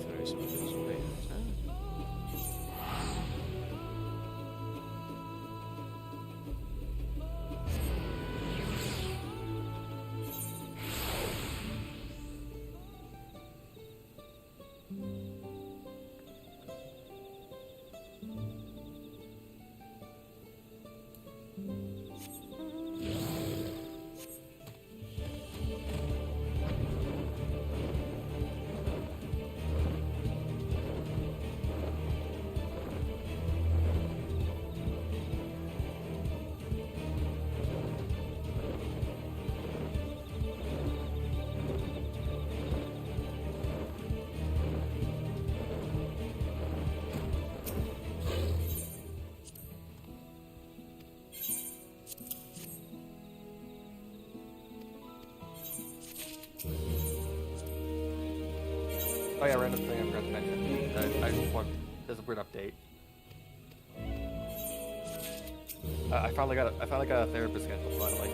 Throw some of those away. Oh yeah, random thing I forgot to mention. I just want, there's a weird update. I finally got a therapist schedule finally.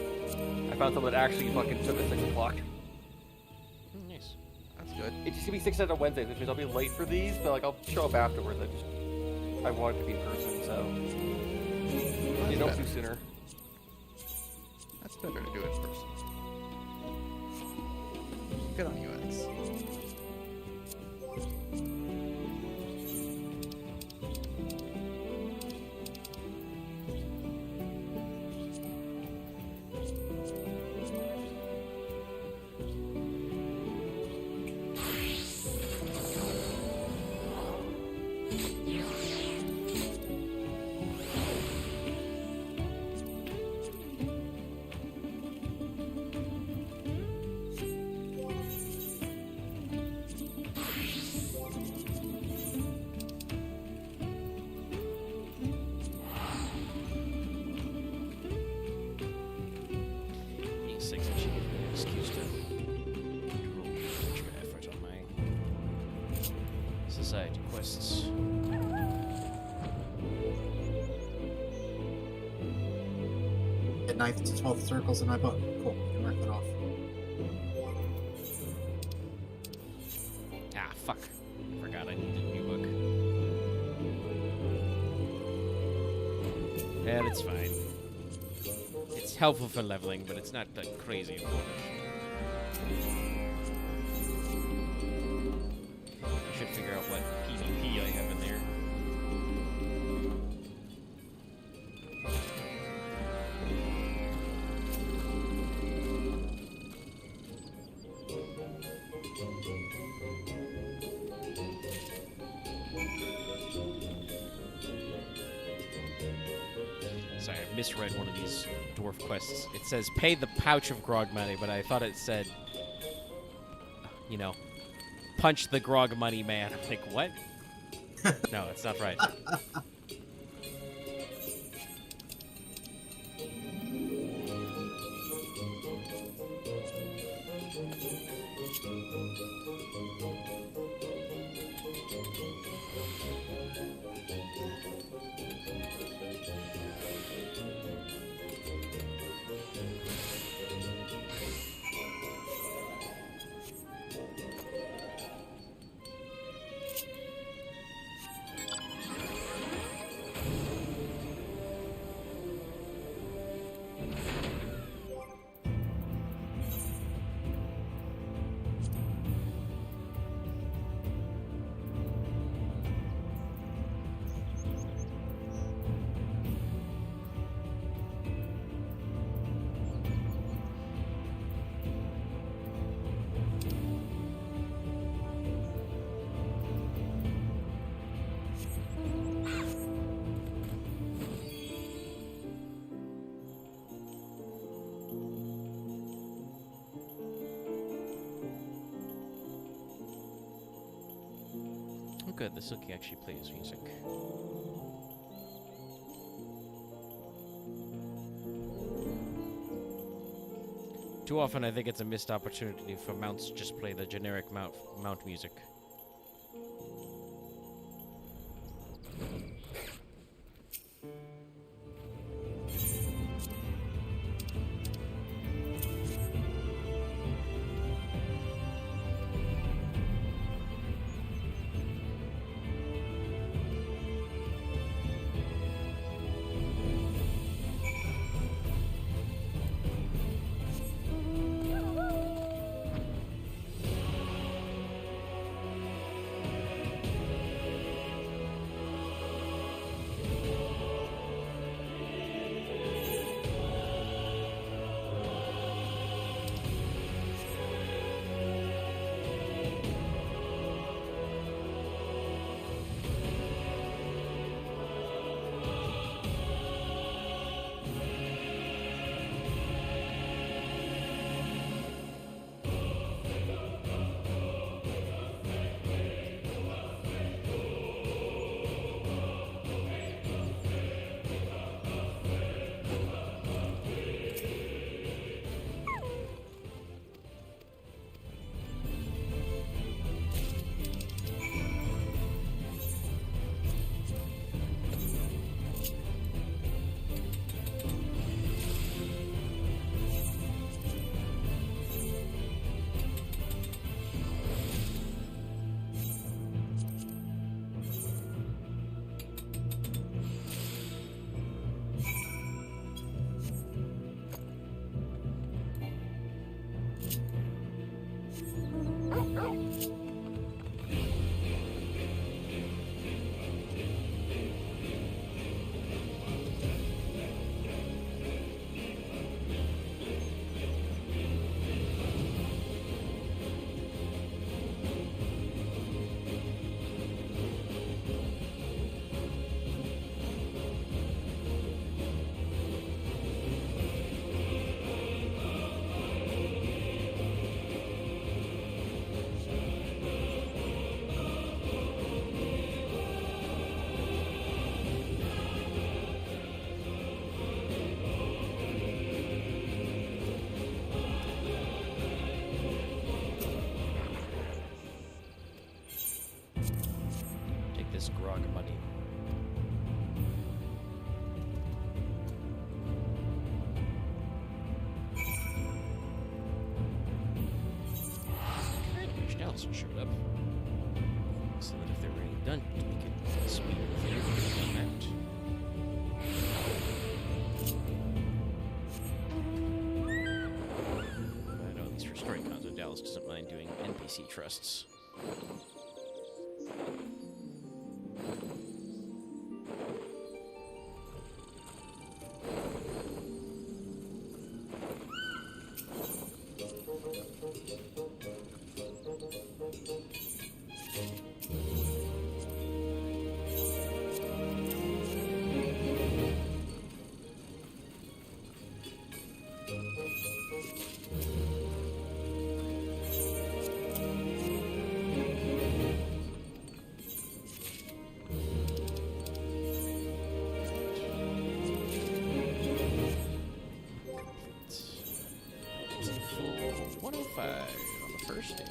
I found someone that actually fucking took at 6 o'clock. Nice. That's good. It's just gonna be 6 on Wednesdays, which means I'll be late for these, but like I'll show up afterwards. I want it to be in person, so you don't do sooner. That's better to do it in person. Good on you, X. Being 6 and she gave me an excuse to roll extra effort on my society quests. At 9th to 12th circles in my book. Cool. Can mark that off. Ah, fuck. Forgot I needed a new book. Yeah, it's fine. It's helpful for leveling, but it's not like crazy important. I should figure out what PvP I have in there. Sorry, I misread one of these dwarf quests. It says pay the pouch of grog money, but I thought it said, you know, punch the grog money man. I'm like, what? No, it's not right. Oh, good. This Silky actually plays music. Too often, I think it's a missed opportunity for mounts to just play the generic mount music. This grog money. Good. Nelson showed up. So that if they're already done, we could speed them out. I know, at least for story content. Gals doesn't mind doing NPC trusts. Full 105 on the first day.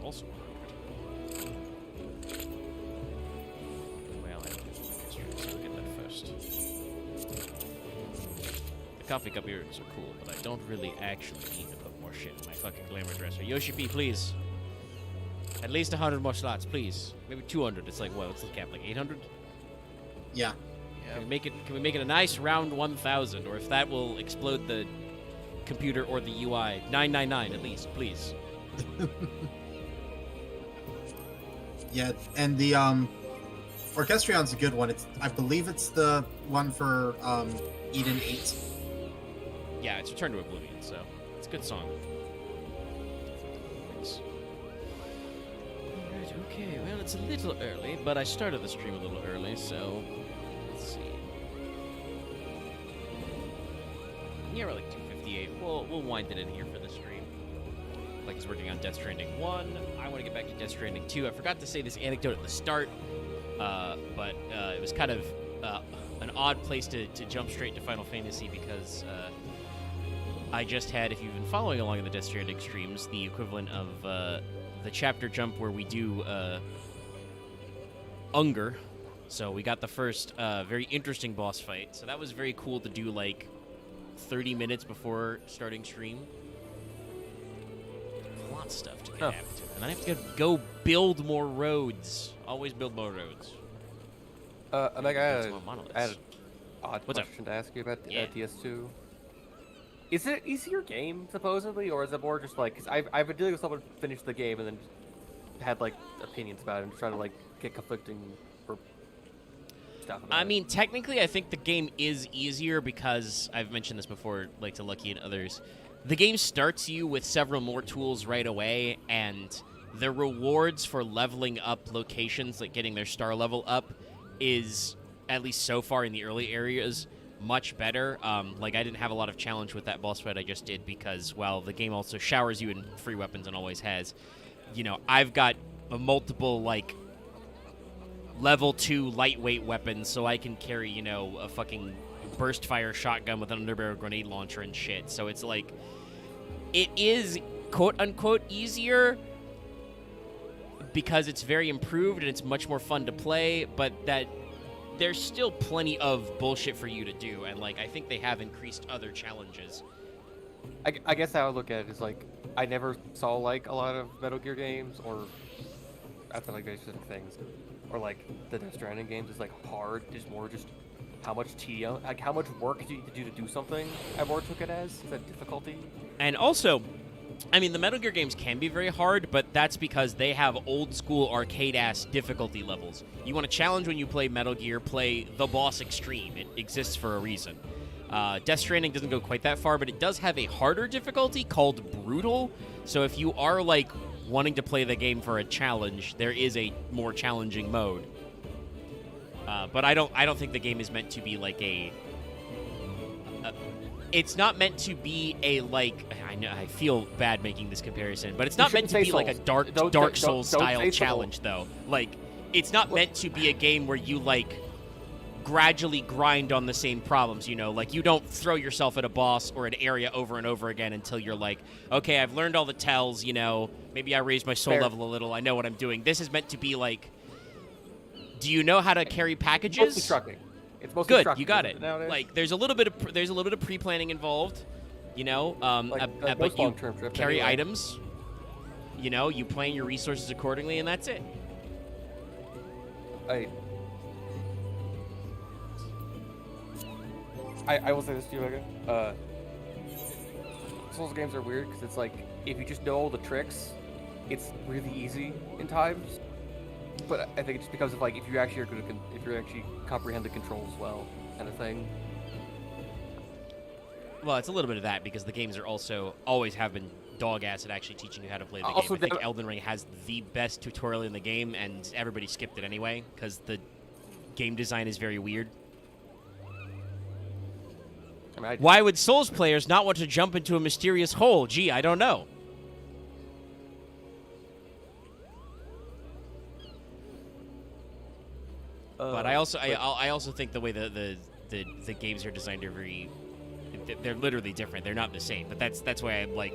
Also 100. Well, I don't have so we'll get that first. The coffee cup earrings are cool, but I don't really actually need to put more shit in my fucking glamour dresser. Yoshi P, please. At least 100 more slots, please. Maybe 200. It's like, what? What's the cap? Like 800? Yeah. Can we make it? Can we make it a nice round 1,000? Or if that will explode the computer or the UI, 999 at least, please. Yeah, and the Orchestrion's a good one. I believe it's the one for Eden 8. Yeah, it's Return to Oblivion, so it's a good song. Thanks. Alright, okay, well, it's a little early, but I started the stream a little early, so let's see. Yeah, we're like 2:58. We'll wind it in here for the stream. Like he's working on Death Stranding 1. I want to get back to Death Stranding 2. I forgot to say this anecdote at the start, but it was kind of an odd place to jump straight to Final Fantasy because I just had, if you've been following along in the Death Stranding streams, the equivalent of the chapter jump where we do Unger. So we got the first very interesting boss fight. So that was very cool to do like 30 minutes before starting stream. A lot of stuff to get happen to. And I have to go build more roads. Always build more roads. Meg, I had an What's odd up? question to ask you about Yeah. DS2. Is it an easier game, supposedly, or is it more just like... Cause I've been dealing with someone who finished the game and then had, like, opinions about it and trying to, like, get conflicting stuff about I it. mean, technically, I think the game is easier because I've mentioned this before, like to Lucky and others. The game starts you with several more tools right away, and the rewards for leveling up locations, like getting their star level up, is, at least so far in the early areas, much better. Like, I didn't have a lot of challenge with that boss fight I just did because, well, the game also showers you in free weapons and always has. You know, I've got multiple, like, level 2 lightweight weapons, so I can carry, you know, a fucking burst fire shotgun with an underbarrel grenade launcher and shit. So it's like, it is quote unquote easier because it's very improved and it's much more fun to play, but that there's still plenty of bullshit for you to do, and like I think they have increased other challenges. I guess how I look at it is like I never saw like a lot of Metal Gear games or after like very specific things, or like the Death Stranding games is like hard. It's more just how much tedium, like how much work do you do to do something. I more took it as is that difficulty. And also, I mean, the Metal Gear games can be very hard, but that's because they have old school arcade-ass difficulty levels. You want a challenge when you play Metal Gear, play the boss extreme. It exists for a reason. Death Stranding doesn't go quite that far, but it does have a harder difficulty called Brutal. So if you are, like, wanting to play the game for a challenge, there is a more challenging mode. But I don't think the game is meant to be like it's not meant to be a, like, I know I feel bad making this comparison, but it's not meant to be like a Dark Souls style challenge though. Like, it's not meant to be a game where you, like, gradually grind on the same problems, you know? Like, you don't throw yourself at a boss or an area over and over again until you're like, okay, I've learned all the tells, you know, maybe I raised my soul level a little, I know what I'm doing. This is meant to be like, do you know how to carry packages? Mostly trucking. It's mostly Good, trucking, you got it. nowadays. Like, there's a little bit of pre-planning involved, you know, Like but you long-term trips carry anyway. items, you know, you plan your resources accordingly, and that's it. I will say this to you, Mega. Souls games are weird because it's like, if you just know all the tricks, it's really easy in times. But I think it's just because of, like, if you actually comprehend the controls well, kind of thing. Well, it's a little bit of that because the games are also always have been dog ass at actually teaching you how to play the game. Also, I think Elden Ring has the best tutorial in the game, and everybody skipped it anyway because the game design is very weird. I mean, Why would Souls players not want to jump into a mysterious hole? Gee, I don't know. But I also think the way the games are designed are they're literally different. They're not the same. But that's why I'm like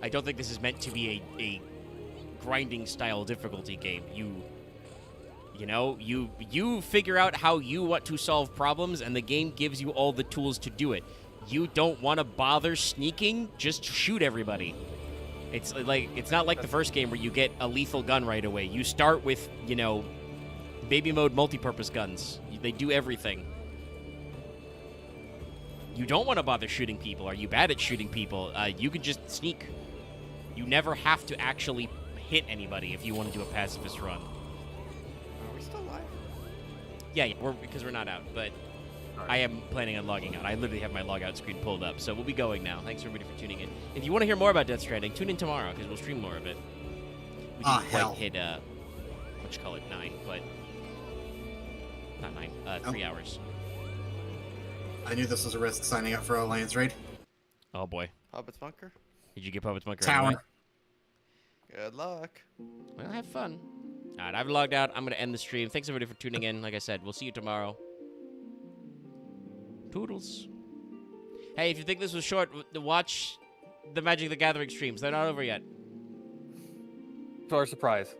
I don't think this is meant to be a grinding style difficulty game. You know, you figure out how you want to solve problems, and the game gives you all the tools to do it. You don't want to bother sneaking, just shoot everybody. It's not like the first game where you get a lethal gun right away. You start with, you know, baby mode multi-purpose guns. They do everything. You don't want to bother shooting people. Are you bad at shooting people? You can just sneak. You never have to actually hit anybody if you want to do a pacifist run. Are we still live? Yeah, because we're not out, but I am planning on logging out. I literally have my logout screen pulled up, so we'll be going now. Thanks everybody for tuning in. If you want to hear more about Death Stranding, tune in tomorrow because we'll stream more of it. We didn't quite hit 9, but not 9, 3 hours. I knew this was a risk signing up for a Alliance raid. Oh boy, Hobbit's Bunker? did you get Puppet's Bunker? Tower. Anyway? Good luck. Well, have fun. All right, I've logged out. I'm gonna end the stream. Thanks everybody for tuning in. Like I said, we'll see you tomorrow. Toodles. Hey, if you think this was short, watch the Magic the Gathering streams. They're not over yet. To our surprise.